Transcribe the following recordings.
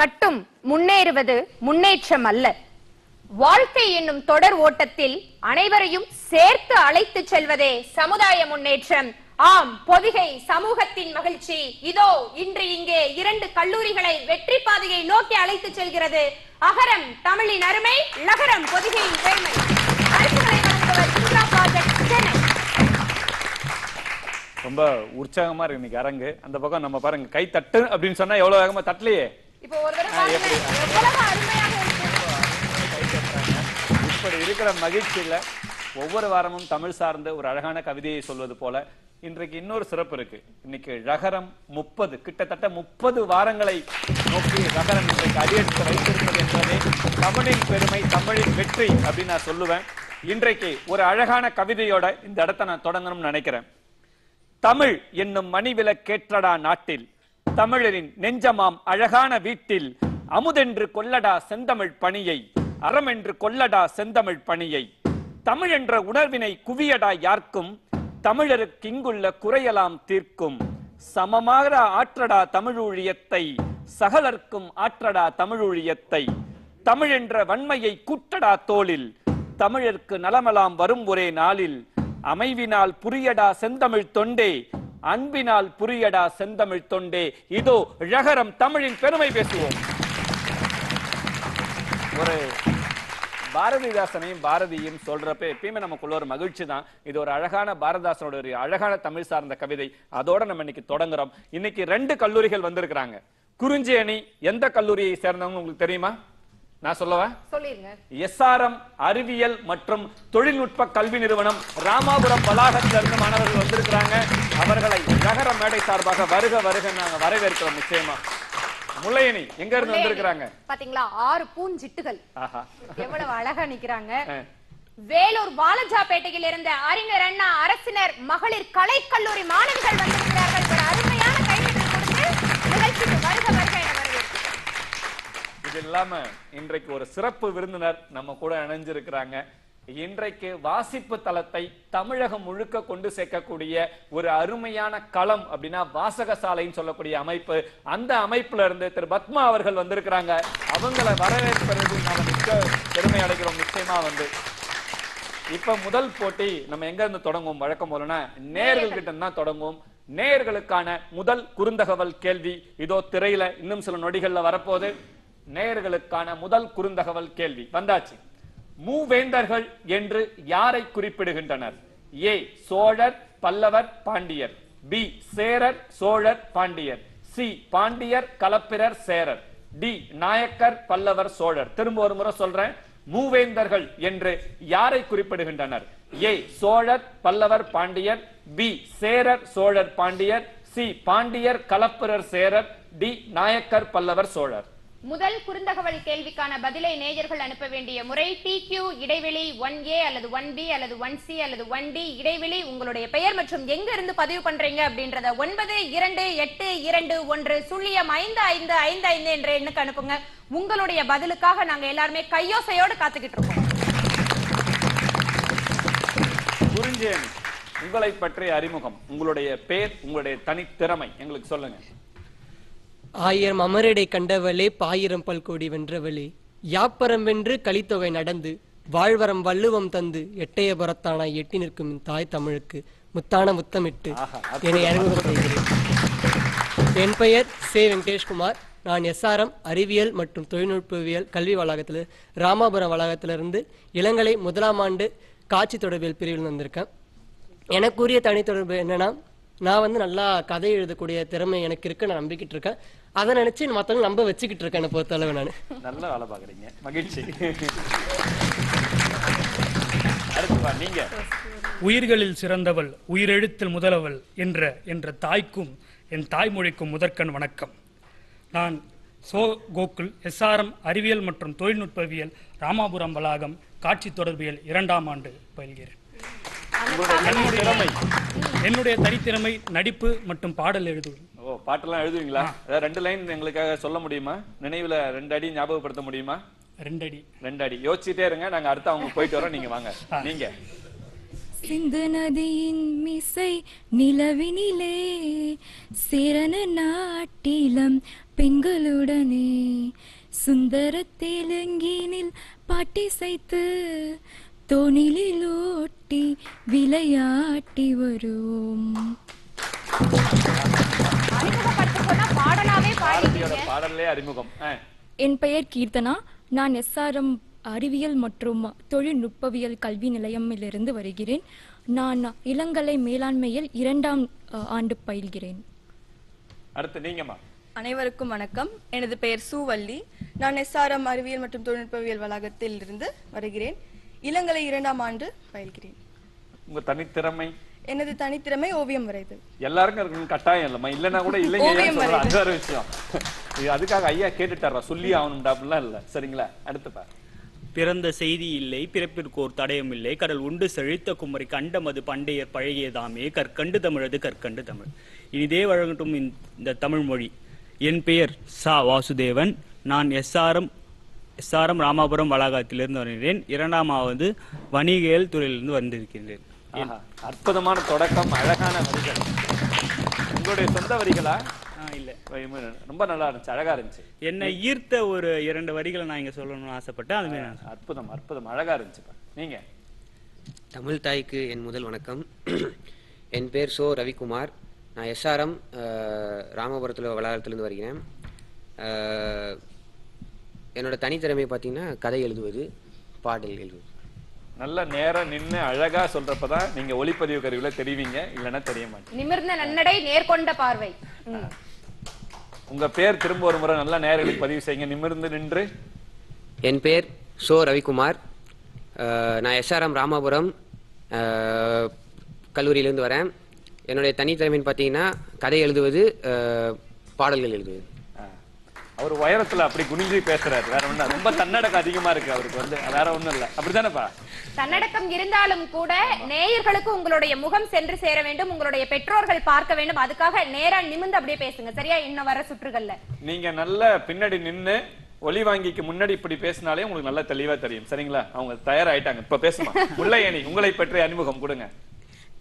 மட்டும் முன்னேறுவது முன்னேற்றம் அல்ல. வாழ்க்கை என்னும் தொடர் ஓட்டத்தில் அனைவரையும் சேர்த்து அழைத்து செல்வதே சமுதாய முன்னேற்றம். ஆம், பொதிகை சமூகத்தின் மகிழ்ச்சி. இதோ இன்று இங்கே 2 கல்லூரிகளை வெற்றி பாதையை நோக்கி அழைத்து செல்கிறது. அகரம் தமிழின் அருமை, லகரம் பொதிகையின் பெருமை. பரிசுகளை வழங்குவர் இந்திரா ப்ராஜெக்ட் சென்னை. ரொம்ப உற்சாகமா இருக்கு இன்னைக்கு அரங்கு. அந்த பக்கம் நம்ம பாருங்க, கை தட்டு அப்படின்னு சொன்னா எவ்வளவு வேகமா தட்டலையே. இப்போ ஒரு தடவை எவ்வளவு அருமையாக இருக்கு. இப்படி இருக்கிற மகிழ்ச்சியில ஒவ்வொரு வாரமும் தமிழ் சார்ந்த ஒரு அழகான கவிதையை சொல்வது போல இன்றைக்கு இன்னொரு சிறப்பு இருக்கு. இன்னைக்கு ரகரம் 30 கிட்டத்தட்ட 30 வாரங்களை நோக்கி ரகரம் இன்றைக்கு அடியெடுத்து வைத்திருப்பது என்பதே தமிழின் பெருமை, தமிழின் வெற்றி அப்படின்னு நான் சொல்லுவேன். இன்றைக்கு ஒரு அழகான கவிதையோட இந்த இடத்தை நான் தொடங்கணும்னு நினைக்கிறேன். தமிழ் என்னும் மணிவிலக்கேற்றடா நாட்டில், தமிழரின் நெஞ்சமாம் அழகான வீட்டில், அமுதென்று கொல்லடா செந்தமிழ் பணியை, அறமென்று கொல்லடா செந்தமிழ் பணியை, தமிழ் என்ற உணர்வினை குவியடா யார்க்கும், தமிழருக்கு இங்குள்ள குறையலாம் தீர்க்கும், சமமாக ஆற்றடா தமிழூழியத்தை, சகலர்க்கும் ஆற்றடா தமிழூழியத்தை, தமிழ் என்ற வன்மையை கூட்டடா தோளில், தமிழருக்கு நலமெல்லாம் வரும் ஒரே நாளில், அமைவினால் புரியடா செந்தமிழ் தொண்டே, அன்பினால் புரியடா செந்தமிழ் தொண்டே. இதோ ழகரம் தமிழின் பெருமை பேசுவோம். ஒரு பாரதிதாசனையும் பாரதியும் சொல்றப்ப எப்பயுமே நமக்குள்ள ஒரு மகிழ்ச்சி தான். இது ஒரு அழகான பாரதிதாசனோட ஒரு அழகான தமிழ் சார்ந்த கவிதை. அதோட நம்ம இன்னைக்கு தொடங்குறோம். இன்னைக்கு 2 கல்லூரிகள் வந்திருக்கிறாங்க. குறிஞ்சி அணி எந்த கல்லூரியை சேர்ந்தவங்க உங்களுக்கு தெரியுமா? நான் சொல்லவா? சொல்லிருங்க. எஸ்ஆர்எம் அறிவியல் மற்றும் தொழில்நுட்ப கல்வி நிறுவனம் ராமாபுரம் வளாகத்தில் இருந்து மாணவர்கள் வந்திருக்கிறாங்க. அவர்களை நகர மேடை சார்பாக வருக வருக நாங்க வரவேற்கிறோம். நிச்சயமா. முல்லையணி எங்க இருந்து வந்திருக்கிறாங்க பாத்தீங்களா? 6 பூஞ்சிட்டுகள் எவ்வளவு அழகா நிக்கிறாங்க. வேலூர் வாலஜாபேட்டையில் இருந்த அறிஞர் அண்ணா அரசினர் மகளிர் கலை கல்லூரி மாணவிகள் வந்திருக்கிறார்கள். ஒரு அருமையான கைதட்டல் கொடுத்து நிகழ்ச்சிக்கு வருக வருக என வரவேற்கிறோம். இது இல்லாம இன்றைக்கு ஒரு சிறப்பு விருந்தினர் நம்ம கூட இணைஞ்சிருக்கிறாங்க. இன்றைக்கு வாசிப்பு தளத்தை தமிழகம் முழுக்க கொண்டு சேர்க்கக்கூடிய ஒரு அருமையான களம் அப்படின்னா வாசகசாலைன்னு சொல்லக்கூடிய அமைப்பு. அந்த அமைப்புல இருந்து திரு பத்மா அவர்கள் வந்திருக்கிறாங்க. அவங்களை வரவேற்பது நாம மிக்க பெருமை அடைகிறோம். நிச்சயமா இப்ப முதல் போட்டி நம்ம எங்க இருந்து தொடங்குவோம்? வழக்கம் போலனா நேயர்கள் கிட்ட தான் தொடங்குவோம். நேயர்களுக்கான முதல் குறுந்தகவல் கேள்வி இதோ திரையில இன்னும் சில நொடிகள்ல வரப்போது. நேயர்களுக்கான முதல் குறுந்தகவல் கேள்வி வந்தாச்சு. மூவேந்தர்கள் என்று யாரை குறிப்பிடுகின்றனர்? ஏ சோழர், பல்லவர், பாண்டியர். பி சேரர், சோழர், பாண்டியர். சி பாண்டியர், களப்பிரர், சேரர். டி நாயக்கர், பல்லவர், சோழர். திரும்ப ஒரு முறை சொல்றேன். மூவேந்தர்கள் என்று யாரை குறிப்பிடுகின்றனர்? ஏ சோழர், பல்லவர், பாண்டியர். பி சேரர், சோழர், பாண்டியர். சி பாண்டியர், களப்பிரர், சேரர். டி நாயக்கர், பல்லவர், சோழர். முதல் குறுந்தகவல் கேள்விக்கான பதிலை நேயர்கள் அனுப்ப வேண்டிய முறை TQ இடைவெளி 1A அல்லது 1B அல்லது 1C அல்லது 1D இடைவெளி உங்களுடைய பெயர் மற்றும் எங்க இருந்து பதிவு பண்றீங்க அப்படின்றத 9282205555 என்ற எண்ணுக்கு அனுப்புங்க. உங்களுடைய பதிலுக்காக நாங்க எல்லாருமே கையோசையோடு காத்துக்கிட்டு இருக்கோம். குறிஞ்சி அணி, உங்களை பற்றிய அறிமுகம், உங்களுடைய பெயர், உங்களுடைய தனித்திறமை எங்களுக்கு சொல்லுங்க. ஆயிரம் அமரடை கண்டவளே, பாயிரம் பல்கோடி வென்றவளே, யாப்பரம் வென்று கலித்தொகை நடந்து வாழ்வரம் வள்ளுவம் தந்து எட்டயபுரத்தானாய் எட்டி நிற்கும் தாய் தமிழுக்கு முத்தான முத்தமிட்டு என்னை அறிமுகம் செய்கிறேன். என் பெயர் சே வெங்கடேஷ்குமார். நான் SRM அறிவியல் மற்றும் தொழில்நுட்பவியல் கல்வி வளாகத்தில் ராமாபுரம் வளாகத்திலிருந்து இளங்கலை 1ஆம் ஆண்டு காட்சி தொடர்பியல் பிரிவில் வந்திருக்கேன். எனக்குரிய தனித்தொடர்பு என்னன்னா, நான் நல்லா கதை எழுதக்கூடிய திறமை எனக்கு இருக்கு, நான் நம்பிக்கிட்டு இருக்கேன். அதை நினைச்சு மத்தவங்க நம்ப வச்சுக்கிட்டு இருக்கேன். என்ன பொறுத்தளவு நான் நல்ல வேலை பாக்குறீங்க, மகிழ்ச்சி. நீங்க உயிர்களில் சிறந்தவள், உயிரெழுத்தில் முதலவள் என்ற தாய்க்கும் என் தாய்மொழிக்கும் முதற்கண் வணக்கம். நான் சோ கோகுல், SRM அறிவியல் மற்றும் தொழில்நுட்பவியல் ராமாபுரம் வளாகம் காட்சி தொடர்பியல் 2ஆம் ஆண்டு பயில்கிறேன். என்னுடைய தனித்திறமை நடிப்பு மற்றும் பாடல் எழுதுவது. ஓ, பாட்டெல்லாம் எழுதுவீங்களா? 2 லைன் எங்களுக்காக சொல்ல முடியுமா? நினைவுல 2 அடி ஞாபகப்படுத்த முடியுமா? 2 அடி யோசிச்சுட்டே இருங்க. நாங்க அடுத்து அவங்க போயிட்டு வரோம். நீங்க வாங்க. நீங்க சிந்து நதியின் மிசை நிலவினிலே சிறன நாட்டிலம் பெண்களுடனே சுந்தர தெலுங்கினில் பாட்டிசைத்து தோணிலில் ஓட்டி விளையாட்டி வருவோம். பாடலே அறிமுகம். என் பெயர் கீர்த்தனா. நான் எஸ்ஆர்எம் அறிவியல் மற்றும் தொழில்நுட்பவியல் கல்வி நிலையமிலிருந்து வருகிறேன். நான் இளங்கலை மேலாண்மையில் 2ஆம் ஆண்டு பயில்கிறேன். அடுத்து நீங்கம்மா. அனைவருக்கும் வணக்கம். எனது பெயர் சூவள்ளி. நான் எஸ்ஆர்எம் அறிவியல் மற்றும் தொழில்நுட்பவியல் வளாகத்தில் இருந்து வருகிறேன். இளங்கலை 2ஆம் ஆண்டு பயில்கிறேன். உங்க தனித்திறமை? எனது தனித்திறமை ஓவியம் வரைதல். எல்லாருக்கும் இருக்கணும் கட்டாயம் இல்லம்மா, இல்லைன்னா கூட இல்லைங்க. அது வேற விஷயம். அதுக்காக ஐயா கேட்டுட்டாரா, சொல்லி ஆகணும்டாப்லாம் இல்ல. சரிங்களா? அடுத்து பாரு. பிறந்த செய்தி இல்லை, பிறப்பிற்கோர் தடயம் இல்லை, கடல் உண்டு செழித்த குமரி கண்டமது பண்டையர் பழகியதாமே, கற்கண்டு தமிழது கற்கண்டு தமிழ் இனிதே வழங்கட்டும் இந்த தமிழ் மொழி. என் பெயர் சா வாசுதேவன். நான் எஸ்ஆர்எம் ராமாபுரம் வளாகத்திலிருந்து வருகிறேன். 2ஆவது வணிகவியல் துறையிலிருந்து வந்திருக்கின்றேன். அற்புதமான தொடக்கம், அழகான வரிகள். உங்களுடைய சொந்த வரிகளா? இல்ல, ரொம்ப நல்லா இருந்துச்சு, அழகா இருந்துச்சு. என்னை ஈர்த்த ஒரு 2 வரிகளை நான் இங்க சொல்லணும்னு ஆசைப்பட்டேன். அதுமே அற்புதம் அற்புதம், அழகா இருந்துச்சு. நீங்க? தமிழ் தாய்க்கு என் முதல் வணக்கம். என் பேர் சோ ரவிக்குமார். நான் எஸ்ஆர்எம் ராமபுரத்தில் வளாகத்திலிருந்து வருகிறேன். என்னோட தனித்திறமை பார்த்தீங்கன்னா கதை எழுதுவது, பாடல் எழுதுவது. நல்ல நேரம் நின்று அழகா சொல்றப்பதான் நீங்க ஒளிப்பதிவு கருவில தெரிவிங்க, இல்லைன்னா தெரிய மாட்டேன். நிமிர்ந்த நன்னடை, நேர்கொண்ட பார்வை. உங்க பேர் திரும்ப ஒரு முறை நல்லா நேரடியாக பதிவு செய்யுங்க, நிமிர்ந்து நின்று. என் பேர் சோ ரவிக்குமார். நான் எஸ்ஆர்எம் ராமாபுரம் கல்லூரியிலேருந்து வரேன். என்னுடைய தனித்திறமைன்னு பார்த்தீங்கன்னா கதை எழுதுவது, பாடல்கள் எழுதுவது. அவர் உயரத்துல அப்படி குனிஞ்சு பேசுறாரு, வேற ஒண்ணு. ரொம்ப தன்னடக்கம் அதிகமா இருக்கு அவருக்கு, வேற ஒண்ணும் இல்ல. அப்படித்தானப்பா? தன்னடக்கம் இருந்தாலும் கூட நேயர்களுக்கு உங்களுடைய முகம் சென்று சேர வேண்டும், உங்களுடைய பெற்றோர்கள் பார்க்க வேண்டும். அதுக்காக நேரா நிமிர்ந்து அப்படியே பேசுங்க, சரியா? இன்னும் வர சுற்றுகள்ல நீங்க நல்ல பின்னாடி நின்னு ஒலி வாங்கிக்கு முன்னாடி இப்படி பேசினாலே உங்களுக்கு நல்லா தெளிவா தெரியும். சரிங்களா? அவங்க தயாராயிட்டாங்க, இப்ப பேசுமா. முல்லையணி, உங்களை பற்றி அறிமுகம் கொடுங்க.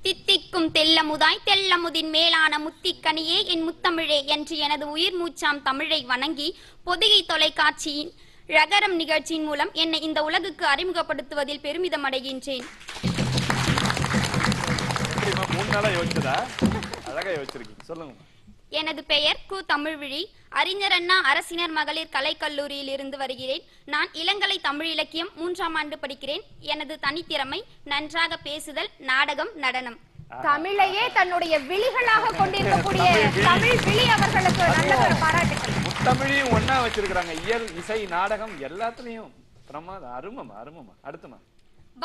தித்திக்கும் தெல்லமுதாய் தெல்லமுதின் மேலான முத்திக்கனியே என் முத்தமிழே என்று எனது உயிர் மூச்சாம் தமிழை வணங்கி பொதிகை தொலைக்காட்சியின் ரகரம் நிகழ்ச்சியின் மூலம் என்னை இந்த உலகுக்கு அறிமுகப்படுத்துவதில் பெருமிதம் அடைகின்றேன். எனது பெயர் கு தமிழ்விழி. அறிஞர் அண்ணா அரசினர் மகளிர் கலைக்கல்லூரியில் இருந்து வருகிறேன். நான் இளங்கலை தமிழ் இலக்கியம் 3ஆம் ஆண்டு படிக்கிறேன். எனது தனித்திறமை நன்றாக பேசுதல், நாடகம், நடனம். தமிழையே தன்னுடைய விழிகளாக கொண்டிருக்கக்கூடிய தமிழ் விழி அவர்களுக்கு நல்ல ஒரு பாராட்டுகள். முத்தமிழையும் ஒன்னா வச்சிருக்காங்க, இயல், இசை, நாடகம் எல்லாத்துலயும் பிரமாதம். அருமமா அருமமா. அடுத்துமா.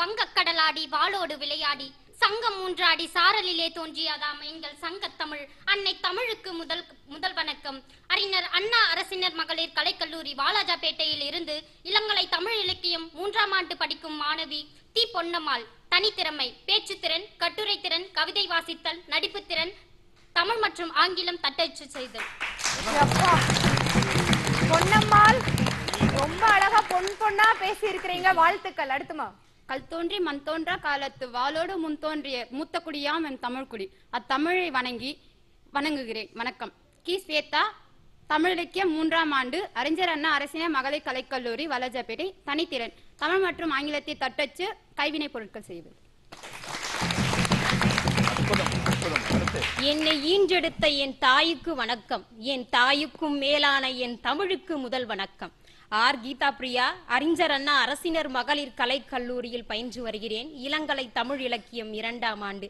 வங்கக்கடலாடி வாளோடு விளையாடி சங்கம் மூன்றாடி சாரலிலே தோன்றியதாம் எங்கள் சங்கத்தமிழ் அன்னை தமிழுக்கு முதல் வணக்கம். அறிஞர் அண்ணா அரசினர் மகளிர் கலைக்கல்லூரி வாலாஜாபேட்டையில் இருந்து இளங்கலை தமிழ் இலக்கியம் 3ஆம் ஆண்டு படிக்கும் மாணவி தி பொன்னம்மாள். தனித்திறமை பேச்சுத்திறன், கட்டுரை திறன், கவிதை வாசித்தல், நடிப்பு திறன், தமிழ் மற்றும் ஆங்கிலம் தட்டச்சு செய்தல். பொன்னம்மாள் ரொம்ப அழகா பொன்னா பேசி இருக்கிறீங்க, வாழ்த்துக்கள். அடுத்துமா. கல் தோன்றி மண் தோன்றா காலத்து வாளோடு முன் தோன்றிய மூத்த குடியாம் என் தமிழ்குடி, அத்தமிழை வணங்குகிறேன். வணக்கம். கி ஸ்வேதா, தமிழ் இலக்கியம் 3ஆம் ஆண்டு, அறிஞர் அண்ணா அரசினர் மகளிர் கலைக்கல்லூரி வலஜாபேட்டை. தனித்திறன் தமிழ் மற்றும் ஆங்கிலத்தை தட்டச்சு, கைவினை பொருட்கள் செய்வது. என்னை ஈன்றெடுத்த என் தாய்க்கு வணக்கம். என் தாய்க்கும் மேலான என் தமிழுக்கு முதல் வணக்கம். ஆர் கீதா பிரியா, அறிஞர் அண்ணா அரசினர் மகளிர் கலைக்கல்லூரியில் பயின்று வருகிறேன். இளங்கலை தமிழ் இலக்கியம் 2ஆம் ஆண்டு.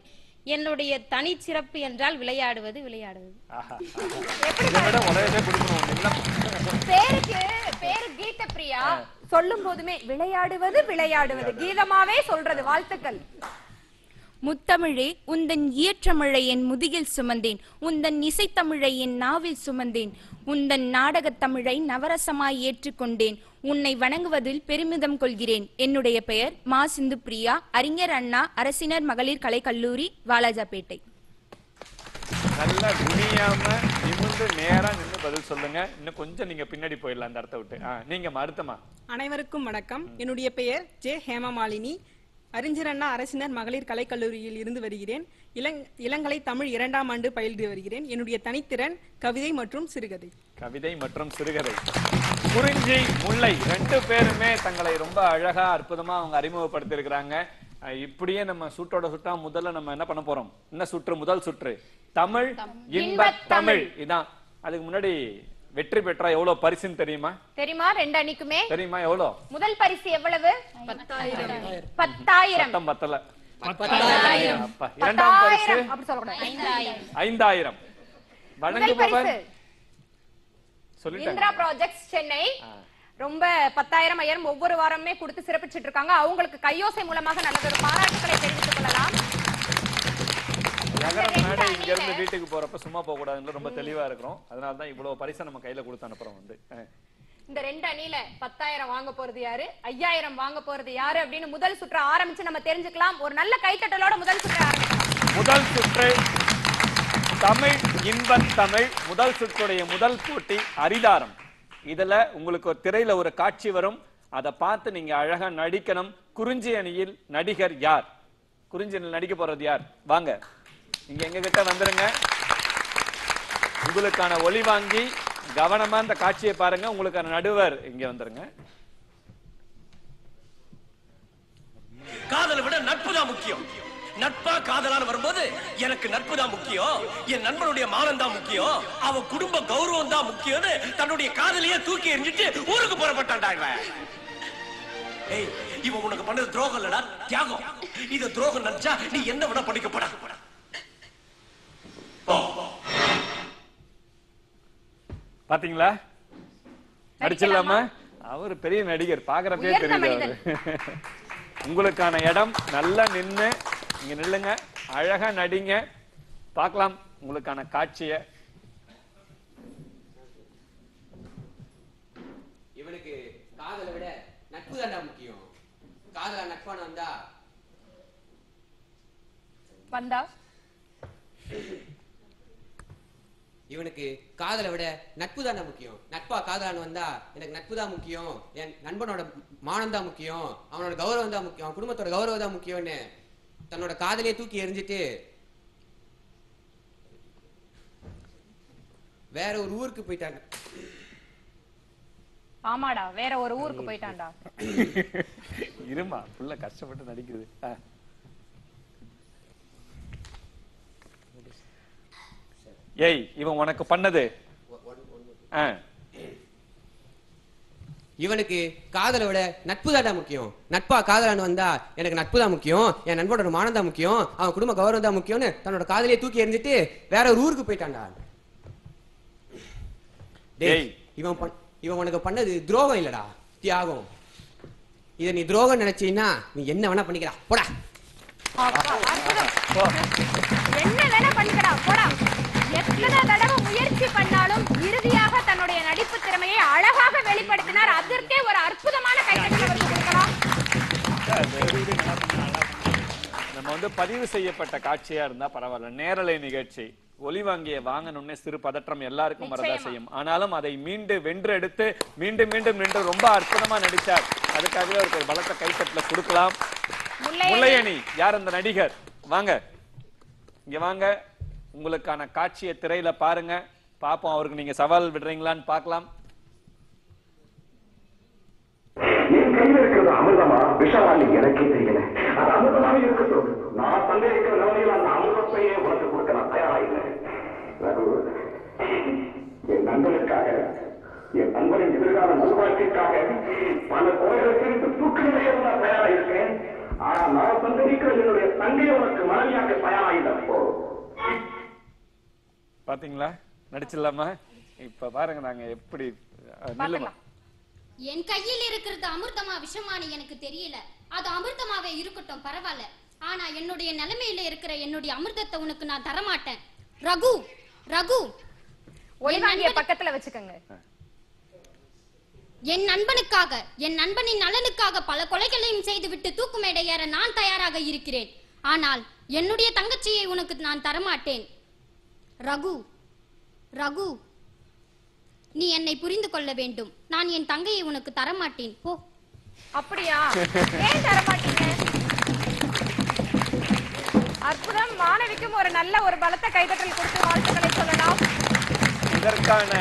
என்னுடைய தனி சிறப்பு என்றால் விளையாடுவது. பேரு கீதா பிரியா, சொல்லும் போதுமே விளையாடுவது கீதமாவே சொல்றது. வாழ்த்துக்கள். முத்தமிழே உந்தன் இயற்றமிழை என் முதுகில் சுமந்தேன், உந்தன் இசைத்தமிழை என் நாவில் சுமந்தேன், உந்தன் நாடகத் தமிழை நவரசமாய் ஏற்றுக்கொண்டேன், உன்னை வணங்குவதில் பெருமிதம் கொள்கிறேன். என்னுடைய பெயர் மா சிந்து பிரியா, அறிஞர் அண்ணா அரசினர் மகளிர் கலைக்கல்லூரி வாலாஜாபேட்டை. நல்லா குனியாம நிமிர்ந்து நேரா நின்று பதில் சொல்லுங்க. இன்னும் கொஞ்சம் நீங்க பின்னாடி போயிடலாம் அந்த இடத்த விட்டு. நீங்க அடுத்தமா. அனைவருக்கும் வணக்கம். என்னுடைய பெயர் ஜே ஹேமமாலினி. அறிஞர் அண்ணா அரசினர் மகளிர் கலைக்கல்லூரியில் இருந்து வருகிறேன். இளங்கலை தமிழ் 2ஆம் ஆண்டு பயின்று வருகிறேன். என்னுடைய தனித்திறன் கவிதை மற்றும் சிறுகதை. கவிதை மற்றும் சிறுகதை. குறிஞ்சி, முல்லை 2 பேருமே தங்களை ரொம்ப அழகா அற்புதமா அவங்க அறிமுகப்படுத்தி இருக்கிறாங்க. இப்படியே நம்ம சுட்டோட சுட்டா முதல்ல நம்ம என்ன பண்ண போறோம்? என்ன சுற்று? முதல் சுற்று தமிழ் இன்ப தமிழ். இதான். அதுக்கு முன்னாடி வெற்றி பெற்றா எவ்வளவு பரிசுன்னு தெரியுமா? தெரியுமா? 2 அணிக்குமே தெரியுமா எவ்வளவு? முதல் பரிசு எவ்வளவு? 10,000. 10,000. சத்தம் பத்தல. 10,000. அப்பா, இரண்டாம் பரிசு அப்படி சொல்லக்கூடாது. 5,000. வழங்குபவர் சொல்லிட்டாங்க. இந்திரா ப்ராஜெக்ட்ஸ் சென்னை. ரொம்ப 10,000 ஐயரும் ஒவ்வொரு வாரமே கொடுத்து சிறப்பிச்சிட்டு இருக்காங்க. அவங்களுக்கு கையோசை மூலமாக நல்லதொரு பாராட்டுகளை தெரிவித்துக் கொள்ளலாம். இங்க இருந்து வீட்டுக்கு போறப்ப சும்மா போக கூடாதுன்னு ரொம்ப தெளிவா இருக்கிறோம். அதனாலதான் இவ்வளவு பரிசை நம்ம கையில கொடுத்து அனுப்புறோம். இந்த 2 அணியில 10,000 வாங்க போறது யாரு, 5,000 வாங்க போறது யாரு அப்படின்னு முதல் சுற்று ஆரம்பிச்சு நம்ம தெரிஞ்சுக்கலாம். ஒரு நல்ல கைத்தட்டலோட முதல் சுற்று ஆரம்பிக்கலாம். முதல் சுற்று தமிழ் இன்ப தமிழ். முதல் சுற்றுடைய முதல் போட்டி அரிதாரம். இதுல உங்களுக்கு ஒரு திரையில ஒரு காட்சி வரும். அதை பார்த்து நீங்க அழகா நடிக்கணும். குறிஞ்சி அணியில் நடிகர் யார்? குறிஞ்சி அணியில் நடிக்க போறது யார்? வாங்க இங்க எங்க கிட்ட வந்துருங்க. உங்களுக்கான ஒலி வாங்கி கவனமா இந்த காட்சியை பாருங்க. உங்களுக்கான நடுவர் இங்க வந்துருங்க. காதலை விட நட்பு தான் முக்கியம். நட்பா காதலான வரும்போது எனக்கு நட்பு தான் முக்கியம், என் நண்பனுடைய மானம் தான் முக்கியம், அவன் குடும்ப கௌரவம் தான் முக்கியம்னு தன்னுடைய காதலையே தூக்கி எறிஞ்சிட்டு ஊருக்கு புறப்பட்டான்டா இவன். ஏய், இவன் உனக்கு பண்ணது துரோகம் இல்லடா, தியாகம். இது துரோகம் நினைச்சா நீ என்ன விட படிக்கப்படா. பாத்தீங்களா? நடிச்சிடலாமா? அவர் பெரிய நடிகர், பாக்குறப்பே தெரியுது. உங்களுக்கான இடம் நல்லா நின்னு இங்க நில்லுங்க. அழகா நடிங்க. பார்க்கலாம் உங்களுக்கான காட்சிய. இவனுக்கு காதலை விட நட்பு தான்டா முக்கியம். காதலா நட்பான வந்தா இவனுக்கு காதலை விட நட்பு தானே முக்கியம். நட்பா காதலான்னு வந்தா எனக்கு நட்பு தான் முக்கியம், என் நண்பனோட மானம் தான் முக்கியம், அவனோட கௌரவம் தான் முக்கியம், அவன் குடும்பத்தோட கௌரவம் தான் முக்கியம்னு தன்னோட காதலையே தூக்கி எறிஞ்சிட்டு வேற ஒரு ஊருக்கு போயிட்டாங்க. ஆமாடா, வேற ஒரு ஊருக்கு போயிட்டான்டா. இருமா, புள்ள கஷ்டப்பட்டு நடிக்குது. ஏய், இவன் உனக்கு பண்ணது இவனுக்கு காதலை விட நட்பு தான்டா முக்கியம். நட்பா காதலான்னு வந்தா எனக்கு நட்பு தான் முக்கியம், என் நண்பனோட மானம் தான் முக்கியம், அவன் குடும்ப கௌரவம் தான் முக்கியம்னு தன்னோட காதலையே தூக்கி எறிஞ்சிட்டு வேற ஒரு ஊருக்கு போயிட்டான்டா. டேய், இவன் உனக்கு பண்ணது துரோகம் இல்லடா, தியாகம். இத நீ துரோகம் நினைச்சீன்னா நீ என்ன வேணா பண்ணிக்கிறா, போடா. என்ன வேணா பண்ணிக்கடா, போடா. எத்தனை தடவை முயற்சி பண்ணாலும் இறுதியாக தன்னுடைய நடிப்பு திறமையை அழகாக வெளிப்படுத்தினார். அதற்கே ஒரு அற்புதமான கைத்தட்டல் கொடுக்கலாம். நம்ம பதிவு செய்யப்பட்ட காட்சியா இருந்தா பரவாயில்ல. நேரலை நிகழ்ச்சி ஒலி வாங்கிய வாங்கணும்னே சிறு பதற்றம் எல்லாருக்கும் வரதா செய்யும். ஆனாலும் அதை வென்று எடுத்து மீண்டும் மீண்டும் நின்று ரொம்ப அற்புதமா நடிச்சார். அதுக்காகவே அவருக்கு ஒரு பலத்த கைத்தட்டல கொடுக்கலாம். முல்லையணி யார் அந்த நடிகர்? வாங்க இங்க வாங்க. உங்களுக்கான காட்சியை திரையில பாருங்க. பாப்போம் அவருக்கு நீங்க சவால் விடுறீங்களான்னு பார்க்கலாம். என் கையில் இருக்கிறது அமிர்தமா விஷமானி எனக்கே தெரியல. அது அமிர்தமாக இருக்கட்டும். நான் தந்தை இருக்கிற நிலையில் அந்த அமிர்தத்தையே உனக்கு கொடுக்க நான் தயாராயில்லை. என் நண்பனுக்காக, என் நண்பனின் எதிர்கால நல்வாழ்க்கைக்காக பல குறைகளை குறித்து தூக்கிலே நான் தயாராயிருக்கேன். ஆனா நான் சந்தரிக்கிற என்னுடைய தங்கையை உனக்கு மனைவியாக தயாராயில்லை. பாத்தீங்களா? நடிச்சிடலாமா? இப்ப பாருங்க நாங்க எப்படி. என் கையில் இருக்கிறது அமிர்தமா விஷமானு எனக்கு தெரியல. அது அமிர்தமாவே இருக்கட்டும், பரவாயில்ல. ஆனா என்னுடைய நிலைமையில இருக்கிற என்னுடைய அமிர்தத்தை உனக்கு நான் தரமாட்டேன். ரகு, ரகு, ஒளிவாங்கிய பக்கத்துல வச்சுக்கோங்க. என் நண்பனுக்காக, என் நண்பனின் நலனுக்காக பல கொலைகளையும் செய்துவிட்டு தூக்கு மேடை ஏற நான் தயாராக இருக்கிறேன். ஆனால் என்னுடைய தங்கச்சியை உனக்கு நான் தரமாட்டேன். ரகு, ரகு, நீ என்னை புரிந்து கொள்ள வேண்டும். நான் என் தங்கையை உனக்கு தரமாட்டேன். போ. அப்படியா? ஏன் தரமாட்டீங்க? அற்புதம். மாணவிக்கும் ஒரு நல்ல ஒரு பலத்த கைதட்டல் கொடுத்து வாழ்த்துக்களை சொல்லலாம். இதற்கான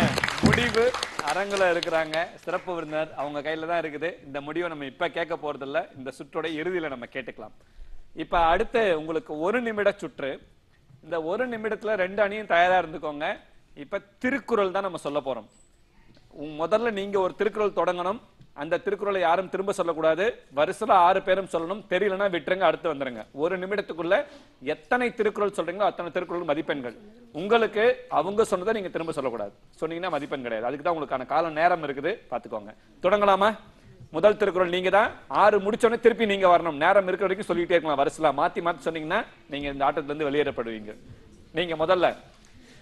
முடிவு அரங்குல இருக்கிறாங்க சிறப்பு விருந்தினர், அவங்க கையில தான் இருக்குது. இந்த முடிவை நம்ம இப்ப கேட்க போறதில்ல, இந்த சுற்றோட இறுதியில நம்ம கேட்டுக்கலாம். இப்ப அடுத்து உங்களுக்கு 1 நிமிட சுற்று. இந்த 1 நிமிடத்துல 2 அணியும் தயாரா இருந்துக்கோங்க. இப்ப திருக்குறள் தான் நம்ம சொல்ல போறோம். முதல்ல நீங்க ஒரு திருக்குறள் தொடங்கணும். அந்த திருக்குறளை யாரும் திரும்ப சொல்லக்கூடாது. வரிசையில 6 பேரும் சொல்லணும். தெரியலன்னா விட்டுருங்க, அடுத்து வந்துருங்க. 1 நிமிடத்துக்குள்ள எத்தனை திருக்குறள் சொல்றீங்களோ அத்தனை திருக்குறள் மதிப்பெண்கள். உங்களுக்கு அவங்க சொன்னதை நீங்க திரும்ப சொல்லக்கூடாது. சொன்னீங்கன்னா மதிப்பெண் கிடையாது. அதுக்கு தான் உங்களுக்கான கால நேரம் இருக்குது, பாத்துக்கோங்க. தொடங்கலாமா? முதல் திருக்குறள் நீங்க தான். 6 முடிச்சோடனே திருப்பி நீங்க வரணும். நேரம் இருக்கிற வரைக்கும் சொல்லிட்டே இருக்கலாம். வரிசையில மாத்தி மாத்தி சொன்னீங்கன்னா நீங்க இந்த ஆட்டத்துல இருந்து வெளியேறப்படுவீங்க. நீங்க முதல்ல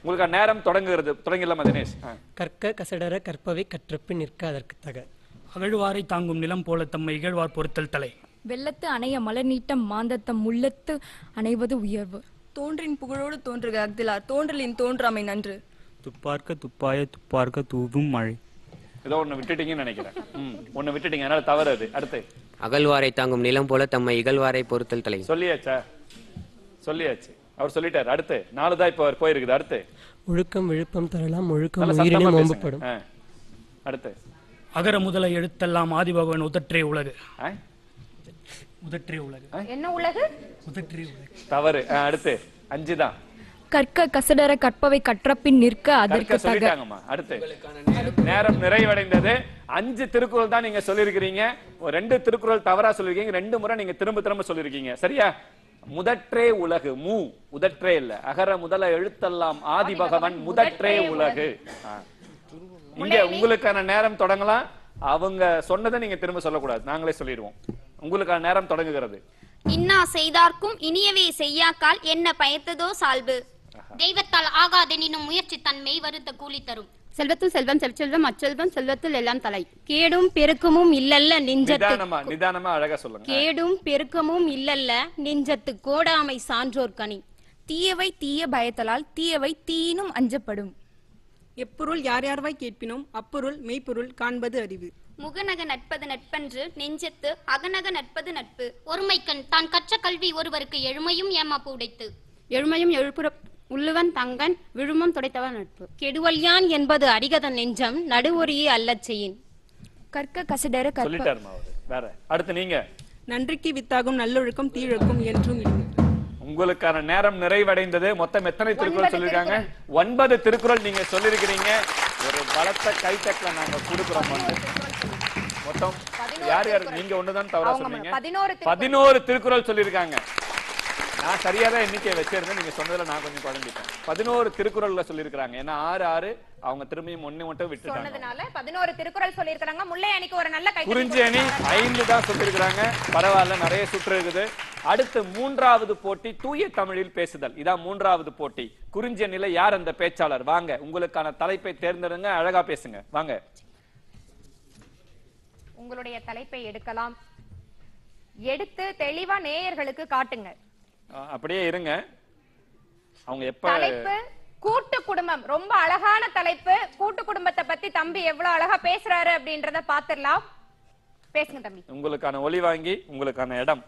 உங்களுக்கு நேரம் தொடங்கிடலாமா தினேஷ்? கற்க கசடர கற்பவை கற்றப்பின் நிற்க அதற்கு தக. அகழ்வாரை தாங்கும் நிலம் போல தம்மை இகழ்வார் பொறுத்தல் தலை. வெள்ளத்து அணைய மலர் நீட்டம் மாந்தத்தம் முள்ளத்து அணைவது உயர்வு. தோன்றின் புகழோடு தோன்றுக அக்திலார் தோன்றலின் தோன்றாமை நன்று. துப்பார்க்க துப்பாய துப்பார்க்க தூவும் மழை. ஏதோ ஒண்ணு விட்டுட்டீங்கன்னு நினைக்கிறேன். ஒண்ணு விட்டுட்டீங்க, அதனால தவறு அது. அடுத்து அகழ்வாரை தாங்கும் நிலம் போல தம்மை இகழ்வாரை பொறுத்தல் தலை. சொல்லியாச்சா? சொல்லியாச்சு, அவர் சொல்லிட்டாரு. அடுத்து 4 தான் இப்ப போயிருக்குது. அடுத்து ஒழுக்கம் விழுப்பம் தரலாம் ஒழுக்கம் உயிரினும் ஓம்பப்படும். அடுத்து அகர முதல எழுத்தெல்லாம் ஆதிபகவன் உதற்றே உலகு. உதற்றே உலகு என்ன உலகு? உதற்றே உலகு. தவறு. அடுத்து 5 தான். கற்க கசடர கற்பவை கற்றப்பின் நிற்க அதற்கு தக. அடுத்து நேரம் நிறைவடைந்தது. 5 திருக்குறள் தான் நீங்க சொல்லிருக்கீங்க. 2 திருக்குறள் தவறா சொல்லிருக்கீங்க. 2 முறை நீங்க திரும்ப சொல்லிருக்கீங்க. சரியா? முதற்றே உலகு. உதற்றே இல்ல. அகர முதல எழுத்தெல்லாம் ஆதி பகவன் முதற்றே உலகு. இங்க உங்களுக்கான நேரம் தொடங்கலாம். அவங்க சொன்னதை நீங்க திரும்ப சொல்லக்கூடாது, நாங்களே சொல்லிடுவோம். உங்களுக்கான நேரம் தொடங்குகிறது. இன்னா செய்தார்க்கும் இனியவே செய்யாக்கால் என்ன பயத்ததோ சால்பு. தெய்வத்தால் ஆகாதெனினும் முயற்சி தன்மை வருத்த கூலி தரும். செல்வத்தில் செல்வம் செல்வம் அச்செல்வம் செல்வத்தில் எல்லாம் தலை. கேடும் பெருக்கமும் இல்லல்ல நெஞ்சத்து. நிதானமா அழகா சொல்லுங்க. கேடும் பெருக்கமும் இல்லல்ல நெஞ்சத்து கோடாமை சான்றோர் கனி. தீயவை தீய பயத்தலால் தீயவை தீயினும் அஞ்சப்படும். எப்பொருள் யார் யார்வாய் கேட்பினும் அப்பொருள் மெய்ப்பொருள் காண்பது அறிவு. முகநக நட்பது நட்பன்று நெஞ்சத்து அகநக நட்பது நட்பு. ஒருமைக்கண் தான் கற்ற கல்வி ஒருவருக்கு எழுமையும் ஏமாப்பு உடைத்து. எழுமையும் எழுப்புற உள்ளுவன் தங்கன் விழுமம் துடைத்தவன் நட்பு. கெடுவல்யான் என்பது அடிகதன் நெஞ்சம் நடுவொரியே அல்லச் செய்யின். கற்க கசடர வேற. அடுத்து நீங்க. நன்றிக்கு வித்தாகும் நல்லொழுக்கம் தீழொழுக்கம் என்றும் இல்லை. உங்களுக்கான நேரம் நிறைவடைந்தது. மொத்தம் எத்தனை திருக்குறள் சொல்லிருக்காங்க? 9 திருக்குறள் நீங்க சொல்லிருக்கீங்க. ஒரு பலத்த கைத்தட்டல நாங்க கொடுக்கிறோம். மொத்தம் யார் நீங்க ஒண்ணுதான் தவறா சொன்னீங்க. 11 திருக்குறள் சொல்லிருக்காங்க. நான் சரியாதான் எண்ணிக்கையை வச்சிருந்தேன். நீங்க சொன்னதுல நான் கொஞ்சம் குழம்பிட்டேன். 11 திருக்குறள்ல சொல்லிருக்காங்க. ஏன்னா 6 அவங்க திரும்பியும் 1 மட்டும் விட்டுட்டாங்க. 11 திருக்குறள் சொல்லிருக்காங்க. முல்லை அணிக்கு ஒரு நல்ல கை. குறிஞ்சி அணி 5 தான் சொல்லிருக்காங்க. பரவாயில்ல, நிறைய சுற்று இருக்குது. அடுத்து 3வது போட்டி தூய தமிழில் பேசுதல். இதான் 3வது போட்டி. குறிஞ்சி அணியில யார் அந்த பேச்சாளர்? வாங்க, உங்களுக்கான தலைப்பை தேர்ந்தெடுங்க, அழகா பேசுங்க. வாங்க, உங்களுடைய தலைப்பை எடுக்கலாம். எடுத்து தெளிவா நேயர்களுக்கு காட்டுங்க. அப்படியே இருங்க. அவங்க எப்ப தலைப்பு கூட்டு குடும்பம். ரொம்ப அழகான தலைப்பு. கூட்டு குடும்பத்தை பத்தி தம்பி எவ்வளவு அழகா பேசுறாரு அப்படின்றத பாத்துடலாம். பேசுங்க தம்பி. உங்களுக்கான ஒலி வாங்கி உங்களுக்கான இடம்.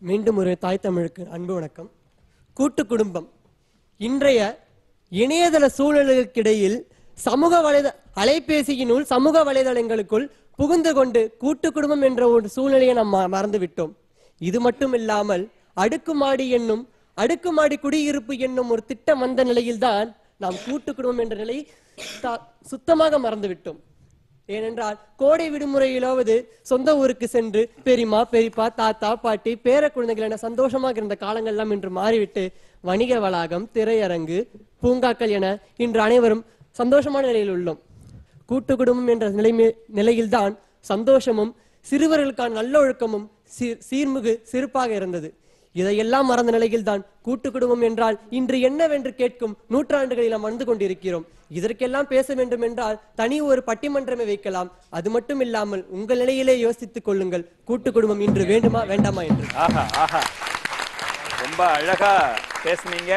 மீண்டும் ஒரு தாய் தமிழுக்கு அன்பு வணக்கம். கூட்டு குடும்பம் இன்றைய இணையதள சூழலுக்கிடையில் அலைபேசியினுள் சமூக வலைதளங்களுக்குள் புகுந்து கொண்டு கூட்டு குடும்பம் என்ற ஒரு சூழ்நிலையை நாம் மறந்து விட்டோம். இது மட்டும் இல்லாமல் அடுக்குமாடி குடியிருப்பு என்னும் ஒரு திட்டம் வந்த நிலையில்தான் நாம் கூட்டு குடும்பம் என்ற நிலையை சுத்தமாக மறந்துவிட்டோம். ஏனென்றால் கோடை விடுமுறையிலாவது சொந்த ஊருக்கு சென்று பெரியமா பெரியப்பா தாத்தா பாட்டி பேர குழந்தைகள் என சந்தோஷமாக இருந்த காலங்கள் எல்லாம் இன்று மாறிவிட்டு வணிக வளாகம் திரையரங்கு பூங்காக்கள் என இன்று அனைவரும் சந்தோஷமான நிலையில் உள்ளோம். கூட்டு குடும்பம் என்ற நிலையில்தான் சந்தோஷமும் சிறுவர்களுக்கான நல்லொழுக்கமும் சீர்மிகு சிறப்பாக இருந்தது. இதையெல்லாம் மறந்த நிலையில் தான் கூட்டு குடும்பம் என்றால் இன்று என்னவென்று கேட்கும் நூற்றாண்டுகளில் நாம் வந்து கொண்டிருக்கிறோம். இதற்கெல்லாம் பேச வேண்டும் என்றால் தனி ஒரு பட்டிமன்றமே வைக்கலாம். அது மட்டும் இல்லாமல் உங்கள் நிலையிலே யோசித்துக் கொள்ளுங்கள், கூட்டு குடும்பம் இன்று வேண்டுமா வேண்டாமா என்று. ரொம்ப அழகா பேசுனீங்க.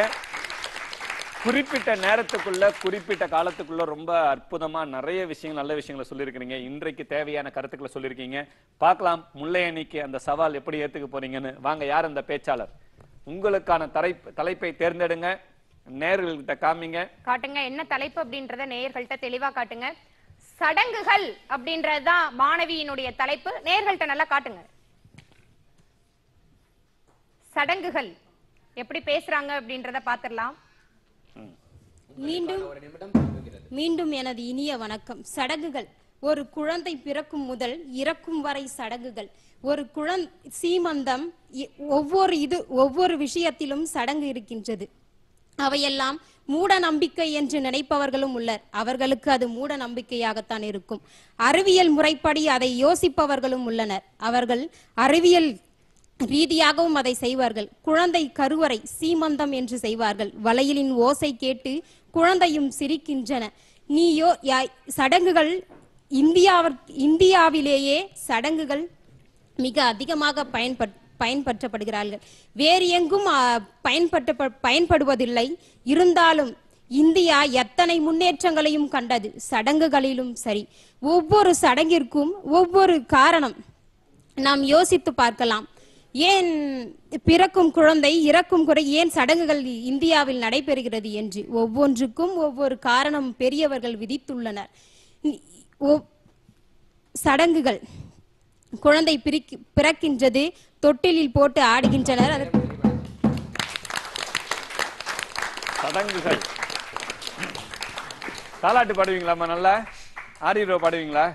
குறிப்பிட்ட நேரத்துக்குள்ள குறிப்பிட்ட காலத்துக்குள்ள ரொம்ப அற்புதமா நிறைய விஷயங்கள் நல்ல விஷயங்களை சொல்லியிருக்கீங்க. இன்றைக்கு தேவையான கருத்துக்களை சொல்லியிருக்கீங்க. பார்க்கலாம் முல்லை அணிக்கு அந்த சவால் எப்படி ஏத்துக்க போறீங்கன்னு. வாங்க, யார் அந்த பேச்சாளர்? உங்களுக்கான தலைப்பை தேர்ந்தெடுங்க. நேயர்கள்கிட்ட காமிங்க, காட்டுங்க. என்ன தலைப்பு அப்படின்றத நேயர்கள்ட்ட தெளிவா காட்டுங்க. சடங்குகள் அப்படின்றதுதான் மாணவியினுடைய தலைப்பு. நேயர்கள்ட்ட நல்லா காட்டுங்க. சடங்குகள் எப்படி பேசுறாங்க அப்படின்றத பாத்துடலாம். மீண்டும் எனது இனிய வணக்கம். சடங்குகள் ஒரு குழந்தை பிறக்கும் முதல் இறக்கும் வரை சடங்குகள். ஒரு சீமந்தம், ஒவ்வொரு விஷயத்திலும் சடங்கு இருக்கின்றது. அவையெல்லாம் மூட நம்பிக்கை என்று நினைப்பவர்களும் உள்ளனர். அவர்களுக்கு அது மூட நம்பிக்கையாகத்தான் இருக்கும். அறிவியல் முறைப்படி அதை யோசிப்பவர்களும் உள்ளனர். அவர்கள் அறிவியல் ரீதியாகவும் அதை செய்வார்கள். குழந்தை கருவறை சீமந்தம் என்று செய்வார்கள். வளையலின் ஓசை கேட்டு குழந்தையும் சிரிக்கின்றன. சடங்குகள் இந்தியாவிலேயே சடங்குகள் மிக அதிகமாக பயன்படுத்தப்படுகிறார்கள். வேறு எங்கும் பயன்படுவதில்லை. இருந்தாலும் இந்தியா எத்தனை முன்னேற்றங்களையும் கண்டது. சடங்குகளிலும் சரி. ஒவ்வொரு சடங்கிற்கும் ஒவ்வொரு காரணம். நாம் யோசித்து பார்க்கலாம். ஏன் பிறக்கும் குழந்தை இறக்கும் குறை ஏன் சடங்குகள் இந்தியாவில் நடைபெறுகிறது என்று. ஒவ்வொன்றுக்கும் ஒவ்வொரு காரணம் பெரியவர்கள் விதித்துள்ளனர். சடங்குகள் குழந்தை பிறக்கின்றது, தொட்டிலில் போட்டு ஆடுகின்றனர். சடங்குகள் தாலாட்டு பாடுவீங்களாமா? நல்லா ஆரியரோ பாடுவீங்களா?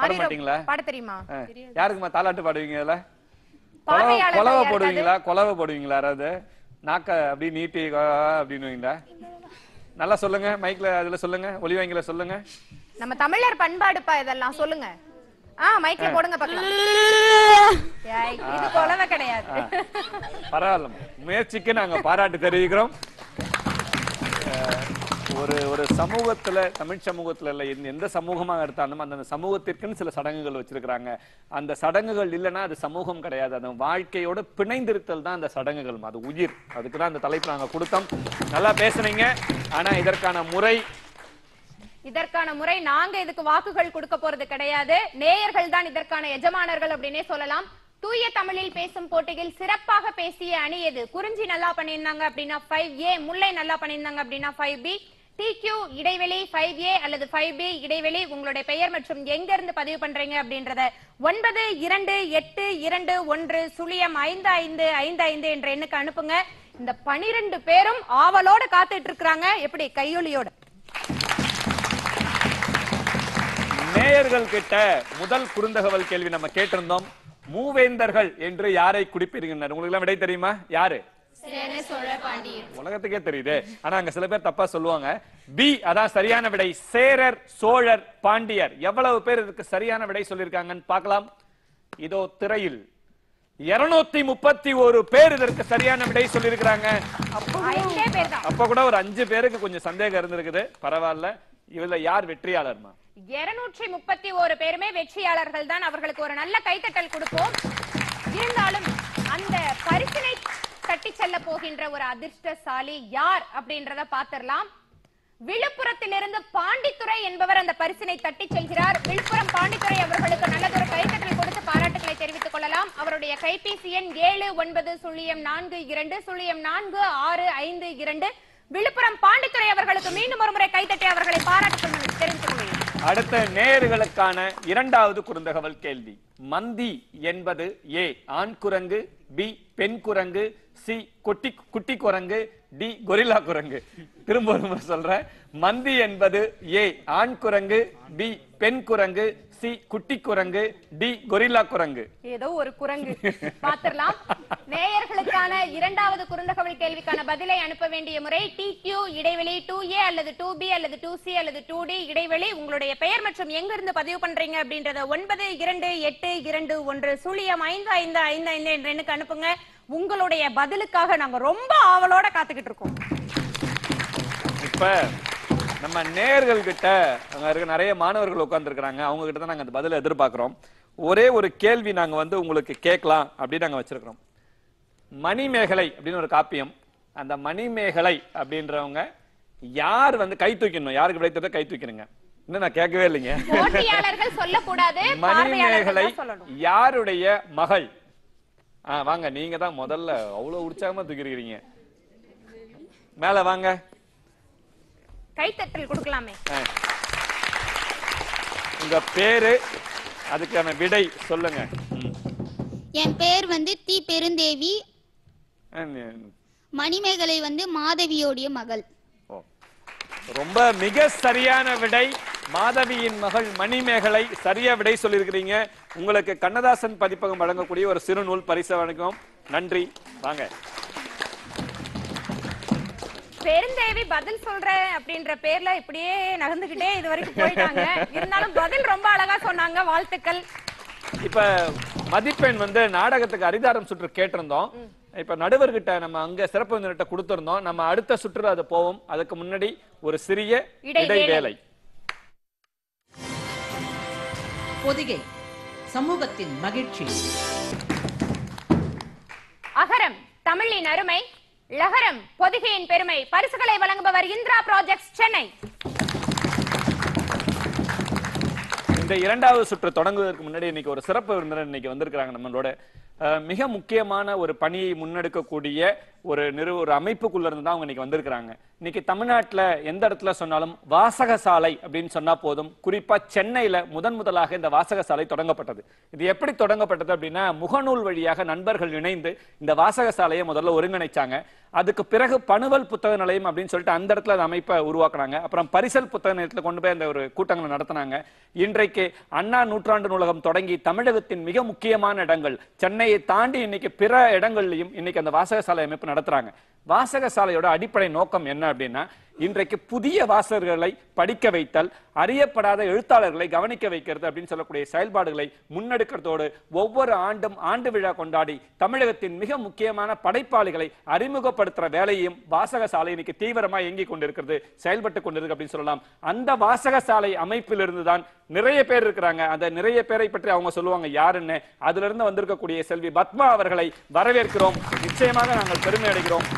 பாட மாட்டீங்களா? பாட தெரியுமா? யாருக்குமா தாலாட்டு பாடுவீங்க? அதுல கொலவை போடுவீங்களா? கொலவை போடுவீங்களா? யாராவது நாக்க அப்படி நீட்டி அப்படின்னு நல்லா சொல்லுங்க. மைக்ல அதுல சொல்லுங்க, ஒலிவாங்கில சொல்லுங்க. நம்ம தமிழர் பண்பாடுப்பா இதெல்லாம். சொல்லுங்க. மைக்ல போடுங்க பார்க்கலாம். இது கொலவை கிடையாது. பரவாயில்ல, முயற்சிக்கு நாங்க பாராட்டு தெரிவிக்கிறோம். ஒரு சமூகத்துல, தமிழ் சமூகத்துல இல்ல எந்த சமூகமாக எடுத்தாலும் அந்த சமூகத்திற்குன்னு சில சடங்குகள் வச்சிருக்கிறாங்க. அந்த சடங்குகள் இல்லைன்னா அது சமூகம் கிடையாது. அந்த வாழ்க்கையோட பிணைந்திருத்தல் தான் அந்த சடங்குகள். அது உயிர். அதுக்குதான் அந்த தலைப்பு நாங்க கொடுத்தோம். நல்லா பேசுனீங்க. ஆனா இதற்கான முறை நாங்க இதுக்கு வாக்குகள் கொடுக்க போறது கிடையாது. நேயர்கள் தான் இதற்கான எஜமானர்கள் அப்படின்னே சொல்லலாம். தூய தமிழில் பேசும் போட்டியில் சிறப்பாக பேசிய அணி எது? குறிஞ்சி நல்லா பண்ணியிருந்தாங்க அப்படின்னா 5A, முல்லை நல்லா பண்ணியிருந்தாங்க அப்படின்னா 5B, TQ இடைவெளி 5A அல்லது 5B இடைவெளி. உங்களுடைய பெயர் மற்றும் எங்க இருந்து பதிவு பண்றீங்க அப்படின்றத 922821055555 என்ற எண்ணுக்கு அனுப்புங்க. இந்த 12 பேரும் ஆவலோட காத்துட்டு இருக்காங்க. எப்படி கையொலியோட? நேயர்கள் கிட்ட முதல் குறுந்தகவல் கேள்வி நம்ம கேட்டிருந்தோம். மூவேந்தர்கள் என்று யாரை குறிப்பிடுகின்றனர்? உங்களுக்கு எல்லாம் விடை தெரியுமா? யாரு? உலகத்துக்கே தெரியுது. ஆனா அங்க சில பேர் தப்பா சொல்லுவாங்க. பி அதான் சரியான விடை. சேரர், சோழர், பாண்டியர். எவ்வளவு பேர் இதுக்கு சரியான விடை சொல்லிருக்காங்கன்னு பார்க்கலாம். இதோ திரையில் 231 பேர் இதற்கு சரியான விடை சொல்லிருக்காங்க. அப்ப கூட ஒரு 5 பேருக்கு கொஞ்சம் சந்தேகம் இருந்திருக்குது. பரவாயில்ல. இதுல யார் வெற்றியாளர்மா? 231 பேருமே வெற்றியாளர்கள் தான். அவர்களுக்கு ஒரு நல்ல கைத்தட்டல் கொடுப்போம். இருந்தாலும் அந்த பரிசினை தட்டி செல்ல போகின்ற ஒரு அதிர்ஷ்டசாலி யார் அப்படின்றத பாத்திரலாம். விழுப்புரத்திலிருந்து பாண்டித்துறை என்பவர் அந்த பரிசினை தட்டி செல்கிறார். விழுப்புரம் பாண்டித்துறை அவர்களுக்கு நல்லதொரு கைத்தட்டல் கொடுத்து பாராட்டுகளை தெரிவித்துக் கொள்ளலாம். அவருடைய கைபேசி எண் 7942044652. விழுப்புரம் பாண்டித்துறை அவர்களுக்கு மீண்டும் ஒரு முறை கைத்தட்டி அவர்களை பாராட்டு தெரிவித்துக் கொள்கிறேன். அடுத்த நேயர்களுக்கான இரண்டாவது குறுந்தகவல் கேள்வி. மந்தி என்பது ஏ ஆண் குரங்கு, பி பெண் குரங்கு, சி குட்டி குரங்கு, டி கொரில்லா குரங்கு. திரும்ப ஒரு முறை சொல்றேன். மந்தி என்பது ஏ ஆண் குரங்கு, பி பெண் குரங்கு, சி குட்டி குரங்கு, டி கொரில்லா குரங்கு. ஏதோ ஒரு குரங்கு. பாத்திரலாம். நேயர்களுக்கான இரண்டாவது குறுந்தகவல் கேள்விக்கான பதிலை அனுப்ப வேண்டிய முறை TQ இடைவெளி 2A அல்லது 2B அல்லது 2C அல்லது 2D இடைவெளி. உங்களுடைய பெயர் மற்றும் எங்க இருந்து பதிவு பண்றீங்க அப்படின்றத 922821055555 என்ற எண்ணுக்கு அனுப்புங்க. உங்களுடைய பதிலுக்காக நாங்க ரொம்ப ஆவலோட காத்துக்கிட்டு இருக்கோம். இப்ப நம்ம நேயர்கள் கிட்ட அங்க இருக்க நிறைய மாணவர்கள் உட்கார்ந்து இருக்காங்க. அவங்க கிட்ட தான் நாங்க அந்த பதில எதிர்பார்க்கிறோம். ஒரே ஒரு கேள்வி நாங்க உங்களுக்கு கேட்கலாம் அப்படின்னு நாங்க வச்சிருக்கிறோம். மணிமேகலை அப்படின்னு ஒரு காப்பியம். அந்த மணிமேகலை அப்படின்றவங்க யார் வந்து கை தூக்கணும்? யாருக்கு விடைத்ததை கை தூக்கணுங்க? இன்னும் நான் கேட்கவே இல்லைங்க. போட்டியாளர்கள் சொல்லக்கூடாது, மணிமேகலை யாருடைய மகள்? வாங்க, நீங்க தான் முதல்ல அவ்வளவு உற்சாகமா தூக்கிருக்கீங்க. மேல வாங்க, கைத்தட்டல் கொடுக்கலாமே. உங்க பேரு, அதுக்கான விடை சொல்லுங்க. என் பேர் வந்து தி பெருந்தேவி. மணிமேகலை வந்து மாதவியோடைய மகள். ரொம்ப மிக சரியான விடை. மாதவியின் மகள் மணிமேகலை. சரியா விடை சொல்லியிருக்கிறீங்க. உங்களுக்கு கண்ணதாசன் பதிப்பகம் வழங்கக்கூடிய ஒரு சிறு நூல் பரிசு வழங்கும். நன்றி. வாங்க. பெருந்தேவி பதில் சொல்றேன் அப்படின்ற பேர்ல இப்படியே நகர்ந்துகிட்டே இது வரைக்கும் போயிட்டாங்க. இருந்தாலும் பதில் ரொம்ப அழகா சொன்னாங்க. வாழ்த்துக்கள். இப்ப மதிப்பெண் வந்து நாடகத்துக்கு அரிதாரம் சுற்று கேட்டிருந்தோம். இப்ப நடுவர்கிட்ட நம்ம அங்க சிறப்பு விருந்தினர்கிட்ட கொடுத்திருந்தோம். நம்ம அடுத்த சுற்று அது போவோம். அதுக்கு முன்னாடி ஒரு சிறிய இடைவேளை. பொதிகை சமூகத்தின் மகிழ்ச்சி. அகரம் தமிழின் அருமை, லகரம் பொதிகையின் பெருமை. பரிசுகளை வழங்குபவர் இந்திரா ப்ராஜெக்ட்ஸ், சென்னை. இந்த இரண்டாவது சுற்று தொடங்குவதற்கு முன்னாடி இன்னைக்கு ஒரு சிறப்பு விருந்தினர் இன்னைக்கு வந்திருக்கிறாங்க நம்மளோட. மிக முக்கியமான ஒரு பணியை முன்னெடுக்கக்கூடிய ஒரு அமைப்புக்குள்ள இருந்து தான் அவங்க இன்னைக்கு வந்திருக்கிறாங்க. இன்னைக்கு தமிழ்நாட்டுல எந்த இடத்துல சொன்னாலும் வாசகசாலை அப்படின்னு சொன்னா போதும். குறிப்பா சென்னையில முதலாக இந்த வாசகசாலை தொடங்கப்பட்டது. இது எப்படி தொடங்கப்பட்டது அப்படின்னா, முகநூல் வழியாக நண்பர்கள் இணைந்து இந்த வாசகசாலையை முதல்ல ஒருங்கிணைச்சாங்க. அதுக்கு பிறகு பணுவல் புத்தக நிலையம் அப்படின்னு சொல்லிட்டு அந்த இடத்துல அந்த அமைப்பை உருவாக்குனாங்க. அப்புறம் பரிசல் புத்தக நிலையத்தில் கொண்டு போய் அந்த ஒரு கூட்டங்களை நடத்தினாங்க. இன்றைக்கு அண்ணா நூற்றாண்டு நூலகம் தொடங்கி தமிழகத்தின் மிக முக்கியமான இடங்கள், சென்னையை தாண்டி இன்னைக்கு பிற இடங்கள்லையும் இன்னைக்கு அந்த வாசகசாலை அமைப்பு நடத்துறாங்க. வாசகசாலையோட அடிப்படை நோக்கம் என்ன அப்படின்னா, இன்றைக்கு புதிய வாசகர்களை படிக்க வைத்தல், அறியப்படாத எழுத்தாளர்களை கவனிக்க வைக்கிறது அப்படின்னு சொல்லக்கூடிய செயல்பாடுகளை முன்னெடுக்கிறதோடு ஒவ்வொரு ஆண்டும் ஆண்டு விழா கொண்டாடி தமிழகத்தின் மிக முக்கியமான படைப்பாளிகளை அறிமுகப்படுத்துற வேலையும் வாசகசாலை இன்னைக்கு தீவிரமா இயங்கிக் கொண்டிருக்கிறது, செயல்பட்டு கொண்டிருக்கு அப்படின்னு சொல்லலாம். அந்த வாசகசாலை அமைப்பிலிருந்து தான் நிறைய பேர் இருக்கிறாங்க. அந்த நிறைய பேரை பற்றி அவங்க சொல்லுவாங்க யாருன்னு. அதுல இருந்து வந்திருக்கக்கூடிய செல்வி பத்மா அவர்களை வரவேற்கிறோம். நிச்சயமாக நாங்கள் பெருமை அடைகிறோம்.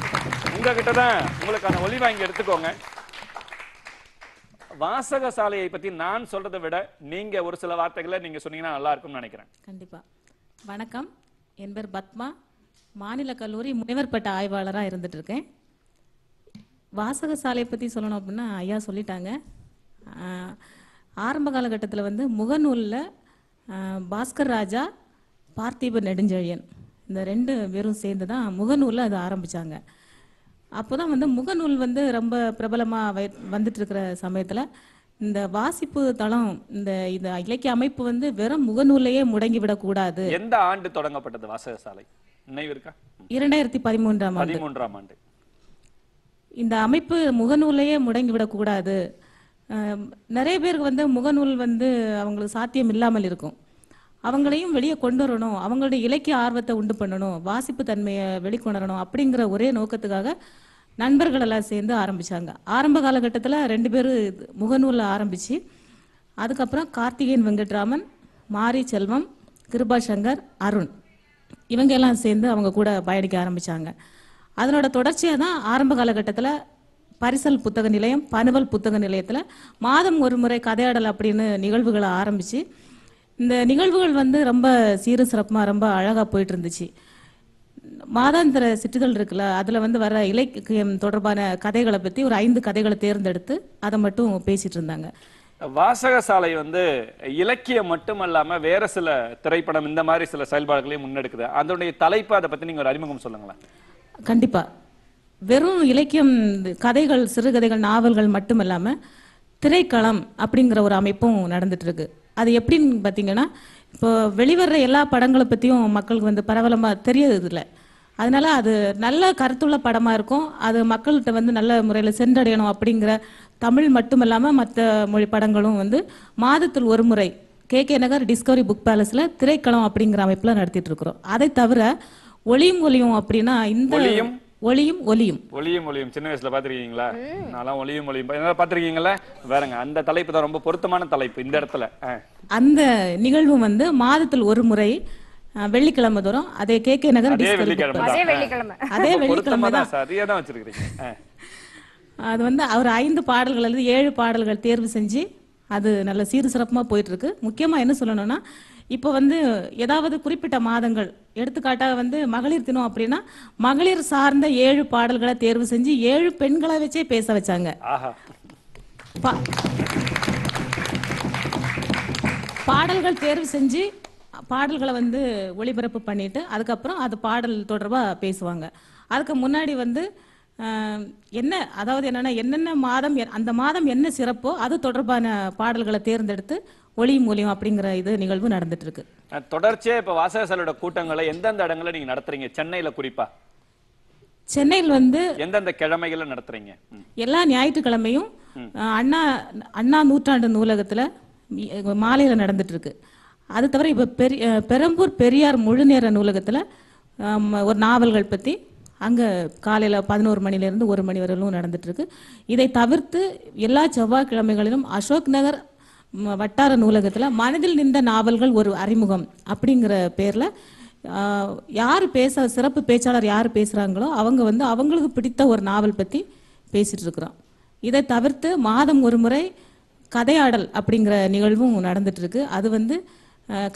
உங்ககிட்ட தான் உங்களுக்கான ஒலி வாங்கி எடுத்துக்கோங்க. வாசகசாலையை பத்தி நான் சொல்றதை விட நீங்க ஒரு சில வார்த்தைகளை நீங்க சொன்னீங்கன்னா நல்லா இருக்கும்னு நினைக்கிறேன். கண்டிப்பா. வணக்கம், என் பேர் பத்மா. மாநில கல்லூரி முனைவர் பட்ட ஆய்வாளராக இருந்துட்டு இருக்கேன். வாசகசாலையை பத்தி சொல்லணும் அப்படின்னா ஐயா சொல்லிட்டாங்க. ஆரம்ப காலகட்டத்தில் வந்து முகநூலில் பாஸ்கர் ராஜா, பார்த்திப நெடுஞ்செழியன் இந்த 2 பேரும் சேர்ந்து தான் முகநூலில் அது ஆரம்பித்தாங்க. அப்போ தான் வந்து முகநூல் வந்து ரொம்ப பிரபலமாக வந்துட்டு இருக்கிற சமயத்தில் இந்த வாசிப்பு தளம், இந்த இலக்கிய அமைப்பு வந்து வெறும் முகநூலையே முடங்கி விடக்கூடாது. எந்த ஆண்டு தொடங்கப்பட்டது வாசகசாலை நினைவு இருக்கா? 2013ஆம் ஆண்டு. இந்த அமைப்பு முகநூலையே முடங்கி விடக்கூடாது. நிறைய பேருக்கு வந்து முகநூல் வந்து அவங்களுக்கு சாத்தியம் இல்லாமல் இருக்கும். அவங்களையும் வெளியே கொண்டு வரணும், அவங்களுடைய இலக்கிய ஆர்வத்தை உண்டு பண்ணணும், வாசிப்பு தன்மையை வெளிக்கொணரணும் அப்படிங்கிற ஒரே நோக்கத்துக்காக நண்பர்கள் எல்லாம் சேர்ந்து ஆரம்பித்தாங்க. ஆரம்ப காலகட்டத்தில் 2 பேர் முகநூலில் ஆரம்பித்து அதுக்கப்புறம் கார்த்திகேயன் வெங்கட்ராமன், மாரி செல்வம், கிருபா சங்கர், அருண் இவங்க எல்லாம் சேர்ந்து அவங்க கூட பயணிக்க ஆரம்பித்தாங்க. அதனோட தொடர்ச்சியாக தான் ஆரம்ப காலகட்டத்தில் பரிசல் புத்தக நிலையம், பணுவல் புத்தக நிலையத்தில் மாதம் ஒரு முறை கதையாடல் அப்படின்னு நிகழ்வுகளை ஆரம்பித்து இந்த நிகழ்வுகள் வந்து ரொம்ப சீர சிறப்பாக ரொம்ப அழகாக போயிட்டு இருந்துச்சு. மாதாந்திர சிற்றிதழ் இருக்குல்ல, அதில் வந்து வர இலக்கியம் தொடர்பான கதைகளை பற்றி ஒரு 5 கதைகளை தேர்ந்தெடுத்து அதை மட்டும் பேசிட்டு இருந்தாங்க. வாசகசாலை வந்து இலக்கியம் மட்டுமல்லாம வேற சில திரைப்படம் இந்த மாதிரி சில செயல்பாடுகளையும் முன்னெடுக்குது. அதனுடைய தலைப்பு அதை பற்றி நீங்கள் ஒரு அறிமுகம் சொல்லுங்களேன். கண்டிப்பாக. வெறும் இலக்கியம், கதைகள், சிறுகதைகள், நாவல்கள் மட்டும் இல்லாமல் திரைக்களம் அப்படிங்கிற ஒரு அமைப்பும் நடந்துட்டு இருக்கு. அது எப்படின்னு பார்த்தீங்கன்னா, இப்போ வெளிவர்ற எல்லா படங்களை பற்றியும் மக்களுக்கு வந்து பரவலமாக தெரியறது இல்லை. அதனால அது நல்ல கருத்துள்ள படமாக இருக்கும், அது மக்கள்கிட்ட வந்து நல்ல முறையில் சென்றடையணும் அப்படிங்கிற தமிழ் மட்டும் இல்லாமல் மற்ற மொழி படங்களும் வந்து மாதத்தில் ஒரு முறை KK நகர் டிஸ்கவரி புக் பேலஸில் திரைக்களம் அப்படிங்கிற அமைப்பில் நடத்திட்டு இருக்கிறோம். அதை தவிர ஒளியும் ஒலியும் அப்படின்னா இந்த ஒளியும் ஒலியும் சின்ன வயசுல பாத்திருக்கீங்களா? நான் ஒளியும் ஒலியும் பாத்திருக்கீங்களா? வேறங்க, அந்த தலைப்பு தான் ரொம்ப பொருத்தமான தலைப்பு இந்த இடத்துல. அந்த நிகழ்வு வந்து மாதத்தில் ஒரு முறை வெள்ளிக்கிழமை தோறும் அதே கே நகர் அதே டிஸ்கவரி வெள்ளிக்கிழமை book அதே பஸ். வெள்ளிக்கிழமை அதே வெள்ளிக்கிழமை தான். சரியா தான் வச்சிருக்கீங்க. அது வந்து அவர் 5 பாடல்கள் அல்லது 7 பாடல்கள் தேர்வு செஞ்சு அது நல்ல சீர் சிறப்புமா போயிட்டு இருக்கு. முக்கியமா என்ன சொல்லணும்னா இப்போ வந்து ஏதாவது குறிப்பிட்ட மாதங்கள் எடுத்துக்காட்டாக வந்து மகளிர் தினம் அப்படின்னா மகளிர் சார்ந்த 7 பாடல்களை தேர்வு செஞ்சு 7 பெண்களை வச்சே பேச வச்சாங்க. பாடல்கள் தேர்வு செஞ்சு பாடல்களை வந்து ஒளிபரப்பு பண்ணிட்டு அதுக்கப்புறம் அது பாடல் தொடர்பாக பேசுவாங்க. அதுக்கு முன்னாடி வந்து என்ன அதாவது என்னன்னா என்னென்ன மாதம் அந்த மாதம் என்ன சிறப்போ அது தொடர்பான பாடல்களை தேர்ந்தெடுத்து ஒளி மூலியம் அப்படிங்கிற இது நிகழ்வு நடந்துட்டு இருக்கு. தொடர்ச்சியா இப்ப வாசகசாலையோட கூட்டங்களை எந்தெந்த இடங்களை நீங்க நடத்துறீங்க? சென்னையில குறிப்பா சென்னையில் வந்து எந்தெந்த கிழமைகளை நடத்துறீங்க? எல்லா ஞாயிற்றுக்கிழமையும் அண்ணா நூற்றாண்டு நூலகத்துல மாலையில நடந்துட்டு இருக்கு. அது தவிர இப்ப பெரம்பூர் பெரியார் முழுநேர நூலகத்துல ஒரு நாவல்கள் பத்தி அங்கே காலையில் 11 மணிலேருந்து 1 மணி வரையிலும் நடந்துட்டு இருக்கு. இதை தவிர்த்து எல்லா செவ்வாய்க்கிழமைகளிலும் அசோக் நகர் வட்டார நூலகத்தில் மனதில் நின்ற நாவல்கள் ஒரு அறிமுகம் அப்படிங்கிற பேரில் யார் சிறப்பு பேச்சாளர் யார் பேசுகிறாங்களோ அவங்க வந்து அவங்களுக்கு பிடித்த ஒரு நாவல் பற்றி பேசிட்டு இருக்கிறோம். இதை தவிர்த்து மாதம் ஒரு முறை கதையாடல் அப்படிங்கிற நிகழ்வும் நடந்துட்டு இருக்கு. அது வந்து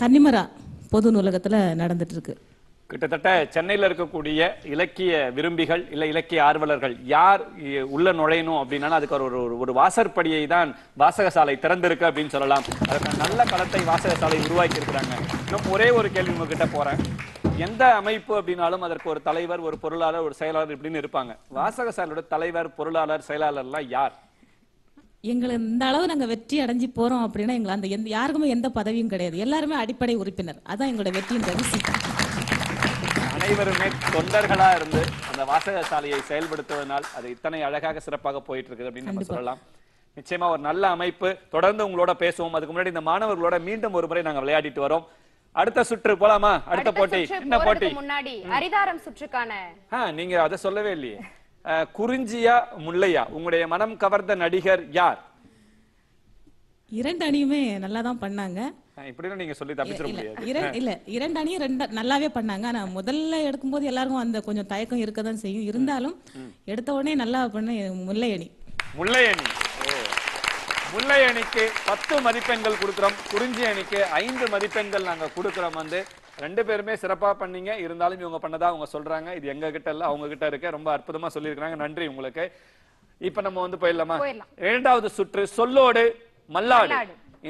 கன்னிமரா பொது நூலகத்தில் நடந்துட்டு இருக்கு. கிட்டத்தட்ட சென்னையில இருக்கக்கூடிய இலக்கிய விரும்பிகள் இல்ல இலக்கிய ஆர்வலர்கள் யார் உள்ள நுழையணும் அப்படின்னா அதுக்கு ஒரு வாசற்படியை தான் வாசகசாலை திறந்திருக்கு அப்படின்னு சொல்லலாம். அதுக்கு நல்ல களத்தை வாசகசாலை உருவாக்கி இருக்கிறாங்க. இன்னும் ஒரே ஒரு கேள்வி உங்ககிட்ட போறேன். எந்த அமைப்பு அப்படின்னாலும் அதற்கு ஒரு தலைவர், ஒரு பொருளாளர், ஒரு செயலாளர் இப்படின்னு இருப்பாங்க. வாசகசாலையோட தலைவர், பொருளாளர், செயலாளர்லாம் யார்? எங்களை இந்த அளவு நாங்கள் வெற்றி அடைஞ்சு போறோம் அப்படின்னா எங்களை அந்த யாருக்குமே எந்த பதவியும் கிடையாது. எல்லாருமே அடிப்படை உறுப்பினர். அதான் எங்களோட வெற்றியின் ரகசியம். அனைவருமே தொண்டர்களா இருந்து அந்த வாசகசாலையை செயல்படுத்துவதனால் அது இத்தனை அழகாக சிறப்பாக போயிட்டு இருக்குது அப்படின்னு நம்ம சொல்லலாம். நிச்சயமா ஒரு நல்ல அமைப்பு. தொடர்ந்து உங்களோட பேசுவோம். அதுக்கு முன்னாடி இந்த மாணவர்களோட மீண்டும் ஒரு முறை நாங்க விளையாடிட்டு வரோம். அடுத்த சுற்று போலாமா? அடுத்த போட்டி என்ன போட்டி? முன்னாடி அரிதாரம் சுற்றுக்கான நீங்க அதை சொல்லவே இல்லையே. குறிஞ்சியா முல்லையா? உங்களுடைய மனம் கவர்ந்த நடிகர் யார்? 2 அணியுமே நல்லா தான் பண்ணாங்க. இப்படின்னு நீங்க சொல்லி தப்பிச்சிட முடியாது. இல்ல 2 அணியும் நல்லாவே பண்ணாங்க. ஆனா முதல்ல எடுக்கும்போது எல்லாருக்கும் அந்த கொஞ்சம் தயக்கம் இருக்கதான் செய்யும். இருந்தாலும் எடுத்த உடனே நல்லா பண்ண முல்லை அணி. முல்லை அணி. முல்லை அணிக்கு 10 மதிப்பெண்கள் கொடுக்கிறோம். குறிஞ்சி அணிக்கு 5 மதிப்பெண்கள் நாங்க கொடுக்கிறோம். வந்து 2 பேருமே சிறப்பா பண்ணீங்க. இருந்தாலும் இவங்க பண்ணதா அவங்க சொல்றாங்க. இது எங்க கிட்ட இல்ல, அவங்க கிட்ட இருக்க. ரொம்ப அற்புதமா சொல்லியிருக்காங்க. நன்றி உங்களுக்கு. இப்ப நம்ம வந்து போயிடலாமா? 2வது சுற்று சொல்லோடு மல்லாடு.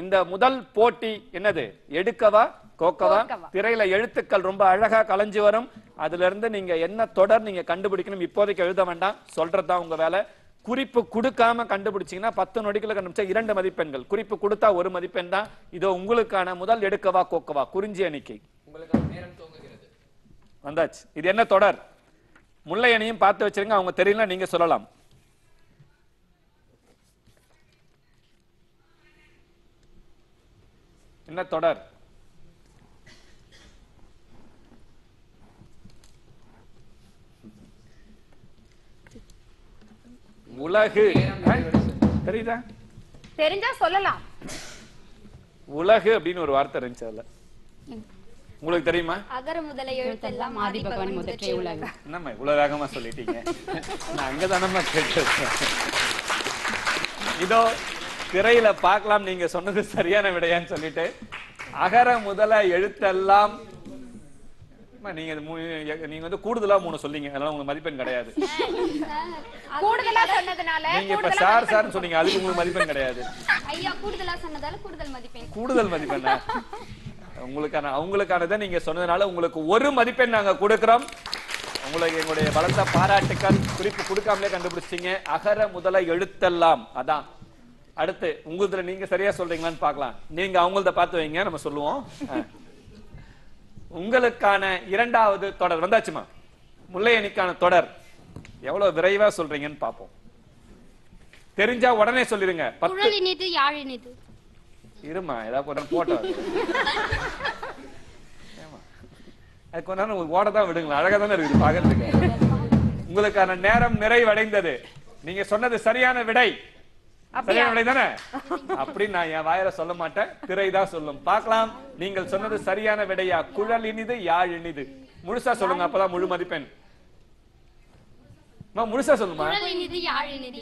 இந்த முதல் போட்டி என்னது? எடுக்கவா கோக்கவா? திரையில எழுத்துக்கள் ரொம்ப அழகா கலைஞ்சு வரும். அதுல இருந்து நீங்க என்ன தொடர் நீங்க கண்டுபிடிக்கணும். இப்போதைக்கு எழுத வேண்டாம், சொல்றதுதான் உங்க வேலை. குறிப்பு கொடுக்காம கண்டுபிடிச்சீங்கன்னா 10 நொடிக்குள்ள கண்டுபிடிச்சா 2 மதிப்பெண்கள். குறிப்பு கொடுத்தா 1 மதிப்பெண் தான். இதோ உங்களுக்கான முதல் எடுக்கவா கோக்கவா குறிஞ்சி அணிக்கு வந்தாச்சு. இது என்ன தொடர்? முல்லை அணியும் பார்த்து வச்சிருங்க. அவங்க தெரியல நீங்க சொல்லலாம். என்ன தொடர்? உலகு. தெரியுதா? தெரிஞ்சா சொல்லலாம். உலகு அப்படின்னு ஒரு வார்த்தை இருந்துச்சு. அதுல உங்களுக்கு தெரியுமா? அகர முதல எழுத்தெல்லாம் ஆதி பகவான் முதற்றே உலகு. என்னம்மா இவ்வளவு வேகமா சொல்லிட்டீங்க? நான் அங்கதானம்மா கேட்டேன். இதோ திரையில பார்க்கலாம். நீங்க சொன்னது சரியான விடையான்னு சொல்லிட்டு அகர முதல எழுத்தெல்லாம் நீங்க வந்து கூடுதலா 3 சொல்லிங்க. அதனால உங்களுக்கு மதிப்பெண் கிடையாது. கூடுதலா சொன்னதனால நீங்க இப்ப சார் சார் சொன்னீங்க. அதுக்கு உங்களுக்கு மதிப்பெண் கிடையாது. ஐயா கூடுதலா சொன்னதால கூடுதல் மதிப்பெண். கூடுதல் மதிப்பெண்ணா? உங்களுக்கானதை நீங்க சொன்னதுனால உங்களுக்கு 1 மதிப்பெண் நாங்க கொடுக்கிறோம். உங்களுக்கு எங்களுடைய பலத்த பாராட்டுக்கள். குறிப்பு கொடுக்காமலே கண்டுபிடிச்சீங்க. அகர முதல எழுத்தெல்லாம். அதான் அடுத்து உங்களதுல நீங்க சரியா சொல்றீங்களான்னு பார்க்கலாம். நீங்க அவங்களத பார்த்து வைங்க, நம்ம சொல்லுவோம். உங்களுக்கான 2வது தொடர் வந்தாச்சுமா? முல்லை அணிக்கான தொடர் எவ்வளவு விரைவா சொல்றீங்கன்னு பார்ப்போம். தெரிஞ்சா உடனே சொல்லிருங்க. 10 யாழினிது. இருமா, ஏதாவது கொஞ்சம் போட்டோ அது கொஞ்ச நேரம் ஓடதான் விடுங்களா. அழகா தானே இருக்குது பாக்கிறதுக்கு. உங்களுக்கான நேரம் நிறைவடைந்தது. நீங்க சொன்னது சரியான விடை. சரியான விடை தானே? அப்படி நான் என் வாயில சொல்ல மாட்டேன், திரைதான் சொல்லும். பார்க்கலாம் நீங்கள் சொன்னது சரியான விடையா. குழல் இனிது யாழ் இனிது. முழுசா சொல்லுங்க, அப்பதான் முழு மதிப்பெண். முழுசா சொல்லுமா. குழல் இனிது யாழ் இனிது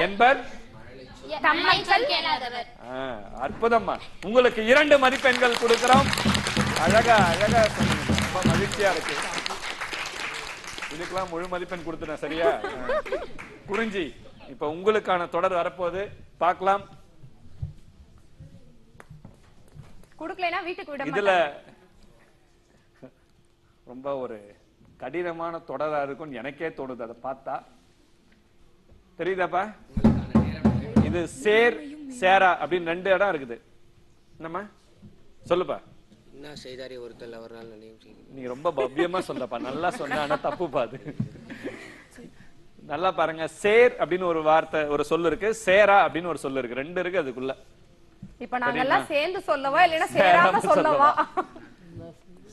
என்பர் அற்புதம்மா. உங்களுக்கு 2 மதிப்பெண்கள் கொடுக்கிறோம். அழகா அழகா சொன்னீங்க, ரொம்ப மகிழ்ச்சியா இருக்கு. இதுக்கெல்லாம் முழு மதிப்பெண் கொடுத்துட்டேன். சரியா? குறிஞ்சி, இப்ப உங்களுக்கான தொடர் வரப்போகுது, பார்க்கலாம். குடுக்கலைனா வீட்டுக்கு விட இதுல ரொம்ப ஒரு கடினமான தொடரா இருக்கும்னு எனக்கே தோணுது அதை பார்த்தா. தெரியுதாப்பா? இது சேர் சேரா அப்படின்னு 2 இடம் இருக்குது. என்னம்மா சொல்லுப்பா. என்ன செய்தாரி ஒருத்தல் ஒரு நாள் நீ ரொம்ப பவ்யமா சொல்லப்பா, நல்லா சொன்ன. ஆனா தப்பு பாது. நல்லா பாருங்க, சேர் அப்படின்னு ஒரு வார்த்தை, ஒரு சொல்லு இருக்கு, சேரா அப்படின்னு ஒரு சொல்லு இருக்கு. 2 இருக்கு அதுக்குள்ள. இப்ப நாங்க எல்லாம் சேர்ந்து சொல்லவா இல்லனா சேராம சொல்லவா?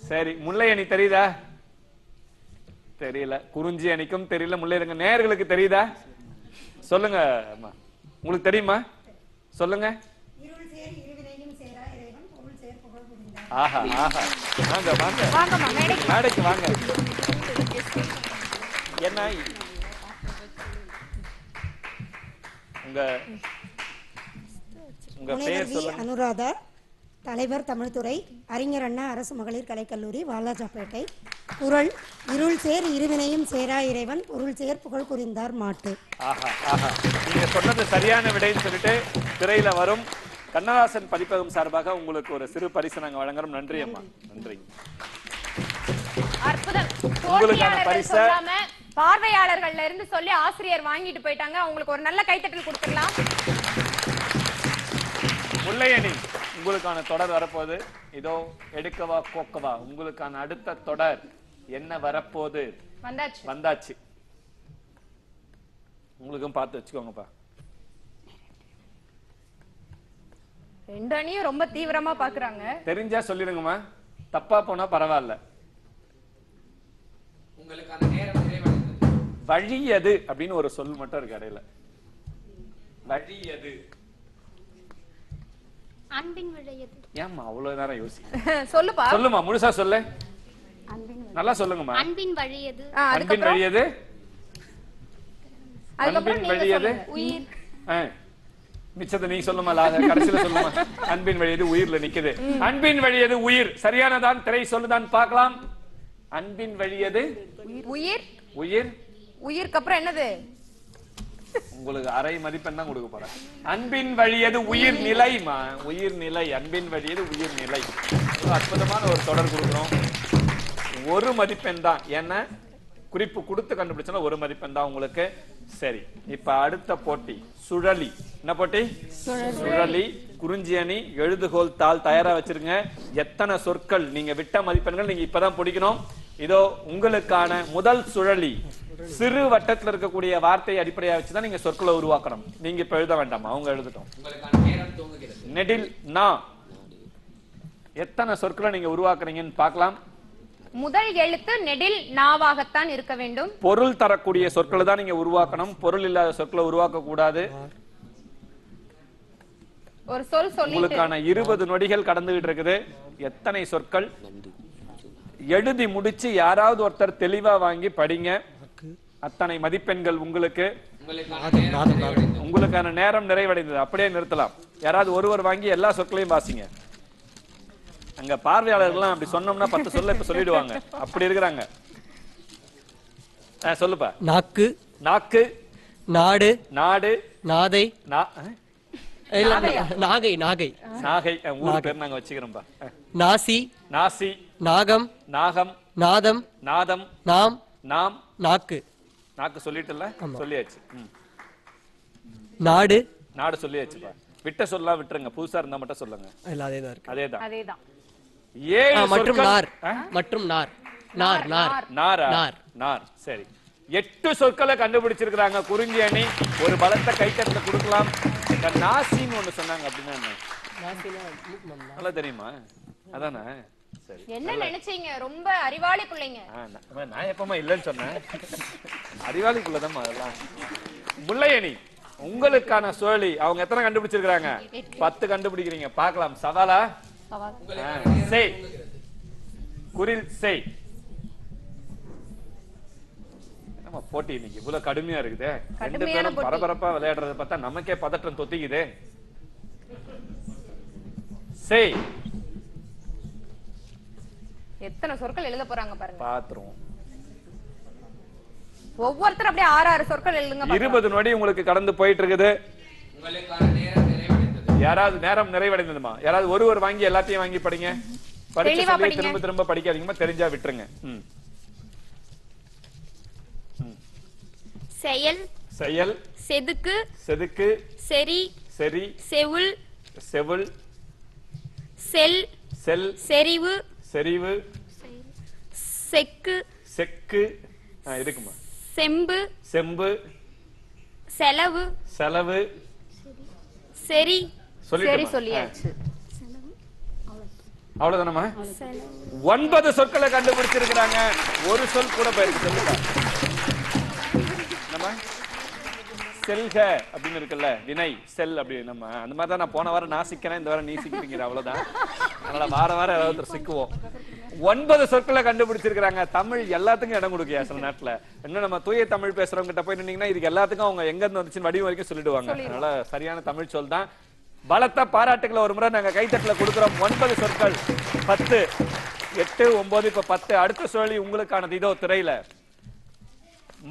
சரி, முல்லை அணி தெரியுதா? தெரியல. குறிஞ்சி அணிக்கும் தெரியல. முல்லை அணி நேயர்களுக்கு தெரியுதா? சொல்லுங்க அம்மா, உங்களுக்கு தெரியுமா? சொல்லுங்க. ஆஹா ஆஹா, வாங்க வாங்க மேடைக்கு வாங்க. என்ன உங்க பேர் சொல்லுங்க. அனுராதா, தலைவர் தமிழ்துறை, அறிஞர் அண்ணா அரசு மகளிர் கலைக்கல்லூரி, வாலாஜாப்பேட்டை. குறள்: இருள் சேர் இருவினையும் சேரா இறைவன், பொருள் சேர் புகழ் புரிந்தார் மாட்டு. ஆஹா ஆஹா, நீங்க சொன்னது சரியான விடைன்னு சொல்லிட்டு திரையில வரும். கண்ணதாசன் பதிப்பகம் சார்பாக உங்களுக்கு ஒரு சிறு பரிசு நாங்க வழங்குறோம். நன்றி அம்மா, நன்றி. அற்புதம். உங்களுக்கான பரிசு பார்வையாளர்கள்ல இருந்து சொல்லி ஆசிரியர் வாங்கிட்டு போயிட்டாங்க. அவங்களுக்கு ஒரு நல்ல கைத்தட்டல் கொடுத்துடலாம். முல்லையணி, உங்களுக்கான தொடர் வரப்போகுது. இதோ எடுக்கவா கோக்கவா, உங்களுக்கான அடுத்த தொடர் என்ன வரப்போகுது? வந்தாச்சு. உங்களுக்கும் பார்த்து வச்சுக்கோங்கப்பா. 2 அணியும் ரொம்ப தீவிரமா பாக்குறாங்க. தெரிஞ்சா சொல்லிடுங்கம்மா, தப்பா போனா பரவாயில்ல. உங்களுக்கான நேரம் நிறைவடைந்தது. வழியது அப்படின்னு ஒரு சொல் மட்டும் இருக்கு இடையில. வழியது. அன்பின் வழியது. ஏம்மா அவ்வளவு நேரம் யோசி? சொல்லுப்பா. சொல்லுமா, முழுசா சொல்லு. நல்லா சொல்லுங்கம்மா. அன்பின் வழியது. அன்பின் வழியது. அன்பின் வழியது உயிர். மிச்சத்தை நீ சொல்லுமா, கடைசியில சொல்லுமா. அன்பின் வழியது உயிர்ல நிக்குது. அன்பின் வழியது உயிர் சரியானதான். திரை சொல்லுதான் பார்க்கலாம். அன்பின் வழியது உயிர். உயிர். உயிருக்கு அப்புறம் என்னது? உங்களுக்கு அரை மதிப்பெண் தான் கொடுக்க போறேன். அன்பின் வழியது உயிர் நிலைமா, உயிர் நிலை. அன்பின் வழியது உயிர் நிலை. அற்புதமான ஒரு தொடர் கொடுக்கிறோம். 1 மதிப்பெண் தான். ஏன்னா குறிப்பு கொடுத்து கண்டுபிடிச்சா 1 மதிப்பெண் தான் உங்களுக்கு. சரி, இப்ப அடுத்த போட்டி சுழலி. என்ன போட்டி? சுழலி. குறிஞ்சி அணி எழுதுகோல் தாள் தயாரா வச்சிருங்க. எத்தனை சொற்கள் நீங்க விட்ட மதிப்பெண்கள் நீங்க இப்பதான் பிடிக்கணும். இதோ உங்களுக்கான முதல் சுழலி. சிறு வட்டத்தில் இருக்கக்கூடிய வார்த்தையை அடிப்படையாக வச்சுதான் நீங்க சொற்களை உருவாக்கணும். நீங்க இப்ப எழுத வேண்டாமா, அவங்க எழுதட்டும். நெடில் நா. எத்தனை சொற்களை நீங்க உருவாக்குறீங்கன்னு பார்க்கலாம். முதல் எழுத்து நெடில் நாவாகத்தான் இருக்க வேண்டும். பொருள் தரக்கூடிய சொற்களை தான் நீங்க உருவாக்கணும். பொருள் இல்லாத சொற்களை உருவாக்க கூடாது. ஒரு சொல் சொல்லி உங்களுக்கான 20 நொடிகள் கடந்துகிட்டு இருக்குது. எத்தனை சொற்கள் எழுதி முடிச்சு யாராவது ஒருத்தர் தெளிவா வாங்கி படிங்க. அத்தனை மதிப்பெண்கள் உங்களுக்கு. உங்களுக்கான நேரம் நிறைவடைந்தது. அப்படியே நிறுத்தலாம். யாராவது ஒருவர் வாங்கி எல்லா சொற்களையும் வாசிங்க. அங்க பார்வையாளர்கள்லாம் அப்படி சொன்னோம்னா 10 சொல்ல இப்ப சொல்லிடுவாங்க. அப்படி இருக்கிறாங்க. சொல்லுப்பா. நாக்கு. நாக்கு. நாடு. நாடு. நாதை. நாகை. நாகை. நாகை ஊர் பேர் நாங்க வச்சுக்கிறோம்பா. நாசி. நாசி. நாகம். நாகம். நாதம். நாதம். நாம். நாம். நாக்கு. நாக்கு சொல்லிட்டுல சொல்லியாச்சு. நாடு. நாடு சொல்லியாச்சுப்பா. விட்ட சொல்லலாம் விட்டுருங்க. புதுசா இருந்தா மட்டும் சொல்லுங்க. அதேதான் இருக்கு. அதேதான். மற்றும் நார். மற்றும் நார். நார். நார். நாரா? நார். சரி, 8 சொற்களை கண்டுபிடிச்சிருக்காங்க குறிஞ்சி அணி. ஒரு பலத்த கைத்தட்டல கொடுக்கலாம். நாசின்னு ஒண்ணு சொன்னாங்க. அப்படின்னா நல்லா தெரியுமா? அதானே? சரி. என்ன நினைச்சீங்க? ரொம்ப அறிவாளி பிள்ளைங்க. நான் எப்பமா இல்லைன்னு சொன்னேன். அறிவாளி பிள்ளைதான் அதெல்லாம். முல்லை அணி உங்களுக்கான சுழலி அவங்க எத்தனை கண்டுபிடிச்சிருக்காங்க? 10 கண்டுபிடிக்கிறீங்க. பார்க்கலாம். சவாலா? செய். குரில் செய். நம்ம போட்டி இன்னைக்கு இவ்வளவு கடுமையா இருக்குது. ரெண்டு பேரும் பரபரப்பா விளையாடுறத பார்த்தா நமக்கே பதற்றம் தொத்திக்குது. செய். எத்தனை சொற்கள் எழுத போறாங்க பாருங்க. பாத்துறோம். ஒவ்வொருத்தரும் அப்படியே 6 சொற்கள் எழுதுங்க. 20 நொடி உங்களுக்கு கடந்து போயிட்டு இருக்குது. யாராவது நேரம் நிறைவடைந்ததுமா? யாராவது ஒருவர் வாங்கி எல்லாத்தையும் வாங்கி படிங்க. படிச்சு திரும்ப திரும்ப படிக்காதீங்கமா, தெரிஞ்சா விட்டுருங்க. செயல், செயல், செதுக்கு, செதுக்கு, செரி, செரி, செவுள், செவுள், செல், செல், செறிவு, செறிவு, செக்கு, செக்கு, இருக்குமா, செம்பு, செம்பு, செலவு, செலவு, செரி, சரி சொல்லியாச்சு. அவ்வளவுதானமா? 9 சொற்களை கண்டுபிடிச்சிருக்கிறாங்க. ஒரு சொல் கூட போயிருக்கு. சொல்லுங்க. செல்க அப்படின்னு இருக்குல்ல, வினை செல் அப்படி. நம்ம அந்த மாதிரி தான் நான் போன வாரம் நான் சிக்கிறேன், இந்த வாரம் நீ சிக்கிறீங்க, அவ்வளவுதான். அதனால வாரம் ஏதாவது சிக்குவோம். 9 சொற்களை கண்டுபிடிச்சிருக்காங்க. தமிழ் எல்லாத்துக்கும் இடம் கொடுக்கியா சில நேரத்துல. இன்னும் நம்ம தூய தமிழ் பேசுறவங்க கிட்ட போய் நின்னீங்கன்னா இதுக்கு எல்லாத்துக்கும் அவங்க எங்க இருந்து வந்துச்சுன்னு வடிவம் வரைக்கும் சொல்லிடுவாங்க. அதனால சரியான தமிழ் சொல் தான். பலத்த பாராட்டுகளை ஒரு முறை நாங்க கைத்தட்டல கொடுக்கிறோம். 9 சொற்கள், 10, 8, 9, இப்ப 10. அடுத்த சொல்லி உங்களுக்கானது இதோ திரையில.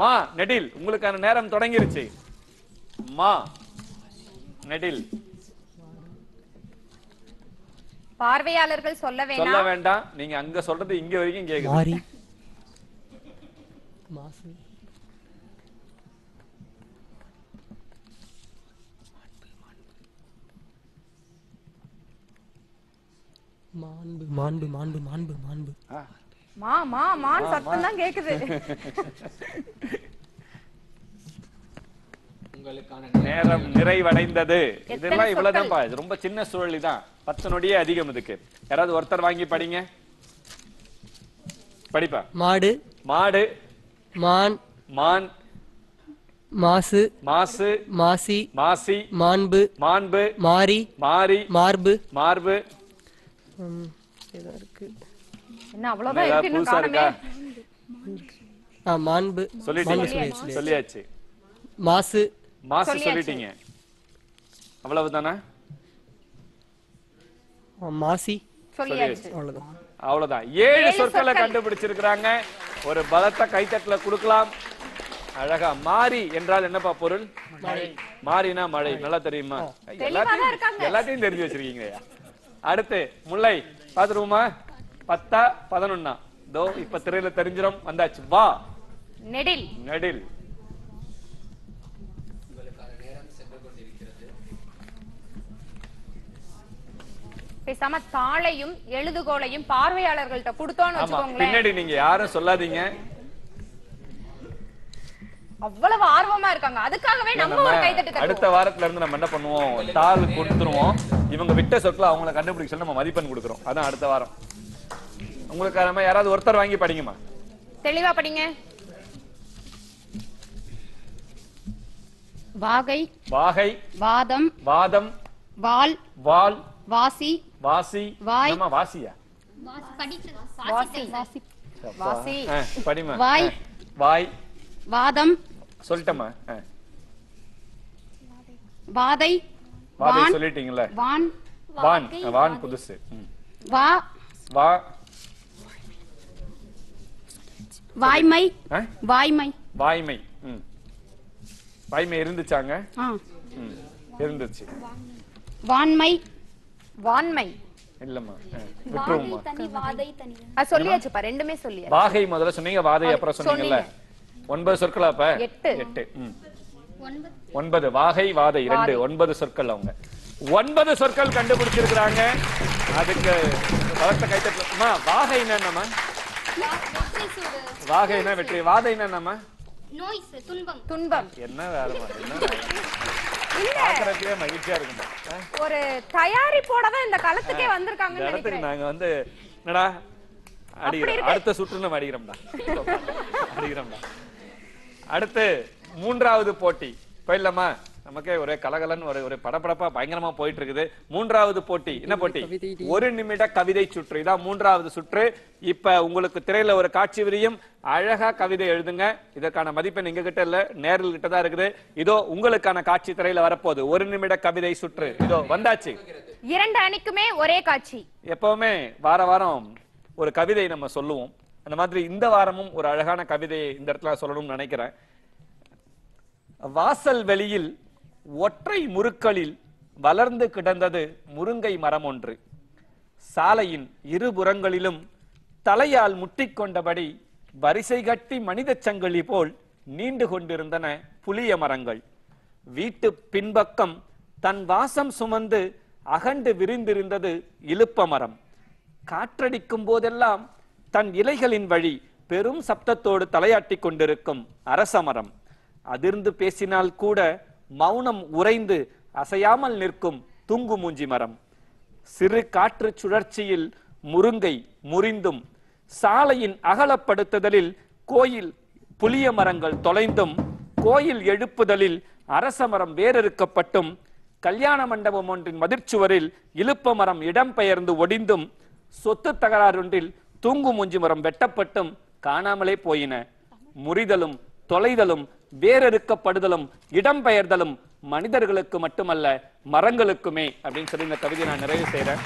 மா நெடில். உங்களுக்கான நேரம் தொடங்கிருச்சு. மா நெடில். பார்வையாளர்கள் சொல்ல வேண்டாம். நீங்க அங்க சொல்றது இங்க வரைக்கும் கேக்குது. மாண்பு மாண்பு மாண்பு மாண்பு மாண்பு. மா மா மான் சத்தம் தான் கேக்குது. நேரம் நிறைவடைந்தது. இதெல்லாம் இவ்வளவுதான்ப்பா. இது ரொம்ப சின்ன சுழலி தான். 10 நொடியே அதிகம் இதுக்கு. யாராவது ஒருத்தர் வாங்கி படிங்க. படிப்பா. மாடு, மாடு, மான், மான், மாசு, மாசு, மாசி, மாசி, மாண்பு, மாண்பு, மாரி, மாரி, மார்பு, மார்பு. இருக்கு. என்ன அவ்வளவுதான் இருக்கு, இன்னும் காணமே. மாண்பு சொல்லியாச்சு. மாசு, மாசு சொல்லிட்டீங்க. அவ்வளவுதானா? மாசி சொல்லியாச்சு. அவ்வளவுதான். 7 சொற்களை கண்டுபிடிச்சிருக்காங்க. ஒரு பலத்த கைத்தட்டல கொடுக்கலாம். அழகா. மாரி என்றால் என்னப்பா பொருள்? மாரினா மழை. நல்லா தெரியுமா? எல்லாத்தையும் தெரிஞ்சு வச்சிருக்கீங்க. அடுத்து முல்லை. பாத்துருவோமா? 10, 11. தோ இப்ப திரையில தெரிஞ்சிடும். வந்தாச்சு. வா நெடில். நெடில். பேசாம தாளையும் எழுதுகோளையும் பார்வையாளர்கள்ட்ட கொடுத்தோம்னு வச்சுக்கோங்களேன். பின்னாடி நீங்க யாரும் சொல்லாதீங்க. அவ்வளவு ஆர்வமா இருக்காங்க. அதுக்காகவே நம்ம ஒரு கைதட்டு தட்டுவோம். அடுத்த வாரத்துல இருந்து நம்ம என்ன பண்ணுவோம்? தாள் கொடுத்துருவோம். இவங்க விட்ட சொற்களை அவங்கள கண்டுபிடிக்க சொல்லி நம்ம மதிப்பெண் கொடுக்கிறோம். அதான் அடுத்த வாரம். உங்களுக்கு யாராவது ஒருத்தர் வாங்கி படிங்கம்மா. தெளிவா படிங்க. வாகை, வாகை, வாதம், வாதம், வால், வால், வாசி, வாசி, வாய், வாசியா, வாசி, வாசி, படிமா. வாய், வாய், வாதம் சொல்லிட்டமா. வாதை, வாதை சொல்லிட்டீங்கல்ல. வான், வான், வான் புதுசு. வா, வா, வாய்மை, வாய்மை, வாய்மை. வாய்மை இருந்துச்சாங்க? இருந்துச்சு. வான்மை, வான்மை இல்லம்மா. விட்டுருவோம்மா. சொல்லியாச்சுப்பா. ரெண்டுமே சொல்லியாச்சு. வாகை முதல்ல சொன்னீங்க, வாதை அப்புறம் சொன்னீங்கல்ல. 9 சொற்கள். அப்ப 8. 9. வாகை, வாதை 2. 9 சொற்கள். அவங்க 9 சொற்கள் கண்டுபிடிச்சிருக்கிறாங்க. அதுக்கு வளர்த்த கைத்தட்டமா. வாகை என்னம்மா? வாகைனா வெற்றி. வாதைனா என்னம்மா? துன்பம். என்ன வேறமா? பாக்குறதுக்கே மகிழ்ச்சியா இருக்குமா? ஒரு தயாரிப்போட தான் இந்த களத்துக்கே வந்திருக்காங்கன்னு நினைக்கிறேன். நாங்க என்னடா அடிக்கிறோம். அடுத்த சுற்று நம்ம அடிக்கிறோம்டா. அடுத்து 3வது போட்டி போயிடலாமா? நமக்கே ஒரே கலகலன்னு ஒரு படபடப்பா பயங்கரமா போயிட்டு இருக்குது. மூன்றாவது போட்டி என்ன போட்டி? ஒரு நிமிட கவிதை சுற்று. இதான் மூன்றாவது சுற்று. இப்ப உங்களுக்கு திரையில ஒரு காட்சி விரியும். அழகா கவிதை எழுதுங்க. இதற்கான மதிப்பெண் எங்க கிட்ட இல்ல, நேரில் கிட்ட தான் இருக்குது. இதோ உங்களுக்கான காட்சி திரையில வரப்போகுது. ஒரு நிமிட கவிதை சுற்று இதோ வந்தாச்சு. இரண்டு அணிக்குமே ஒரே காட்சி. எப்பவுமே வாரம் ஒரு கவிதை நம்ம சொல்லுவோம். அந்த மாதிரி இந்த வாரமும் ஒரு அழகான கவிதையை இந்த இடத்துல சொல்லணும்னு நினைக்கிறேன். வாசல் வெளியில் ஒற்றை முறுக்களில் வளர்ந்து கிடந்தது முருங்கை மரம் ஒன்று. சாலையின் இருபுறங்களிலும் தலையால் முட்டிக்கொண்டபடி வரிசை கட்டி மனித சங்கிலி போல் நீண்டு கொண்டிருந்தன புளிய மரங்கள். வீட்டு பின்பக்கம் தன் வாசம் சுமந்து அகண்டு விரிந்திருந்தது இலுப்ப மரம். காற்றடிக்கும் போதெல்லாம் தன் இலைகளின் வழி பெரும் சப்தத்தோடு தலையாட்டி கொண்டிருக்கும் அரச மரம். அதிர்ந்து பேசினால் கூட மௌனம் உறைந்து அசையாமல் நிற்கும் தூங்கு மூஞ்சி மரம். சிறு காற்று சுழற்சியில் முருங்கை முறிந்தும், சாலையின் அகலப்படுத்துதலில் கோயில் புளிய மரங்கள் தொலைந்தும், கோயில் எழுப்புதலில் அரச மரம் வேறறுக்கப்பட்டும், கல்யாண மண்டபம் ஒன்றின் மதிர்ச்சுவரில் இலுப்ப மரம் இடம்பெயர்ந்து ஒடிந்தும், சொத்து தகராறொன்றில் தூங்கு மூஞ்சி மரம் வெட்டப்பட்டும் காணாமலே போயின. முறிதலும் தொலைதலும் வேறறுக்கப்படுதலும் இடம்பெயர்தலும் மனிதர்களுக்கு மட்டுமல்ல மரங்களுக்குமே அப்படின்னு சொல்லி இந்த கவிதையை நான் நிறைவு செய்யறேன்.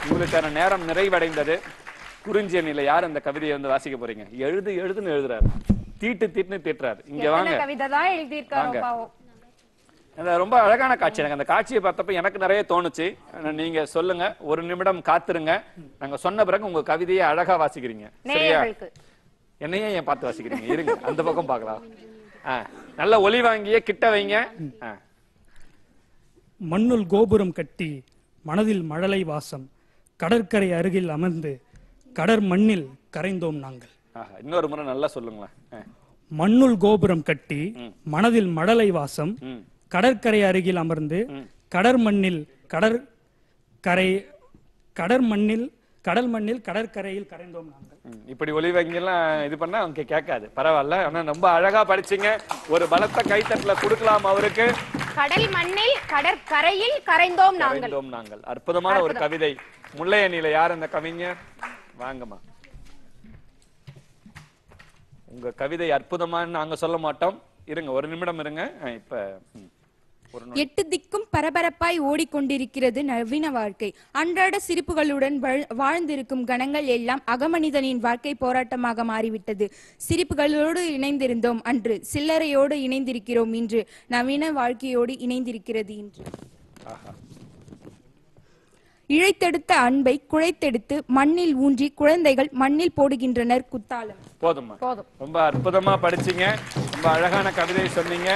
உங்களுக்கான நேரம் நிறைவடைந்தது. குறிஞ்சி அணியில யார் அந்த கவிதையை வந்து வாசிக்க போறீங்க? எழுதுன்னு எழுதுறாரு, தீட்டுன்னு தீட்டுறாரு. இங்க வாங்க. ரொம்ப அழகான காட்சி. எனக்கு அந்த காட்சியை பார்த்தப்ப எனக்கு நிறைய தோணுச்சு. நீங்க சொல்லுங்க, ஒரு நிமிடம் காத்துருங்க. நாங்க சொன்ன பிறகு உங்க கவிதையை அழகா வாசிக்கிறீங்க. சரியா? என்னையே ஏன் பார்த்து வாசிக்கிறீங்க? இருங்க, அந்த பக்கம் பார்க்கலாம். நல்ல ஒலி வாங்கிய கிட்ட வைங்க. மண்ணுள் கோபுரம் கட்டி மனதில் மழலை வாசம், கடற்கரை அருகில் அமர்ந்து கடற் மண்ணில் கரைந்தோம் நாங்கள். இன்னொரு முறை நல்லா சொல்லுங்களேன். மண்ணுள் கோபுரம் கட்டி மனதில் மழலை வாசம், கடற்கரை அருகில் அமர்ந்து கடல் மண்ணில் கடற்கரையில் கரைந்தோம் நாங்கள். இப்படி ஒலி வங்கியெல்லாம் இது பண்ணா அவங்க கேட்காது. பரவாயில்ல, ஆனா ரொம்ப அழகா படிச்சீங்க. ஒரு பலத்த கைத்தட்டல கொடுக்கலாம் அவருக்கு. கடல் மண்ணில் கடற்கரையில் கரைந்தோம் நாங்கள். அற்புதமான ஒரு கவிதை. முல்லை அணியில யார் அந்த கவிஞர்? வாங்கம்மா. உங்க கவிதை அற்புதமானு நாங்க சொல்ல மாட்டோம். இருங்க, ஒரு நிமிடம் இருங்க. இப்ப எட்டு திக்கும் பரபரப்பாய் ஓடிக்கொண்டிருக்கிறது நவீன வாழ்க்கை. அன்றாட சிரிப்புகளுடன் வாழ்ந்திருக்கும் கணங்கள் எல்லாம் அகமனிதனின் வாழ்க்கை போராட்டமாக மாறிவிட்டது. சிரிப்புகளோடு இணைந்திருந்தோம் அன்று, சில்லறையோடு இணைந்திருக்கிறோம் இன்று, நவீன வாழ்க்கையோடு இணைந்திருக்கிறது இன்று. இழைத்தெடுத்த அன்பை குழைத்தெடுத்து மண்ணில் ஊன்றி குழந்தைகள் மண்ணில் போடுகின்றனர் குத்தாலம். போதும். ரொம்ப அற்புதமா படிச்சீங்க. ரொம்ப அழகான கவிதை சொன்னீங்க.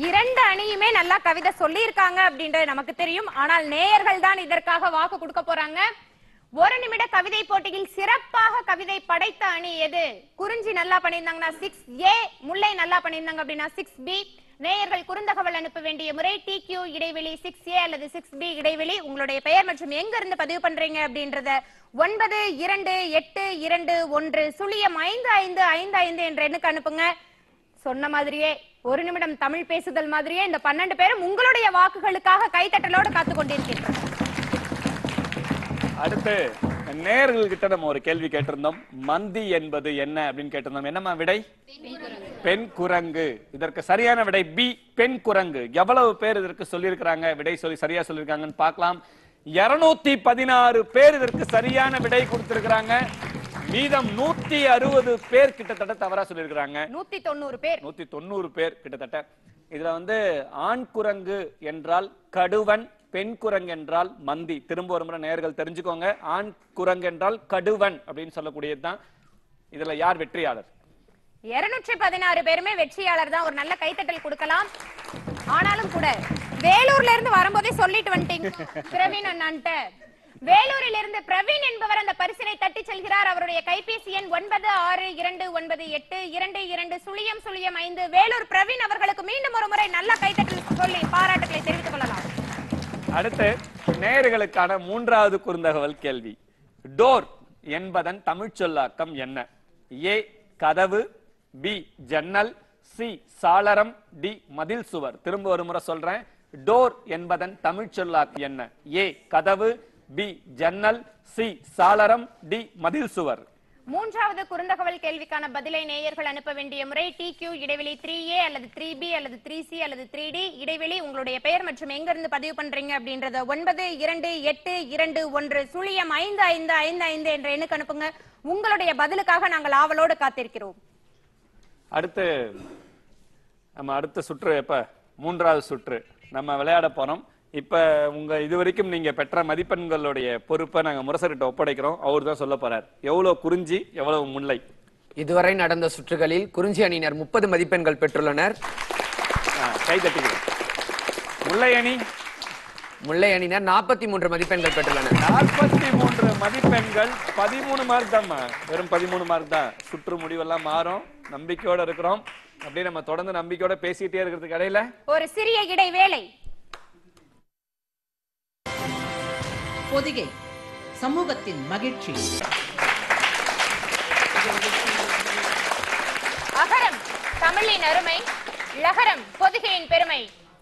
இரண்டு அணியுமே நல்லா கவிதை சொல்லி இருக்காங்க அப்படின்றது நமக்கு தெரியும். ஆனால் நேயர்கள் தான் இதற்காக வாக்கு கொடுக்க போறாங்க. ஒரு நிமிட கவிதை போட்டியில் சிறப்பாக கவிதை படைத்த அணி எது? குறிஞ்சி நல்லா பண்ணியிருந்தாங்கன்னா 6A, முல்லை நல்லா பண்ணியிருந்தாங்க அப்படின்னா 6B. நேயர்கள் குறுந்தகவல் அனுப்ப வேண்டிய முறை TQ இடைவெளி 6A அல்லது 6B இடைவெளி. உங்களுடைய பெயர் மற்றும் எங்க இருந்து பதிவு பண்றீங்க அப்படின்றத 922821055555 என்ற எண்ணுக்கு அனுப்புங்க. சொன்ன மாதிரியே ஒரு நிமிடம் தமிழ் பேசுதல் மாதிரியே இந்த 12 பேரும் உங்களுடைய வாக்குகளுக்காக கைத்தட்டலோடு காத்து கொண்டிருக்கின்றனர். அடுத்து நேயர்கள் கிட்ட நம்ம ஒரு கேள்வி கேட்டிருந்தோம். மந்தி என்பது என்ன அப்படின்னு கேட்டிருந்தோம். என்னமா விடை? பெண் குரங்கு. இதற்கு சரியான விடை B, பெண் குரங்கு. எவ்வளவு பேர் இதற்கு சொல்லியிருக்கிறாங்க, விடை சொல்லி சரியா சொல்லியிருக்காங்கன்னு பார்க்கலாம். 216 பேர் இதற்கு சரியான விடை கொடுத்திருக்கிறாங்க. மீதம் 160 பேர் கிட்டத்தட்ட தவறா சொல்லியிருக்கிறாங்க. 190 பேர் கிட்டத்தட்ட. இதுல வந்து ஆண் குரங்கு என்றால் கடுவன், பெண் குரங்கு என்றால் மந்தி. திரும்ப ஒரு முறை நேயர்கள் தெரிஞ்சுக்கோங்க. ஆண் குரங்கு என்றால் கடுவன் அப்படின்னு சொல்லக்கூடியதுதான். இதுல யார் வெற்றியாளர்? 216 பேருமே வெற்றியாளர் தான். ஒரு நல்ல கைத்தட்டல் கொடுக்கலாம். ஆனாலும் கூட வேலூர்ல இருந்து வரும்போதே சொல்லிட்டு வந்துட்டீங்க பிரவீன் அண்ணான்ட்ட. வேலூரில் இருந்து பிரவீன் என்பவர் அந்த பரிசினை தட்டி செல்கிறார். அவருடைய கைபேசி எண் 9629822005. வேலூர் பிரவீன் அவர்களுக்கு மீண்டும் ஒரு முறை நல்ல கைத்தட்டல் சொல்லி பாராட்டுகளை தெரிவித்துக் கொள்ளலாம். அடுத்து நேயர்களுக்கான மூன்றாவது குறுந்தகவல் கேள்வி. டோர் என்பதன் தமிழ் சொல்லாக்கம் என்ன? A, கதவு, B, ஜன்னல், சி சாளரம், டி மதில் சுவர். திரும்ப ஒரு முறை சொல்றேன். டோர் என்பதன் தமிழ் சொல்லாக்கு என்ன? ஏ கதவு, பி ஜன்னல், சி சாளரம், டி மதில் சுவர். மூன்றாவது குறுந்தகவல் கேள்விக்கான பதிலை நேயர்கள் அனுப்ப வேண்டிய முறை TQ இடைவெளி 3A அல்லது 3B அல்லது 3C அல்லது 3D இடைவெளி உங்களுடைய பெயர் மற்றும் எங்க இருந்து பதிவு பண்றீங்க அப்படின்றத 928821 என்ற எண்ணுக்கு அனுப்புங்க. உங்களுடைய பதிலுக்காக நாங்கள் ஆவலோடு காத்திருக்கிறோம். அடுத்து நம்ம அடுத்த சுற்று எப்ப மூன்றாவது சுற்று நம்ம விளையாட போறோம். இப்ப உங்க இதுவரைக்கும் நீங்க பெற்ற மதிப்பெண்களுடைய பொறுப்பை நாங்க முரசர்கிட்ட ஒப்படைக்கிறோம். அவர் தான் சொல்ல போறார் எவ்வளவு குறிஞ்சி எவ்வளவு முல்லை. இதுவரை நடந்த சுற்றுகளில் குறிஞ்சி அணியினர் 30 மதிப்பெண்கள் பெற்றுள்ளனர். கை தட்டுகிறோம். முல்லை அணி அணியினர் 43 மதிப்பெண்கள் பெற்றுள்ளனர். 43 மதிப்பெண்கள், 13 மார்க் தான், வெறும் 13 மார்க் தான். சுற்று முடிவெல்லாம் மாறும். நம்பிக்கையோட இருக்கிறோம். அப்படியே நம்ம தொடர்ந்து நம்பிக்கையோட பேசிட்டே இருக்கிறதுக்கு இடையில ஒரு சிறிய இடைவேளை. பொதிகை சமூகத்தின் மகிழ்ச்சி. அகரம் தமிழின் அருமை, லகரம் பொதிகையின் பெருமை.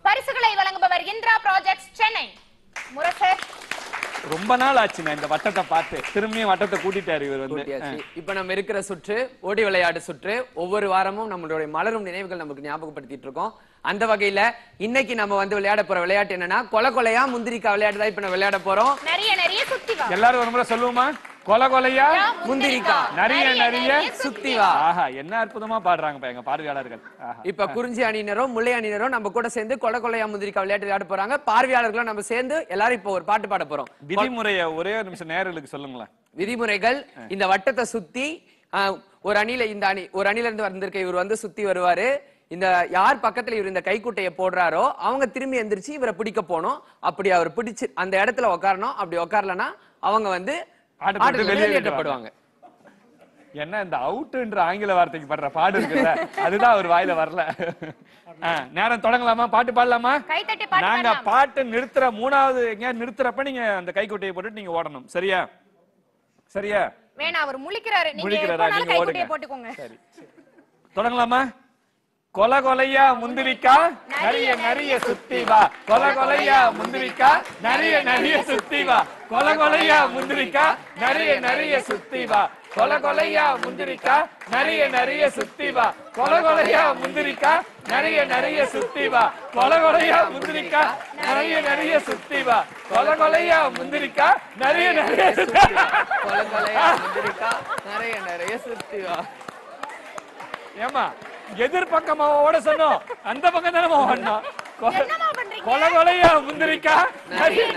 பரிசுகளை வழங்குபவர் இந்திரா ப்ராஜெக்ட்ஸ் சென்னை. முரசர் ரொம்ப நாள் ஆச்சுங்க இந்த வட்டத்தை பார்த்து. திரும்பியும் வட்டத்தை கூட்டிட்டாரு இவர் வந்து. இப்ப நம்ம இருக்கிற சுற்று ஓடி விளையாடு சுற்று. ஒவ்வொரு வாரமும் நம்மளுடைய மலரும் நினைவுகள் நமக்கு ஞாபகப்படுத்திட்டு இருக்கோம். அந்த வகையில இன்னைக்கு நம்ம வந்து விளையாட போற விளையாட்டு என்னன்னா கொலை கொலையா முந்திரிக்காய் விளையாட்டு தான் இப்ப நம்ம விளையாட போறோம். நிறைய சுத்தி வா. எல்லாரும் ஒரு முறை சொல்லுவோமா? கொலை கொலையா முந்திரிக்காய், நிறைய சுத்தி வா. ஆஹா, என்ன அற்புதமா பாடுறாங்க எங்க பார்வையாளர்கள். இப்ப குறிஞ்சி அணியினரும் முல்லை அணியினரும் நம்ம கூட சேர்ந்து கொலை கொலையா முந்திரிக்காய் விளையாட்டு விளையாட போறாங்க. பார்வையாளர்களும் நம்ம சேர்ந்து எல்லாரும் இப்ப ஒரு பாட்டு பாட போறோம். விதிமுறையை ஒரே ஒரு நிமிஷம் நேயர்களுக்கு சொல்லுங்களேன். விதிமுறைகள்: இந்த வட்டத்தை சுத்தி ஒரு அணியில இந்த அணி ஒரு அணில இருந்து வந்திருக்க இவர் வந்து சுத்தி வருவாரு. இந்த யார் பக்கத்துல இவர் இந்த கைக்குட்டையை போடுறாரோ அவங்க திரும்பி எந்திரிச்சு இவரை பிடிக்க போனோம். அப்படி அவர் பிடிச்சு அந்த இடத்துல உட்காரணும். அப்படி உட்காரலன்னா அவங்க வந்து வெளியேற்றப்படுவாங்க. என்ன இந்த அவுட்ன்ற ஆங்கில வார்த்தைக்கு படுற பாடு இருக்குல்ல, அதுதான் அவர் வாயில வரல. நேரம் தொடங்கலாமா? பாட்டு பாடலாமா? நாங்க பாட்டு நிறுத்துற மூணாவது எங்க நிறுத்துறப்ப நீங்க அந்த கைக்குட்டையை போட்டுட்டு நீங்க ஓடணும். சரியா? சரியா? வேணா அவர் முழிக்கிறாரு. நீங்க கைக்குட்டையை போட்டுக்கோங்க. சரி, தொடங்கலாமா? கொலை கொலையா முந்திரிக்கா நிறைய சுத்தி வா. கொலை கொலையா முந்திரிக்கா நிறைய சுத்தி வா. கொலை கொலையா முந்திரிக்கா நிறைய சுத்தி வா. கொலை கொலையா முந்திரிக்கா நிறைய சுத்தி வா. கொலை கொலையா முந்திரிக்கா நிறைய சுத்தி வா. கொலை கொலையா முந்திரிக்கா நிறைய சுத்தி வா. கொலை கொலையா முந்திரிக்கா நிறைய சுத்தி வா. கொலை கொலையா முந்திரிக்கா நிறைய சுத்தி வா. ஏமா எதிர்பக்கமா ஓட சொன்னோம், அந்த பக்கம் தானே ஓடணும். கொலை கொலையா முந்திரிக்கா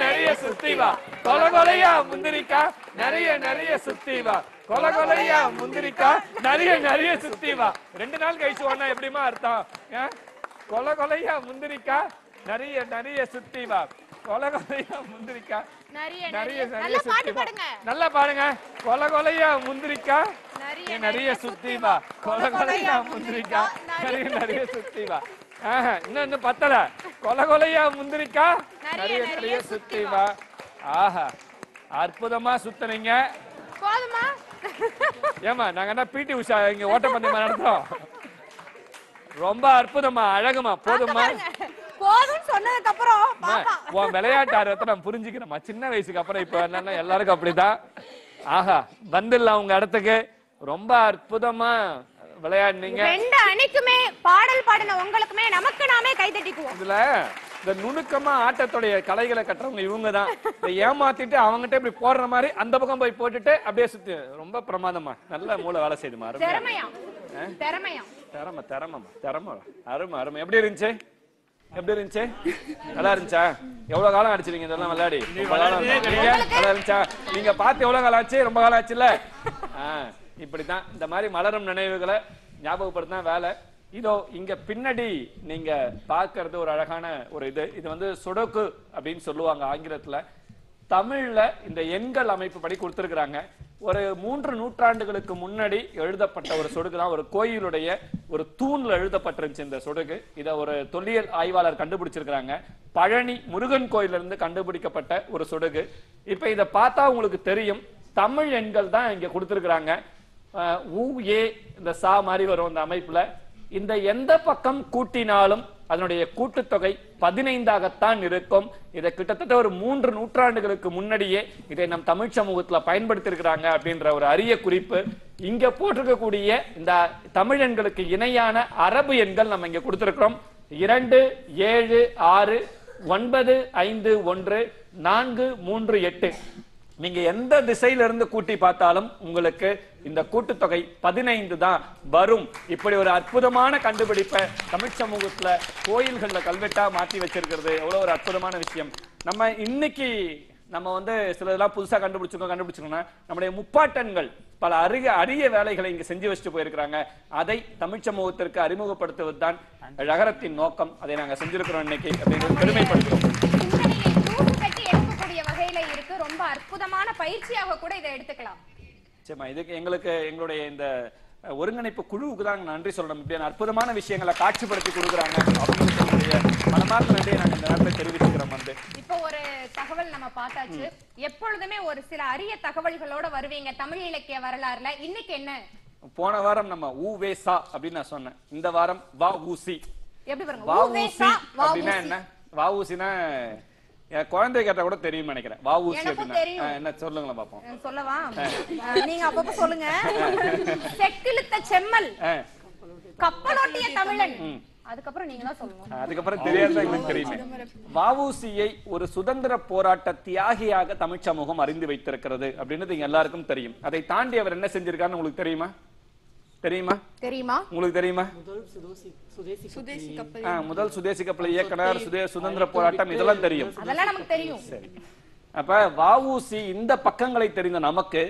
நிறைய சுத்தி வா. கொலை கொலையா முந்திரிக்கா நிறைய சுத்தி வா. கொலை கொலையா முந்திரிக்கா நிறைய சுத்தி வா. 2 நாள் கழிச்சு ஓடனா எப்படிமா அர்த்தம்? கொலை கொலையா முந்திரிக்கா நிறைய சுத்தி வா. கொலை கொலையா முந்திரிக்கா நிறைய சுத்தி வா. நல்லா பாருங்க. கொலை கொலையா முந்திரிக்கா நிறைய சுத்தி வா. கொலை கொலையா முந்திரிக்கா நிறைய சுத்தி வா. இன்னும் பத்தல. கொலை கொலையா முந்திரிக்கா நிறைய சுத்தி வா. ஆஹா, அற்புதமா சுத்தனீங்க. ஏமா நாங்க என்ன பிடி உஷா இங்க ஓட்டப்பந்தயமா நடத்துறோம்? ரொம்ப அற்புதமா, அழகுமா. போதுமா? போதும் சொன்னதுக்கு அப்புறம் உன் விளையாட்டு ஆர்வத்தை நான் புரிஞ்சுக்கிறேன். சின்ன வயசுக்கு அப்புறம் இப்ப என்னன்னா எல்லாருக்கும் அப்படிதான். ஆஹா, வந்துடலாம் உங்க இடத்துக்கு. ரொம்ப அற்புதமா விளையாடுனீங்க. 2 அணிக்குமே பாடல் பாடின உங்களுக்குமே நமக்கு நாமே கை தட்டிக்குவோம். இதுல இந்த நுணுக்கமா ஆட்டத்துடைய கலைகளை கட்டுறவங்க இவங்கதான். ஏமாத்திட்டு அவங்ககிட்ட இப்படி போடுற மாதிரி அந்த பக்கம் போய் போட்டுட்டு அப்படியே சுத்தி. ரொம்ப பிரமாதமா நல்ல மூளை வேலை செய்யுமா. அருமை அருமை. எப்படி இருந்துச்சு? நல்லா இருந்துச்சா? எவ்வளவு காலம் அடிச்சிருக்கீங்க இதெல்லாம் விளையாடி? நல்லா இருந்துச்சா? நீங்க பார்த்து எவ்வளவு காலம் ஆச்சு? ரொம்ப காலம் ஆச்சுல்ல. இப்படிதான் இந்த மாதிரி மலரும் நினைவுகளை ஞாபகப்படுத்தினா வேலை. இதோ இங்க பின்னாடி நீங்க பாக்குறது ஒரு அழகான ஒரு இது வந்து சுடோக்கு அப்படின்னு சொல்லுவாங்க ஆங்கிலத்துல. தமிழ்ல இந்த எண்கள் அமைப்பு படி கொடுத்திருக்கிறாங்க. ஒரு 3 நூற்றாண்டுகளுக்கு முன்னாடி எழுதப்பட்ட ஒரு சொடுக்கு தான். ஒரு கோயிலுடைய ஒரு தூண்ல எழுதப்பட்டிருந்துச்சு இந்த சொடுக்கு. இத ஒரு தொல்லியல் ஆய்வாளர் கண்டுபிடிச்சிருக்கிறாங்க. பழனி முருகன் கோயில இருந்து கண்டுபிடிக்கப்பட்ட ஒரு சொடுக்கு. இப்ப இத பார்த்தா உங்களுக்கு தெரியும் தமிழ் எண்கள் தான் இங்க கொடுத்திருக்கிறாங்க. இந்த சா மாதிரி வரும் இந்த அமைப்புல. இந்த எந்த பக்கம் கூட்டினாலும் அதனுடைய கூட்டுத்தொகை 15ஆகத்தான் இருக்கும். இதை கிட்டத்தட்ட ஒரு 3 நூற்றாண்டுகளுக்கு முன்னாடியே இதை நம் தமிழ் சமூகத்துல பயன்படுத்தி இருக்கிறாங்க அப்படின்ற ஒரு அரிய குறிப்பு. இங்க போட்டிருக்கக்கூடிய இந்த தமிழ் எண்களுக்கு இணையான அரபு எண்கள் நம்ம இங்க கொடுத்திருக்கிறோம். 2 7 6 9 5 1 4 3 8. நீங்க எந்த திசையில இருந்து கூட்டி பார்த்தாலும் உங்களுக்கு இந்த கூட்டுத்தொகை 15 தான் வரும். இப்படி ஒரு அற்புதமான கண்டுபிடிப்பை தமிழ் சமூகத்துல கோயில்கள்ல கல்வெட்டா மாற்றி வச்சிருக்கிறது எவ்வளவு ஒரு அற்புதமான விஷயம். நம்ம இன்னைக்கு நம்ம சிலதெல்லாம் புதுசா கண்டுபிடிச்சிருக்கோம்னா நம்முடைய முப்பாட்டன்கள் பல அரிய வேலைகளை இங்க செஞ்சு வச்சுட்டு போயிருக்கிறாங்க. அதை தமிழ் சமூகத்திற்கு அறிமுகப்படுத்துவது தான் ழகரத்தின் நோக்கம். அதை நாங்க செஞ்சிருக்கிறோம் இன்னைக்கு அப்படிங்கிறது பெருமைப்படுத்துறோம். வகையில இருக்கு. ரொம்ப அற்புதமான பயிற்சியாக கூட இதை எடுத்துக்கலாம். சரிமா, இதுக்கு எங்களுடைய இந்த ஒருங்கிணைப்பு குழுவுக்கு தான் நன்றி சொல்லணும். இப்படி அற்புதமான விஷயங்களை காட்சிப்படுத்தி கொடுக்குறாங்க. அவங்களுடைய மனமார்ந்த நன்றியை நாங்கள் இந்த நேரத்தில் தெரிவிச்சுக்கிறோம். இப்போ ஒரு தகவல் நம்ம பார்த்தாச்சு. எப்பொழுதுமே ஒரு சில அரிய தகவல்களோட வருவீங்க தமிழ் இலக்கிய வரலாறுல. இன்னைக்கு என்ன? போன வாரம் நம்ம ஊவேசா அப்படின்னு நான் சொன்னேன். இந்த வாரம் வா ஊசி. எப்படி பாருங்க, வஉசி அப்படின்னா என்ன? வஉசினா குழந்தை கேட்டா கூட தெரியும் நினைக்கிறேன். வஉசி அப்படின்னா என்ன சொல்லுங்களா பாப்போம். சொல்லவா? நீங்க அப்பப்ப சொல்லுங்க. செக்கிழுத்த செம்மல், கப்பலோட்டிய தமிழன். அதுக்கப்புறம் நீங்க தான் சொல்லணும். அதுக்கப்புறம் தெரியாத எங்களுக்கு தெரியுமே. வஉசியை ஒரு சுதந்திர போராட்ட தியாகியாக தமிழ் சமூகம் அறிந்து வைத்திருக்கிறது அப்படின்றது எல்லாருக்கும் தெரியும். அதை தாண்டி அவர் என்ன செஞ்சிருக்காருன்னு உங்களுக்கு தெரியுமா? உங்களுக்கு தெரியுமா? முதல் சுதேசி கப்பல் இயக்குனர், சுதந்திர போராட்டம், இதெல்லாம் தெரியும். அதெல்லாம் நமக்கு தெரியும். சரி, அப்ப வஉசி இந்த பக்கங்களை தெரிந்த நமக்கு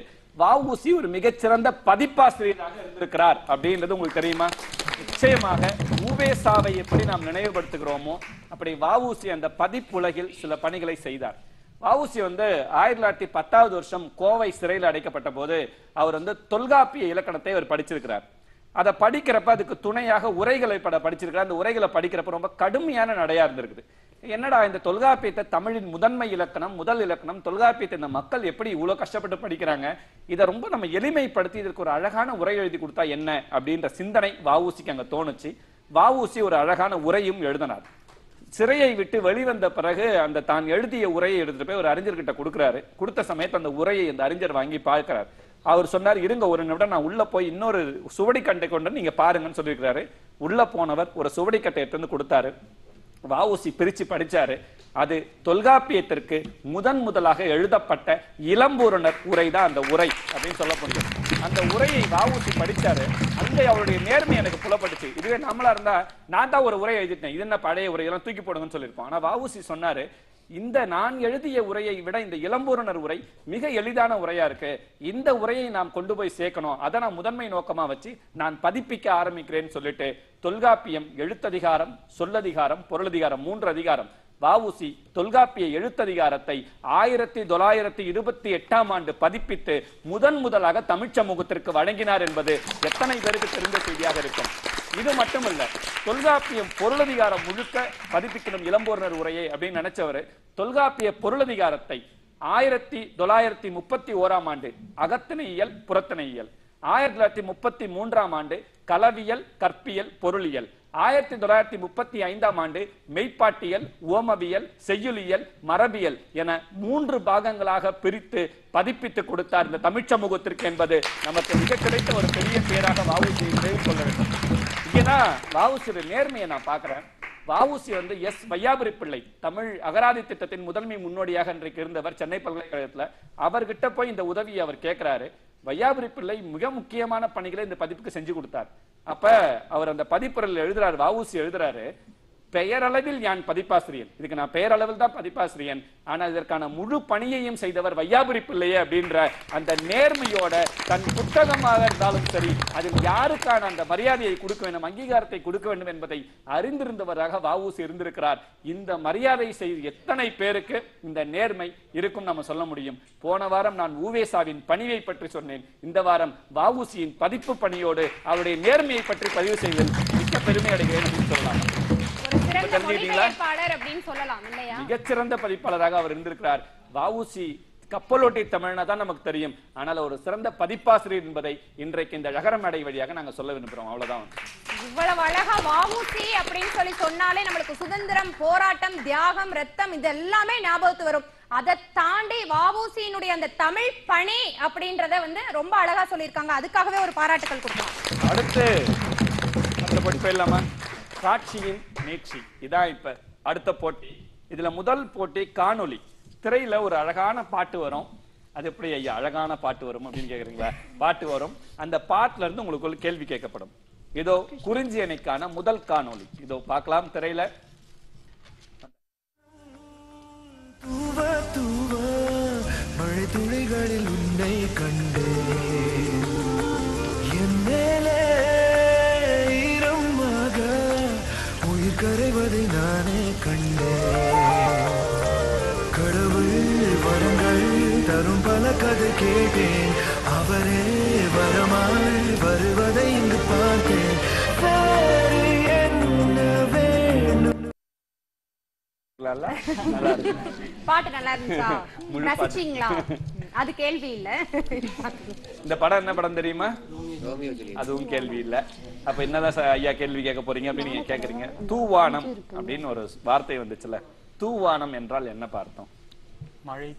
வஉசி ஒரு மிகச்சிறந்த பதிப்பாசிரியராக இருந்திருக்கிறார் அப்படின்றது உங்களுக்கு தெரியுமா? நிச்சயமாக ஊவேசாவை எப்படி நாம் நினைவுபடுத்துகிறோமோ அப்படி வஉசி அந்த பதிப்புலகில் சில பணிகளை செய்தார். வஉசி 1910வது வருஷம் கோவை சிறையில் அடைக்கப்பட்ட போது அவர் தொல்காப்பிய இலக்கணத்தை அவர் படிச்சிருக்கிறார். அதை படிக்கிறப்ப அதுக்கு துணையாக உரைகளை படிச்சிருக்கிறார். அந்த உரைகளை படிக்கிறப்ப ரொம்ப கடுமையான நடையா இருந்திருக்குது. என்னடா இந்த தொல்காப்பியத்தை தமிழின் முதன்மை இலக்கணம், முதல் இலக்கணம், தொல்காப்பியத்தை இந்த மக்கள் எப்படி இவ்வளவு கஷ்டப்பட்டு படிக்கிறாங்க, இதை ரொம்ப நம்ம எளிமைப்படுத்தி இதற்கு ஒரு அழகான உரை எழுதி கொடுத்தா என்ன அப்படின்ற சிந்தனை வஉசிக்கு அங்க தோணுச்சு. வஉசி ஒரு அழகான உரையும் எழுதினார். சிறையை விட்டு வெளிவந்த பிறகு அந்த தான் எழுதிய உரையை எடுத்துட்டு போய் ஒரு அறிஞர்கிட்ட கொடுக்கிறாரு. கொடுத்த சமயத்து அந்த உரையை அந்த அறிஞர் வாங்கி பார்க்கிறார். அவர் சொன்னார், இருங்க ஒரு நிமிடம், நான் உள்ள போய் இன்னொரு சுவடிக்கட்டை கொண்டு நீங்க பாருங்கன்னு சொல்லியிருக்கிறாரு. உள்ள போனவர் ஒரு சுவடிக்கட்டை எடுத்து கொடுத்தாரு. வஉசி பிரிச்சு படிச்சாரு. அது தொல்காப்பியத்திற்கு முதலாக எழுதப்பட்ட இளம்பூரணர் உரை தான் அந்த உரை அப்படின்னு சொல்ல முடியும். அந்த உரையை வஉசி படிச்சாரு. அங்கே அவருடைய நேர்மை எனக்கு புலப்பட்டுச்சு. இதுவே நம்மளா இருந்தா நான் தான் ஒரு உரை எழுதிட்டேன், இது என்ன பழைய உரையெல்லாம் தூக்கி போடுங்கன்னு சொல்லியிருப்போம். ஆனா வஉசி சொன்னாரு, இந்த நான் எழுதிய உரையை விட இந்த இளம்பூரணர் உரை மிக எளிதான உரையா இருக்கு. இந்த உரையை நாம் கொண்டு போய் சேர்க்கணும். அதை நான் முதன்மை நோக்கமா வச்சு நான் பதிப்பிக்க ஆரம்பிக்கிறேன்னு சொல்லிட்டு தொல்காப்பியம் எழுத்ததிகாரம், சொல்லதிகாரம், பொருளதிகாரம் 3 அதிகாரம் வஉசி தொல்காப்பிய எழுத்ததிகாரத்தை 1928ஆம் ஆண்டு பதிப்பித்து முதலாக தமிழ் சமூகத்திற்கு வழங்கினார் என்பது எத்தனை பேருக்கு தெரிந்த செய்தியாக இருக்கும். இது மட்டுமல்ல, தொல்காப்பியம் பொருளதிகாரம் முழுக்க பதிப்பிக்கணும் இளம்பூரணர் உரையை அப்படின்னு நினைச்சவர் தொல்காப்பிய பொருளதிகாரத்தை 1931ஆம் ஆண்டு அகத்திணையியல், புறத்திணையியல், 1933ஆம் ஆண்டு களவியல், கற்பியல், பொருளியல், 1935ஆம் ஆண்டு மெய்ப்பாட்டியல், உவமவியல், செய்யுளியல், மரபியல் என 3 பாகங்களாக பிரித்து பதிப்பித்து கொடுத்தார் இந்த தமிழ் சமூகத்திற்கு என்பது நமக்கு மிக கிடைத்த ஒரு பெரிய பேராக வஉசி சொல்ல வேண்டும். இங்கதான் வஉசி நேர்மையை நான் பார்க்கிறேன். வஉசி எஸ் வையாபுரி பிள்ளை, தமிழ் அகராதி திட்டத்தின் முதன்மை முன்னோடியாக இன்றைக்கு இருந்தவர் சென்னை பல்கலைக்கழகத்துல. அவர்கிட்ட போய் இந்த உதவியை அவர் கேட்கிறாரு. வையாபுரி பிள்ளை மிக முக்கியமான பணிகளை இந்த பதிப்புக்கு செஞ்சு கொடுத்தார். அப்ப அவர் அந்த பதிப்புரையில் எழுதுறாரு, வஉசி எழுதுறாரு, பெயரளவில் நான் பதிப்பாசிரியன், இதுக்கு நான் பெயரளவில் தான் பதிப்பாசிரியன், ஆனா இதற்கான முழு பணியையும் செய்தவர் வையாபுரி பிள்ளையே அப்படின்ற அந்த நேர்மையோட தன் புத்தகமாக இருந்தாலும் சரி அதில் யாருக்கான அந்த மரியாதையை கொடுக்க வேண்டும், அங்கீகாரத்தை கொடுக்க வேண்டும் என்பதை அறிந்திருந்தவராக வஉசி இருந்திருக்கிறார். இந்த மரியாதை செய்து எத்தனை பேருக்கு இந்த நேர்மை இருக்கும் நம்ம சொல்ல முடியும். போன வாரம் நான் ஊவேசாவின் பணியை பற்றி சொன்னேன். இந்த வாரம் வஉசியின் பதிப்பு பணியோடு அவருடைய நேர்மையை பற்றி பதிவு செய்வதில் மிக்க பெருமை அடைகிறேன் அப்படின்னு சொல்லலாம். மிகச்சிறந்த பதிப்பாளராக அவர் இருந்திருக்கிறார். வஉசி கப்பலோட்டி தமிழ்னா தான் நமக்கு தெரியும். ஆனால் ஒரு சிறந்த பதிப்பாசிரியர் என்பதை இன்றைக்கு இந்த ழகர மேடை வழியாக நாங்க சொல்ல விரும்புறோம். அவ்வளவுதான். இவ்வளவு அழகா வ.உ.சி. அப்படின்னு சொன்னாலே நம்மளுக்கு சுதந்திரம், போராட்டம், தியாகம், ரத்தம் இது எல்லாமே ஞாபகத்து வரும். அதை தாண்டி வ.உ.சி.னுடைய அந்த தமிழ் பணி அப்படின்றத ரொம்ப அழகா சொல்லியிருக்காங்க. அதுக்காகவே ஒரு பாராட்டுகள் கொடுக்கலாம். அடுத்து அந்த போட்டி போயிடலாமா? காட்சியின் நீட்சி இதான் இப்ப அடுத்த போட்டி. இதுல முதல் போட்டி காணொலி. திரையில ஒரு அழகான பாட்டு வரும். அது எப்படி ஐயா அழகான பாட்டு வரும் அப்படின்னு கேக்குறீங்களா? பாட்டு வரும். அந்த பாட்டுல இருந்து உங்களுக்கு ஒரு கேள்வி கேட்கப்படும். இதோ குறிஞ்சி அணைக்கான முதல் காணொலி. இதோ பார்க்கலாம் திரையில. தூவ தூவ மழை துளிகளில் உன்னை கண்டேன், என் மேலே ஈரமாக உயிர் கரைவதை நானே கண்டேன். கடவுள் வரங்கள் தரும் பல கதை கேட்டேன், அவரே வரமாய் வருவதை இங்கு பார்த்தேன். வேறு என்ன வேண்டும்? பாட்டு நல்லா இருந்துச்சா? ரசிச்சீங்களா? அது கேள்வி இல்ல. இந்த படம் என்ன படம் தெரியுமா? அதுவும் கேள்வி இல்ல. அப்ப என்னதான் ஐயா கேள்வி கேட்க போறீங்க அப்படின்னு நீங்க கேக்குறீங்க. தூவானம் அப்படின்னு ஒரு வார்த்தை வந்துச்சுல. தூவானம் என்றால் என்ன பார்த்தோம்? மழை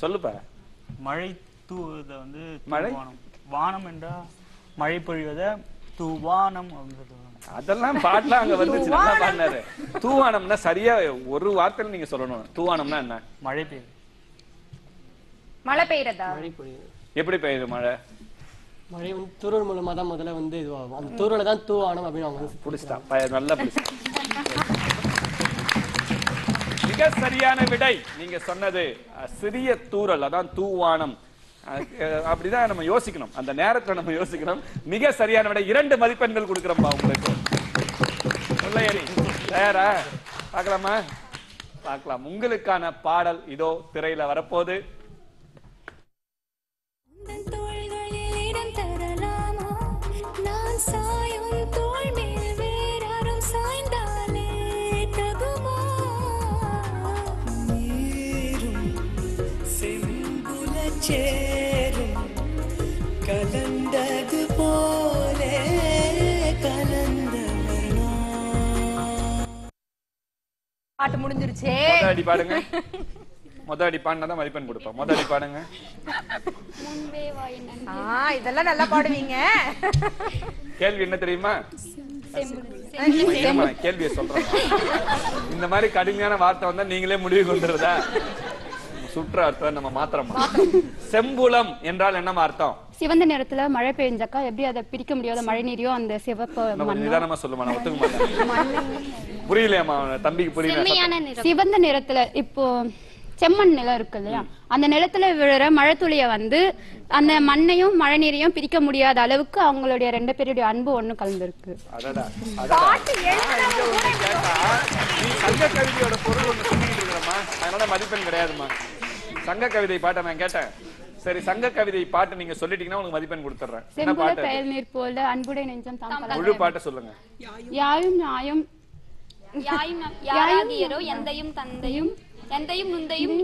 சொல்லுப்பா. மழை தூவத மழை வானம் என்றா மழை பொழிவத தூவானம். அதெல்லாம் பாட்டுலாம் அங்க வந்துச்சு. நல்லா பாடினாரு. தூவானம்னா சரியா ஒரு வார்த்தையில நீங்க சொல்லணும். தூவானம்னா என்ன? மழை பெய்யுது. மழை பெய்யறதா? எப்படி பெய்யுது மழை? மழை தூரல் மூலமா தான் முதல்ல இதுவாகும். அந்த தூரல தான் தூவானம் அப்படின்னு அவங்க புடிச்சிட்டா. நல்லா புடிச்சிட்டா. மிக சரியான விடை. நீங்க சொன்னது சிறிய தூறல், அதான் தூவானம். அப்படிதான் நம்ம யோசிக்கணும். அந்த நேரத்துல நம்ம யோசிக்கணும். மிக சரியான விடை. 2 மதிப்பெண்கள் கொடுக்கிறோம்பா உங்களுக்கு. தயாரா? பார்க்கலாமா? பார்க்கலாம். உங்களுக்கான பாடல் இதோ திரையில வரப்போது. கலந்தது போலே பாட்டு முடிஞ்சிருச்சே. முதல் அடி பாடுங்க. முதல் அடி பாடினாதான் மதிப்பெண் கொடுப்போம். முதல் அடி பாடுங்க. இதெல்லாம் நல்லா பாடுவீங்க. கேள்வி என்ன தெரியுமா? கேள்வியை சொல்றேன். இந்த மாதிரி கடுமையான வார்த்தை வந்தா நீங்களே முடிவு கொண்டுறதா? சுற்ற அர்த்தம் நம்ம மாத்திரமா. செம்புலம் என்றால் என்ன அர்த்தம்? சிவந்த நேரத்துல மழை பெய்ஞ்சாக்கா எப்படி அதை பிரிக்க முடியாத மழை நீரையும் அந்த சிவப்பு நிதானமா சொல்லுமா, நான் ஒத்துக்க மாட்டேன். புரியலையாமா தம்பிக்கு? புரியல. சிவந்த நிறத்துல இப்போ செம்மண் நிலம் இருக்கு இல்லையா, அந்த நிலத்துல விழுற மழை துளிய அந்த மண்ணையும் மழை நீரையும் பிரிக்க முடியாத அளவுக்கு அவங்களுடைய 2 பேருடைய அன்பு ஒண்ணு கலந்துருக்கு. சங்க கவிதையோட பொருள் ஒண்ணு சொல்லிட்டு இருக்கிறமா, அதனால மதிப்பெண் கிடையாதுமா. சங்க கவிதை பாட்டை நான் கேட்டேன். சரி, சங்க கவிதை பாட்டு நீங்க சொல்லிட்டீங்கன்னா உங்களுக்கு மதிப்பெண் கொடுத்துறேன். செம்புல பெயர் நீர் போல அன்புடைய நெஞ்சம் தாம். முழு பாட்டை சொல்லுங்க. யாயும் நியாயம் யாராகியரோ எந்தையும் தந்தையும் எந்தையும் நுந்தையும்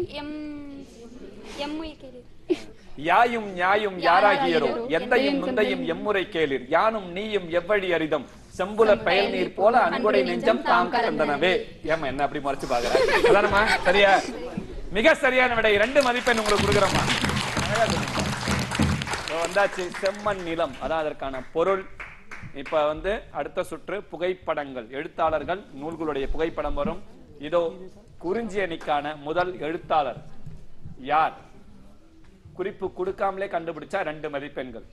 யாயும் நியாயும் யாராகியரோ எந்தையும் நுந்தையும் எம்முறை கேளிர், யானும் நீயும் எவ்வழி அரிதம், செம்புல பெயர் நீர் போல அன்புடை நெஞ்சம் தாம் கலந்தனவே. ஏமா என்ன அப்படி மறைச்சு பாக்குறேன்? சரியா? மிக சரியான விடை. 2 மதிப்பெண் உங்களுக்கு கொடுக்குறோமா. வந்தாச்சு. செம்மண் நிலம் அதான் அதற்கான பொருள். இப்ப அடுத்த சுற்று புகைப்படங்கள். எழுத்தாளர்கள் நூல்களுடைய புகைப்படம் வரும். இதோ குறிஞ்சி அணிக்கான முதல் எழுத்தாளர் யார்? குறிப்பு கொடுக்காமலே கண்டுபிடிச்சா 2 மதிப்பெண்கள்,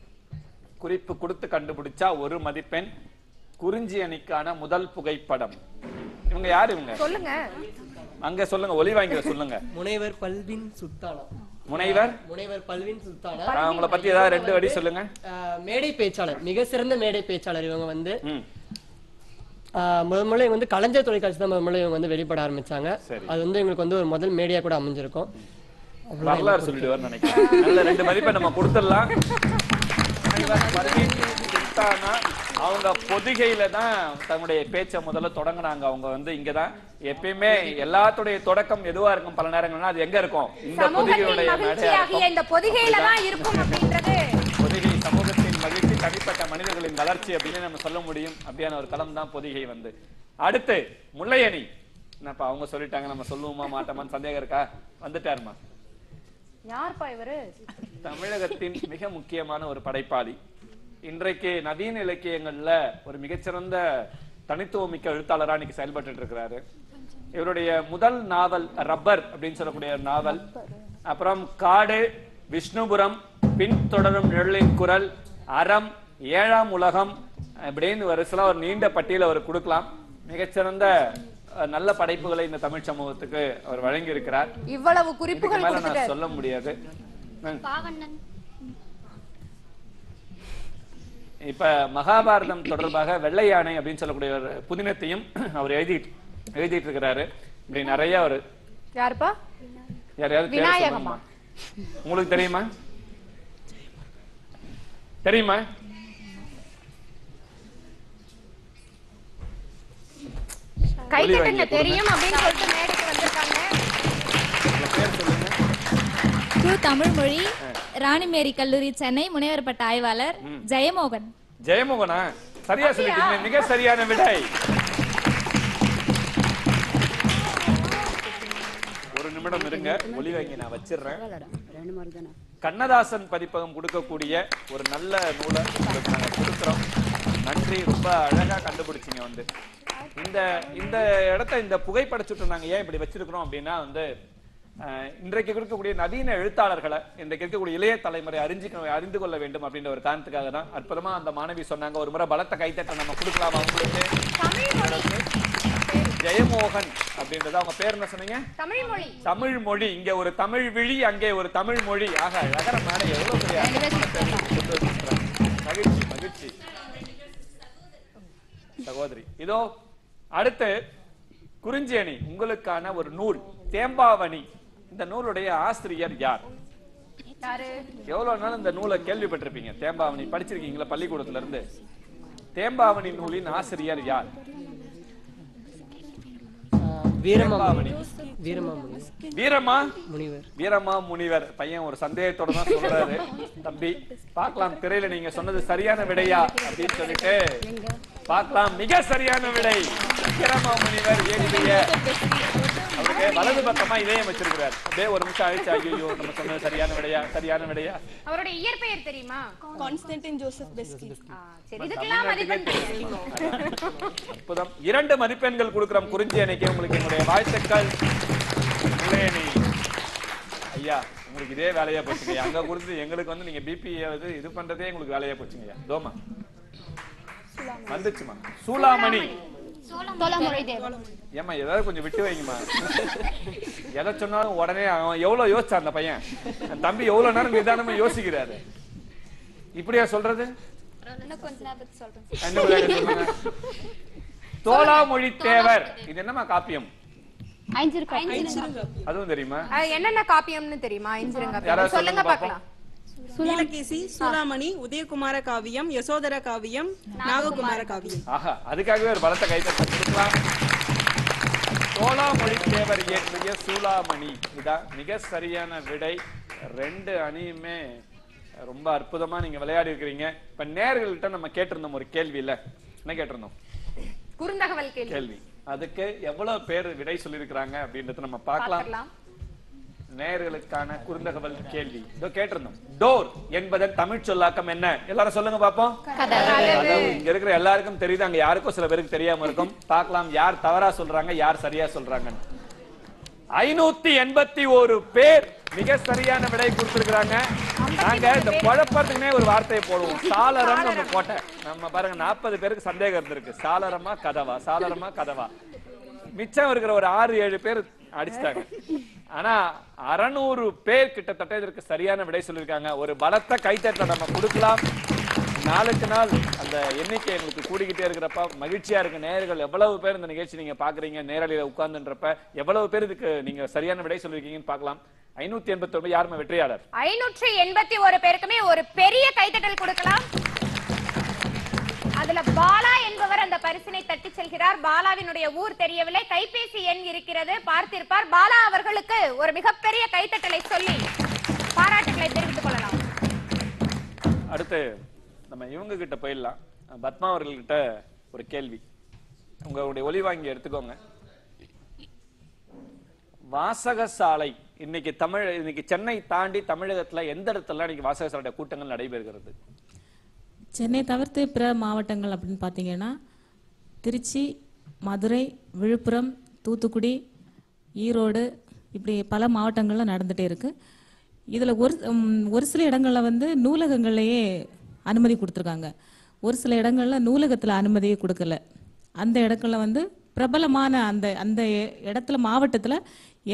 குறிப்பு கொடுத்து கண்டுபிடிச்சா 1 மதிப்பெண். குறிஞ்சி அணிக்கான முதல் புகைப்படம். இவங்க யாரு? இவங்க சொல்லுங்க. அங்க சொல்லுங்க, ஒலி வாங்கி சொல்லுங்க. முனைவர் பல்வின் சுல்தானா. முனைவர் பல்வின் சுல்தானா. அவங்கள பத்தி ஏதாவது 2 வரி சொல்லுங்க. மேடை பேச்சாளர், மிக சிறந்த மேடை பேச்சாளர். இவங்க முதல்ல கலைஞர் தொலைக்காட்சி தான் முதல்ல இவங்க வெளிப்பட ஆரம்பிச்சாங்க. அது எங்களுக்கு ஒரு முதல் மேடையா கூட அமைஞ்சிருக்கும். வரலாறு சொல்லிடுவார் நினைக்கிறேன். நல்ல 2 மதிப்பை நம்ம கொடுத்துடலாம். அவங்க பொதிகையில தான் தன்னுடைய பேச்சை முதல்ல தொடங்கினாங்க. அவங்க வந்து இங்கதான் எப்பயுமே எல்லாத்துடைய தொடக்கம் எதுவா இருக்கும் பல நேரங்கள்னா அது எங்க இருக்கும்? இந்த பொதிகையுடைய இந்த பொதிகையில தான் இருக்கும் அப்படின்றது. பொதிகை சமூகத்தின் மகிழ்ச்சி, தனிப்பட்ட மனிதர்களின் வளர்ச்சி அப்படின்னு நம்ம சொல்ல முடியும். அப்படியான ஒரு களம் தான் பொதிகை வந்து. அடுத்து முல்லையணி. என்னப்பா அவங்க சொல்லிட்டாங்க, நம்ம சொல்லுவோமா மாட்டோமான்னு சந்தேகம் இருக்கா? வந்துட்டாருமா. யார்ப்பா இவரு? தமிழகத்தின் மிக முக்கியமான ஒரு படைப்பாளி. இன்றைக்கு நவீன இலக்கியங்கள்ல ஒரு மிகச்சிறந்த தனித்துவமிக்க எழுத்தாளரா இன்னைக்கு செயல்பட்டு இருக்கிறாரு. இவருடைய முதல் நாவல் ரப்பர் அப்படின்னு சொல்லக்கூடிய நாவல், அப்புறம் காடு, விஷ்ணுபுரம், பின்தொடரும் நிழலின் குரல், அறம், ஏழாம் உலகம் அப்படின்னு வரிசையா ஒரு நீண்ட பட்டியலை அவர் கொடுக்கலாம். மிகச்சிறந்த நல்ல படைப்புகளை இந்த தமிழ் சமூகத்துக்கு அவர் வழங்கி இருக்கிறார். இவ்வளவு குறிப்புகள் நான் சொல்ல முடியாது. இப்ப மகாபாரதம் தொடர்பாக வெள்ளை யானை அப்படின்னு சொல்லக்கூடிய ஒரு புதினத்தையும் அவர் எழுதிட்டு இருக்கிறாரு. இப்படி நிறைய ஒரு யாருப்பா? யாரையாவது விநாயகமா? உங்களுக்கு தெரியுமா? தெரியுமா? கைத்தட்டுங்க தெரியும் அப்படின்னு சொல்லிட்டு மேடைக்கு வந்திருக்காங்க. தமிழ்மொழி, ராணிமேரி கல்லூரி, சென்னை, முனைவர் பட்ட ஆய்வாளர் ஜெயமோகன். ஜெயமோகனா? சரியா சொல்லிட்டீங்க, மிக சரியான விடை. ஒரு நிமிடம் இருங்க, ஒலி வாங்கி நான் வச்சிடுறேன். கண்ணதாசன் பதிப்பகம் கொடுக்கக்கூடிய ஒரு நல்ல நூலை உங்களுக்கு நாங்க கொடுக்குறோம். நன்றி, ரொம்ப அழகா கண்டுபிடிச்சிங்க. வந்து இந்த இடத்த இந்த புகைப்படச்சுட்டு நாங்க ஏன் இப்படி வச்சிருக்கிறோம் அப்படின்னா வந்து இன்றைக்கு இருக்கக்கூடிய நவீன எழுத்தாளர்களை இன்றைக்கு இருக்கக்கூடிய இளைய தலைமுறை அறிந்து கொள்ள வேண்டும் அப்படின்ற ஒரு காரணத்துக்காக தான். அற்புதமா அந்த மாணவி சொன்னாங்க. ஒரு முறை பலத்த கைத்தட்ட நம்ம கொடுக்கலாம் அவங்களுக்கு. ஜெயமோகன் அப்படின்றது அவங்க பேர் என்ன சொன்னீங்க? தமிழ்மொழி. தமிழ்மொழி. இங்க ஒரு தமிழ் விழி, அங்கே ஒரு தமிழ் மொழி. ஆக அழகர மேடை எவ்வளவு பெரிய மகிழ்ச்சி மகிழ்ச்சி சகோதரி. இதோ அடுத்து குறிஞ்சியணி உங்களுக்கான ஒரு நூல் தேம்பாவணி. இந்த நூலுடைய ஆசிரியர் யார்? எவ்வளவு நாள் இந்த நூலை கேள்விப்பட்டிருப்பீங்க. தேம்பாவணி படிச்சிருக்கீங்களா பள்ளிக்கூடத்துல இருந்து? தேம்பாவணி நூலின் ஆசிரியர் யார்? வீரமா முனிவர். பையன் ஒரு சந்தேகத்தோட தான் சொல்றாரு. தம்பி பார்க்கலாம் திரையில நீங்க சொன்னது சரியான விடையா அப்படின்னு சொல்லிட்டு பார்க்கலாம். மிக சரியான விடை. வீரமா முனிவர் எழுதிய. அவருக்கு வலது பக்கமா இதயம் வச்சிருக்கிறார். அப்படியே ஒரு நிமிஷம் அழிச்சு, ஐயோ நம்ம சொன்னது சரியான விடையா சரியான விடையா. அவருடைய இயற்பெயர் தெரியுமா? Konstantin Joseph Beschi. சரி, இதுக்கெல்லாம் மதிப்பெண் அற்புதம். 2 மதிப்பெண்கள் கொடுக்கிறோம் குறிஞ்சியணிக்கு. உங்களுக்கு என்னுடைய வாழ்த்துக்கள். ஐயா உங்களுக்கு இதே வேலையா போச்சுங்க. அங்க கொடுத்து எங்களுக்கு வந்து நீங்க பிபி இது பண்றதே உங்களுக்கு வேலையா போச்சுங்க. தோமா வந்துச்சுமா. சூளாமணி. ஏமா ஏதாவது கொஞ்சம் விட்டு வைங்கம்மா. எதை சொன்னாலும் உடனே அவன் எவ்வளவு யோசிச்சா அந்த பையன். தம்பி எவ்வளவு நேரம் நிதானமா யோசிக்கிறாரு. இப்படியா சொல்றது? தோளாமொழி தேவர். இது என்னமா காப்பியம்? அதுவும் தெரியுமா? என்னென்ன காப்பியம்னு தெரியுமா? சொல்லுங்க பார்க்கலாம். நீலகேசி, சூளாமணி, உதயகுமார காவியம், யசோதர காவியம், நாககுமார காவியம். ஆஹா, அதுக்காகவே ஒரு பலத்த கைத்தட்ட கொடுக்கலாம். தோளாமொழி தேவர் இயற்றிய சூளாமணி. இதான் மிக சரியான விடை. 2 அணியுமே ரொம்ப அற்புதமா நீங்க விளையாடி இருக்கிறீங்க. இப்ப நேயர்கள்ட்ட நம்ம கேட்டிருந்தோம் ஒரு கேள்வி. இல்ல என்ன கேட்டிருந்தோம்? குறுந்தகவல் கேள்வி. அதுக்கு எவ்வளவு பேர் விடை சொல்லியிருக்கிறாங்க அப்படின்றத நம்ம பார்க்கலாம். நேயர்களுக்கான குறுந்தகவல் கேள்வி இதோ கேட்டிருந்தோம். டோர் என்பதன் தமிழ் சொல்லாக்கம் என்ன? எல்லாரும் சொல்லுங்க பாப்போம். இங்க இருக்கிற எல்லாருக்கும் தெரியுது, அங்க யாருக்கும் சில பேருக்கு தெரியாம இருக்கும். பார்க்கலாம் யார் தவறா சொல்றாங்க யார் சரியா சொல்றாங்க. 581 பேர் மிக சரியான விடை கொடுத்திருக்கிறாங்க. நாங்க இந்த குழப்பத்துக்குனே ஒரு வார்த்தையை போடுவோம். சாளரம் நம்ம போட்ட நம்ம பாருங்க 40 பேருக்கு சந்தேகம் இருந்திருக்கு. சாளரமா கதவா, சாளரமா கதவா. மிச்சம் இருக்கிற ஒரு 6-7 பேர் அடிச்சிட்டாங்க. ஆனா 600 பேர் கிட்டத்தட்ட இதற்கு சரியான விடை சொல்லியிருக்காங்க. ஒரு பலத்த கைத்தட்டை நம்ம கொடுக்கலாம். நாளுக்கு நாள் அந்த எண்ணிக்கை எங்களுக்கு கூடிக்கிட்டே இருக்கிறப்ப மகிழ்ச்சியா இருக்கு. நேயர்கள் எவ்வளவு பேர் இந்த நிகழ்ச்சி நீங்க பாக்குறீங்க, நேரலையில உட்கார்ந்துன்றப்ப எவ்வளவு பேர் இதுக்கு நீங்க சரியான விடை சொல்லிருக்கீங்கன்னு பார்க்கலாம். 589 யாருமே வெற்றியாளர். 581 பேருக்குமே ஒரு பெரிய கைத்தட்டல் கொடுக்கலாம். அதுல பாலா என்பவர் அந்த பரிசினை தட்டி செல்கிறார். பாலாவினுடைய ஊர் தெரியவில்லை, கைபேசி எண் இருக்கிறது, பார்த்திருப்பார். பாலா அவர்களுக்கு ஒரு மிகப்பெரிய கைத்தட்டலை சொல்லி பாராட்டுகளை தெரிவித்துக் கொள்ளலாம். அடுத்து நம்ம இவங்க கிட்ட போயிடலாம். பத்மா அவர்கள்கிட்ட ஒரு கேள்வி. உங்களுடைய ஒலி வாங்கி எடுத்துக்கோங்க. வாசகசாலை இன்னைக்கு சென்னை தாண்டி தமிழகத்துல எந்த இடத்துல இன்னைக்கு வாசகசாலை கூட்டங்கள் நடைபெறுகிறது? சென்னை தவிர்த்து பிற மாவட்டங்கள் அப்படின்னு பார்த்தீங்கன்னா திருச்சி, மதுரை, விழுப்புரம், தூத்துக்குடி, ஈரோடு, இப்படி பல மாவட்டங்கள்ல நடந்துகிட்டே இருக்குது. இதில் ஒரு சில இடங்களில் வந்து நூலகங்கள்லேயே அனுமதி கொடுத்துருக்காங்க. ஒரு சில இடங்களில் நூலகத்தில் அனுமதியே கொடுக்கல. அந்த இடங்களில் வந்து பிரபலமான அந்த இடத்துல மாவட்டத்தில்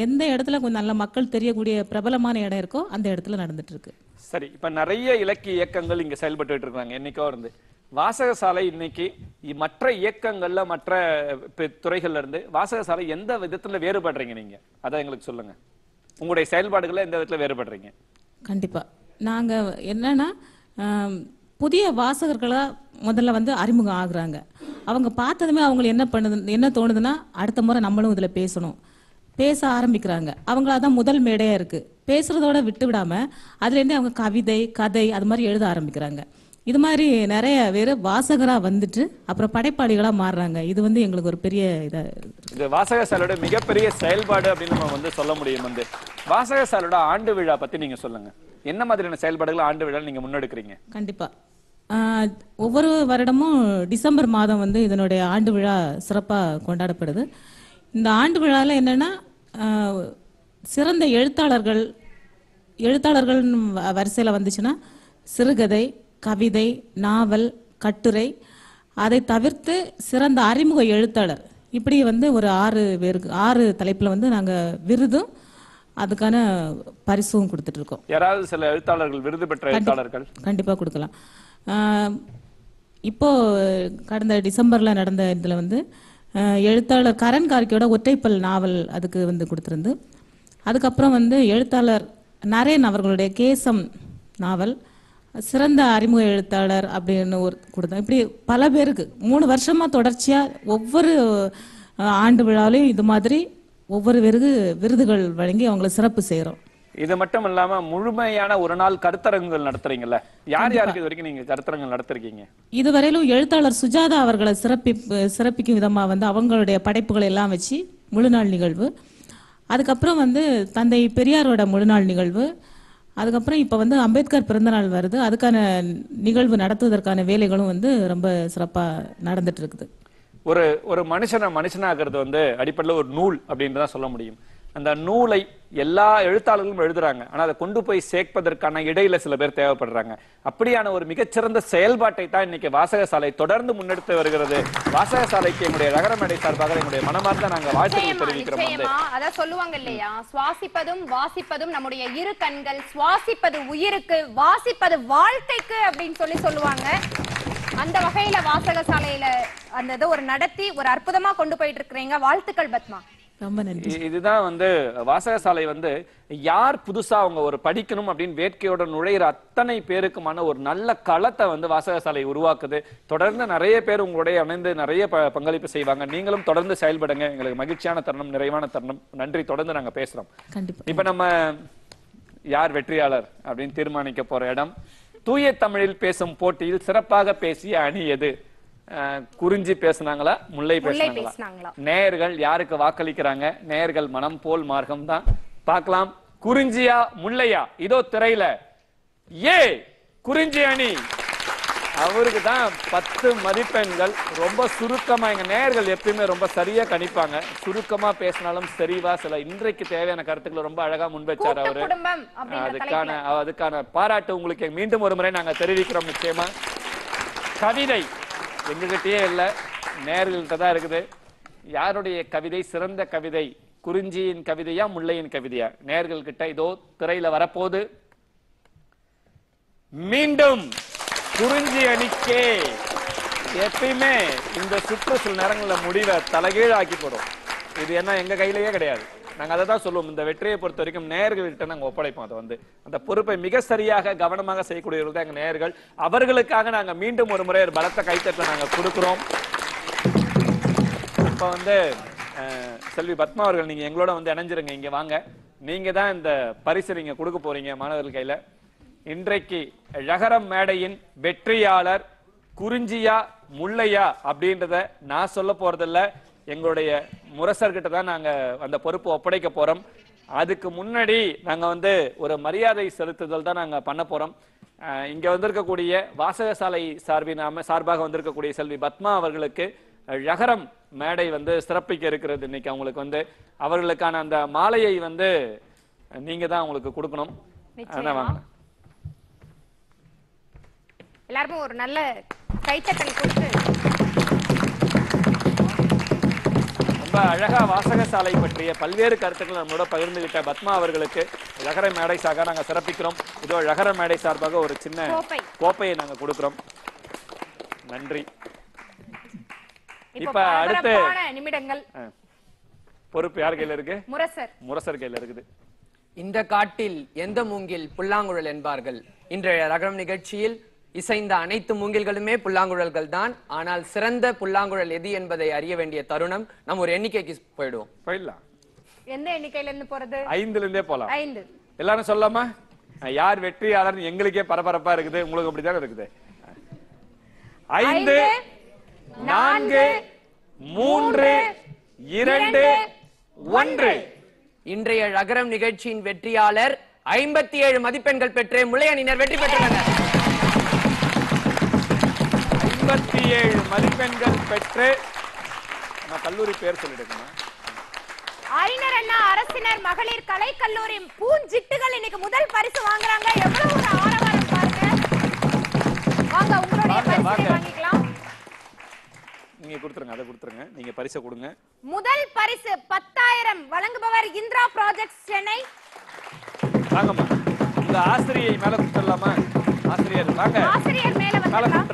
எந்த இடத்துல கொஞ்சம் நல்ல மக்கள் தெரியக்கூடிய பிரபலமான இடம் இருக்கோ அந்த இடத்துல நடந்துட்டு இருக்கு. சரி, இப்ப நிறைய இலக்கிய இயக்கங்கள் இங்க செயல்பட்டு இருக்காங்க. என்னைக்கோ இருந்து வாசகசாலை இன்னைக்கு மற்ற இயக்கங்கள்ல மற்ற துறைகள்ல இருந்து வாசகசாலை எந்த விதத்துல வேறுபடுறீங்க நீங்க? அதை எங்களுக்கு சொல்லுங்க. உங்களுடைய செயல்பாடுகள்ல எந்த விதத்துல வேறுபடுறீங்க? கண்டிப்பா நாங்க என்னன்னா புதிய வாசகர்களா முதல்ல வந்து அறிமுகம் ஆகுறாங்க. அவங்க பார்த்ததுமே அவங்களுக்கு என்ன தோணுதுன்னா அடுத்த முறை நம்மளும் இதுல பேச ஆரம்பிக்கிறாங்க. அவங்களாதான் முதல் மேடையா இருக்கு. பேசுறதோட விட்டு விடாம அதுலேருந்து அவங்க கவிதை, கதை அது மாதிரி எழுத ஆரம்பிக்கிறாங்க. இது மாதிரி நிறைய பேர் வாசகரா வந்துட்டு அப்புறம் படைப்பாளிகளா மாறுறாங்க. இது வந்து எங்களுக்கு ஒரு பெரிய இது வாசகசாலையோட மிகப்பெரிய செயல்பாடு அப்படின்னு நம்ம வந்து சொல்ல முடியும். வாசகசாலையோட ஆண்டு விழா பத்தி நீங்க சொல்லுங்க. என்ன மாதிரியான செயல்பாடுகள் ஆண்டு விழா நீங்க முன்னெடுக்கிறீங்க? கண்டிப்பா ஒவ்வொரு வருடமும் டிசம்பர் மாதம் வந்து இதனுடைய ஆண்டு விழா சிறப்பா கொண்டாடப்படுது. இந்த ஆண்டு விழாவில் என்னன்னா சிறந்த எழுத்தாளர்கள் வரிசையில் வந்துச்சுன்னா சிறுகதை, கவிதை, நாவல், கட்டுரை, அதை தவிர்த்து சிறந்த அறிமுக எழுத்தாளர், இப்படி வந்து ஒரு 6 தலைப்பில் வந்து நாங்கள் விருதும் அதுக்கான பரிசும் கொடுத்துட்டு இருக்கோம். யாராவது சில எழுத்தாளர்கள் விருது பெற்ற எழுத்தாளர்கள் கண்டிப்பாக கொடுக்கலாம். இப்போ கடந்த டிசம்பர்ல நடந்த இதில் வந்து எழுத்தாளர் கரண் கார்கியோட ஒற்றைப்பல் நாவல் அதுக்கு வந்து கொடுத்துருந்து. அதுக்கப்புறம் வந்து எழுத்தாளர் நரேன் அவர்களுடைய கேசம் நாவல் சிறந்த அறிமுக எழுத்தாளர் அப்படின்னு கொடுத்தோம். இப்படி பல பேருக்கு 3 வருஷமா தொடர்ச்சியா ஒவ்வொரு ஆண்டு விழாவிலையும் இது மாதிரி ஒவ்வொரு விருதுகள் வழங்கி அவங்களை சிறப்பு செய்யறோம். இது மட்டும் இல்லாம முழுமையான ஒரு நாள் கருத்தரங்குகள் நடத்துறீங்கல்ல, யாருக்கு இது வரைக்கும் நீங்க கருத்தரங்குகள் நடத்திருக்கீங்க? இதுவரையிலும் எழுத்தாளர் சுஜாதா அவர்களை சிறப்பிக்கும் விதமா வந்து அவங்களுடைய படைப்புகளை எல்லாம் வச்சு முழுநாள் நிகழ்வு, அதுக்கப்புறம் வந்து தந்தை பெரியாரோட முழுநாள் நிகழ்வு, அதுக்கப்புறம் இப்ப வந்து அம்பேத்கர் பிறந்தநாள் வருது, அதுக்கான நிகழ்வு நடத்துவதற்கான வேலைகளும் வந்து ரொம்ப சிறப்பா நடந்துட்டு இருக்குது. ஒரு மனுஷனாகிறது வந்து அடிப்படையில் ஒரு நூல் அப்படின்னு தான் சொல்ல முடியும். அந்த நூலை எல்லா எழுத்தாளர்களும் எழுதுறாங்க, ஆனா அதை கொண்டு போய் சேர்ப்பதற்கான இடையில சில பேர் தேவைப்படுறாங்க. அப்படியான ஒரு மிகச்சிறந்த செயல்பாட்டை தான் இன்னைக்கு வாசகசாலை தொடர்ந்து முன்னெடுத்து வருகிறது. வாசகசாலைக்கு என்னுடைய நகரமேடை சார்பாக என்னுடைய மனமார்ந்த நாங்க வாழ்த்துக்கள் தெரிவிக்கிறோம். அதான் சொல்லுவாங்க இல்லையா, சுவாசிப்பதும் வாசிப்பதும் நம்முடைய இரு கண்கள், சுவாசிப்பது உயிருக்கு, வாசிப்பது வாழ்க்கைக்கு அப்படின்னு சொல்லுவாங்க. அந்த வகையில வாசகசாலையில அந்த ஒரு நடத்தி ஒரு அற்புதமா கொண்டு போயிட்டு இருக்கிறீங்க. வாழ்த்துக்கள் பத்மா. ரொம்ப நன்றி. இதுதான் வந்து வாசகசாலை வந்து யார் புதுசா அவங்க ஒரு படிக்கணும் அப்படின்னு வேட்கையோட நுழையிற அத்தனை பேருக்குமான ஒரு நல்ல களத்தை வந்து வாசகசாலை உருவாக்குது. தொடர்ந்து நிறைய பேர் உங்களுடைய இணைந்து நிறைய பங்களிப்பு செய்வாங்க. நீங்களும் தொடர்ந்து செயல்படுங்க. எங்களுக்கு மகிழ்ச்சியான தருணம், நிறைவான தருணம். நன்றி. தொடர்ந்து நாங்க பேசுறோம். இப்ப நம்ம யார் வெற்றியாளர் அப்படின்னு தீர்மானிக்க போற இடம் தூய தமிழில் பேசும் போட்டியில் சிறப்பாக பேசிய அணி எது? குறிஞ்சி பேசினாங்களா, முல்லை பேசினாங்களா? நேயர்கள் யாருக்கு வாக்களிக்கிறாங்க? நேயர்கள் மனம் போல் மார்க்கம் தான். பார்க்கலாம். குறிஞ்சியா முல்லையா? இதோ திரையில குறிஞ்சி அணி. அவருக்கு தான் 10 மதிப்பெண்கள். ரொம்ப சுருக்கமா, எங்க நேயர்கள் எப்பயுமே ரொம்ப சரியா கணிப்பாங்க. சுருக்கமா பேசினாலும் சரிவா சில இன்றைக்கு தேவையான கருத்துக்களை ரொம்ப அழகா முன்வச்சார் அவரு. அதுக்கான பாராட்டு உங்களுக்கு மீண்டும் ஒரு முறை நாங்க தெரிவிக்கிறோம். நிச்சயமா. கவிதை எங்ககிட்டயே இல்ல, நேயர்கள்ட்ட தான் இருக்குது. யாருடைய கவிதை சிறந்த கவிதை? குறிஞ்சியின் கவிதையா முல்லையின் கவிதையா? நேயர்கள் கிட்ட இதோ திரையில வரப்போது. மீண்டும் குறிஞ்சி அணிக்கே. எப்பயுமே இந்த சுற்று சில நேரங்களில் முடிவை தலைகீழாக்கி போடும். இது என்ன எங்க கையிலேயே கிடையாது. நாங்க அதை தான் சொல்லுவோம். இந்த வெற்றியை பொறுத்த வரைக்கும் நேயர்கள்கிட்ட நாங்க ஒப்படைப்போம். அதை வந்து அந்த பொறுப்பை மிக சரியாக கவனமாக செய்யக்கூடியவர்கள் தான் எங்க நேயர்கள். அவர்களுக்காக நாங்க மீண்டும் ஒரு முறை பலத்த கைத்தட்டலை நாங்க கொடுக்கிறோம். இப்ப வந்து செல்வி பத்மா அவர்கள் நீங்க எங்களோட வந்து இணைஞ்சிருங்க. இங்க வாங்க. நீங்க தான் இந்த பரிசு நீங்க கொடுக்க போறீங்க மாணவர்கள் கையில. இன்றைக்கு ழகரம் மேடையின் வெற்றியாளர் குறிஞ்சியா முல்லையா அப்படின்றத நான் சொல்ல போறதில்ல. எங்களுடைய முரசர்கிட்ட தான் நாங்க அந்த பொறுப்பு ஒப்படைக்க போறோம். அதுக்கு முன்னாடி நாங்க வந்து ஒரு மரியாதை செலுத்துதல் தான் நாங்க பண்ண போறோம். இங்க வந்திருக்கக்கூடிய வாசகசாலை சார்பாக வந்திருக்கக்கூடிய செல்வி பத்மா அவர்களுக்கு ழகரம் மேடை வந்து சிறப்பிக்க இருக்கிறது. இன்னைக்கு அவங்களுக்கு வந்து அவர்களுக்கான அந்த மாலையை வந்து நீங்க தான் அவங்களுக்கு கொடுக்கணும். வாங்க எல்லாரும் ஒரு நல்ல கைத்தட்டல் கொடுத்து. ரொம்ப அழகா வாசகசாலை பற்றிய பல்வேறு கருத்துக்கள் நம்மளோட பகிர்ந்துகிட்ட பத்மா அவர்களுக்கு ழகர மேடை சார்பாக நாங்க சிறப்பிக்கிறோம். இதோ ழகர மேடை சார்பாக ஒரு சின்ன கோப்பையை நாங்க கொடுக்கிறோம். நன்றி. இப்ப அடுத்த நிமிடங்கள் பொறுப்பு யார் கையில இருக்கு? முரசர் கையில இருக்குது. இந்த காட்டில் எந்த மூங்கில் புல்லாங்குழல் என்பார்கள். இன்றைய ரகரம் நிகழ்ச்சியில் இசைந்த அனைத்து மூங்கில்களுமே புல்லாங்குழல்கள் தான். ஆனால் சிறந்த புல்லாங்குழல் எது என்பதை அறிய வேண்டிய தருணம். நம்ம ஒரு எண்ணிக்கைக்கு போயிடலாம். எந்த எண்ணிக்கையில இருந்து போறது? 5ல இருந்தே போலாம். 5 எல்லாரும் சொல்லாமா? யார் வெற்றியாளர் எங்களுக்கே பரபரப்பா இருக்குது. உங்களுக்கு அப்படிதான் இருக்குது. 5 4 3 2 1. இன்றைய ரகரம் நிகழ்ச்சியின் வெற்றியாளர் 57 மதிப்பெண்கள் பெற்று முல்லையணியினர் வெற்றி பெற்றுள்ளனர். 57 மதிப்பெண்கள் பெற்று கல்லூரி பேர் சொல்லிடுங்க. அறிஞர் அண்ணா அரசினர் மகளிர் கலைக்கல்லூரி பூஞ்சிட்டுகள் இன்னைக்கு முதல் பரிசு வாங்குறாங்க. எவ்வளவு ஒரு ஆரவாரம் பாருங்க. வாங்க உங்களுடைய பரிசை வாங்கிக்கலாம். நீங்க கொடுத்துருங்க, அதை கொடுத்துருங்க. நீங்க பரிசை கொடுங்க. முதல் பரிசு 10,000 வழங்குபவர் இந்திரா ப்ராஜெக்ட்ஸ் சென்னை. வாங்கம்மா. உங்க ஆசிரியை மேல கொடுத்துடலாமா? ஆசிரியர் வாங்க. ஆசிரியர் மேல வந்துடலாம்.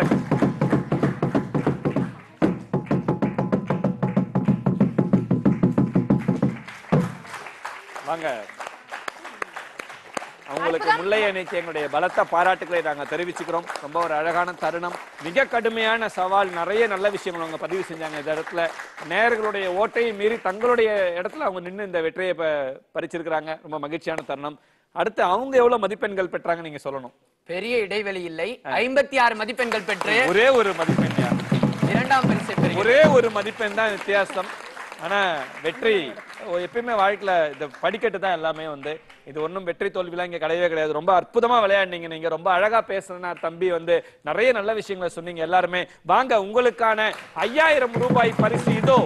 வாங்க. அவங்களுக்கு முல்லையணிக்கு எங்களுடைய பலத்த பாராட்டுகளை நாங்க தெரிவிச்சுக்கிறோம். ரொம்ப ஒரு அழகான தருணம். மிக கடுமையான சவால். நிறைய நல்ல விஷயங்கள் அவங்க பதிவு செஞ்சாங்க. இந்த இடத்துல நேயர்களுடைய ஓட்டையை மீறி தங்களுடைய இடத்துல அவங்க நின்று இந்த வெற்றியை பறிச்சிருக்கிறாங்க. ரொம்ப மகிழ்ச்சியான தருணம். அடுத்து அவங்க எவ்வளவு மதிப்பெண்கள் பெற்றாங்க நீங்க சொல்லணும். பெரிய இடைவெளி இல்லை. 56 மதிப்பெண்கள் பெற்று ஒரே ஒரு மதிப்பெண். இரண்டாம் பரிசு ஒரே ஒரு மதிப்பெண் தான் வித்தியாசம். ஆனா வெற்றி எப்பயுமே வாழ்க்கையில இந்த படிக்கட்டு தான் எல்லாமே வந்து. இது ஒன்றும் வெற்றி தோல்விலாம் இங்க கிடையவே கிடையாது. ரொம்ப அற்புதமா விளையாடுனீங்க. நீங்க ரொம்ப அழகா பேசுறேன்னா தம்பி வந்து நிறைய நல்ல விஷயங்களை சொன்னீங்க எல்லாருமே. வாங்க உங்களுக்கான 5000 ரூபாய் பரிசு இதோ.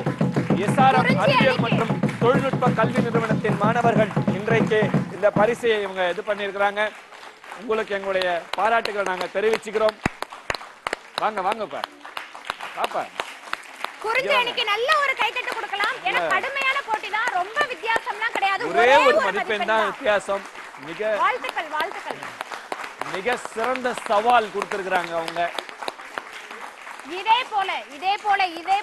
எஸ்ஆர்எம் அறிவியல் மற்றும் தொழில்நுட்ப கல்வி நிறுவனத்தின் மாணவர்கள் இன்றைக்கு இந்த பரிசை இவங்க இது பண்ணியிருக்கிறாங்க. உங்களுக்கு எங்களுடைய பாராட்டுகள் நாங்க தெரிவிச்சுக்கிறோம். வாங்க வாங்க பாப்பா. குறிஞ்சி அணிக்கு நல்ல ஒரு கைத்தட்டு கொடுக்கலாம். ஏன்னா கடுமையான போட்டி தான். ரொம்ப வித்தியாசம்லாம் கிடையாது. ஒரே ஒரு மதிப்பெண் தான் வித்தியாசம். மிக வாழ்த்துக்கள். மிக சிறந்த சவால் கொடுத்திருக்காங்க அவங்க. இதே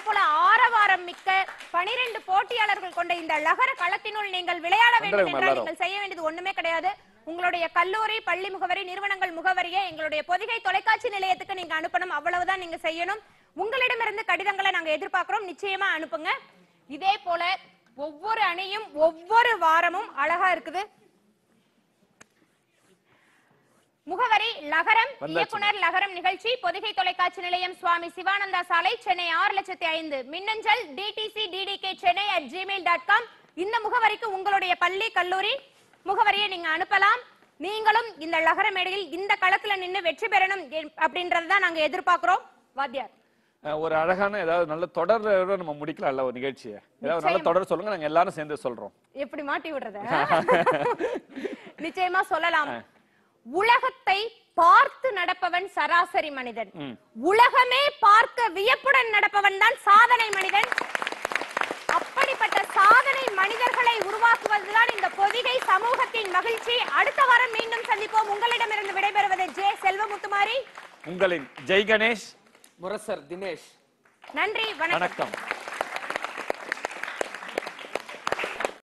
போல ஆரவாரம் மிக்க 12 போட்டியாளர்கள் கொண்ட இந்த லகர களத்தினுள் நீங்கள் விளையாட வேண்டும் என்றால் நீங்கள் செய்ய வேண்டியது ஒண்ணுமே கிடையாது. உங்களுடைய கல்லூரி, பள்ளி முகவரி, நிறுவனங்கள் முகவரியை எங்களுடைய பொதிகை தொலைக்காட்சி நிலையத்துக்கு நீங்க அனுப்பணும். அவ்வளவுதான் நீங்க செய்யணும். உங்களிடமிருந்து கடிதங்களை நாங்க எதிர்பார்க்கிறோம். நிச்சயமா அனுப்புங்க. இதே போல ஒவ்வொரு அணியும் ஒவ்வொரு வாரமும் அழகா இருக்குது. முகவரி லகரம், இயக்குனர் லகரம் நிகழ்ச்சி, பொதிகை தொலைக்காட்சி நிலையம், சுவாமி சிவானந்தா சாலை, சென்னை 6,05,000. மின்னஞ்சல் dtcddk@gmail.com. இந்த முகவரிக்கு உங்களுடைய பள்ளி, கல்லூரி முகவரியை நீங்க அனுப்பலாம். நீங்களும் இந்த லகர மேடையில் இந்த களத்துல நின்று வெற்றி பெறணும் அப்படின்றதான் நாங்க எதிர்பார்க்கிறோம். வாத்தியார் ஒரு அழகான ஏதாவது நல்ல தொடர்ல நம்ம முடிக்கலாம்ல ஒரு நிகழ்ச்சியை. ஏதாவது நல்ல தொடர் சொல்லுங்க, நாங்க எல்லாரும் சேர்ந்து சொல்றோம். எப்படி மாட்டி விடுறத? நிச்சயமா சொல்லலாம். உலகத்தை பார்த்து நடப்பவன் சராசரி மனிதன். உலகமே பார்க்க வியப்புடன் நடப்பவன் தான் சாதனை மனிதன். அப்படிப்பட்ட சாதனை மனிதர்களை உருவாக்குவதுதான் இந்த பொதிகை சமூகத்தின் மகிழ்ச்சி. அடுத்த வாரம் மீண்டும் சந்திப்போம். உங்களிடமிருந்து விடைபெறுவது ஜே செல்வமுத்துமாரி, உங்களின் ஜெய் கணேஷ், முரசர் தினேஷ். நன்றி, வணக்கம்.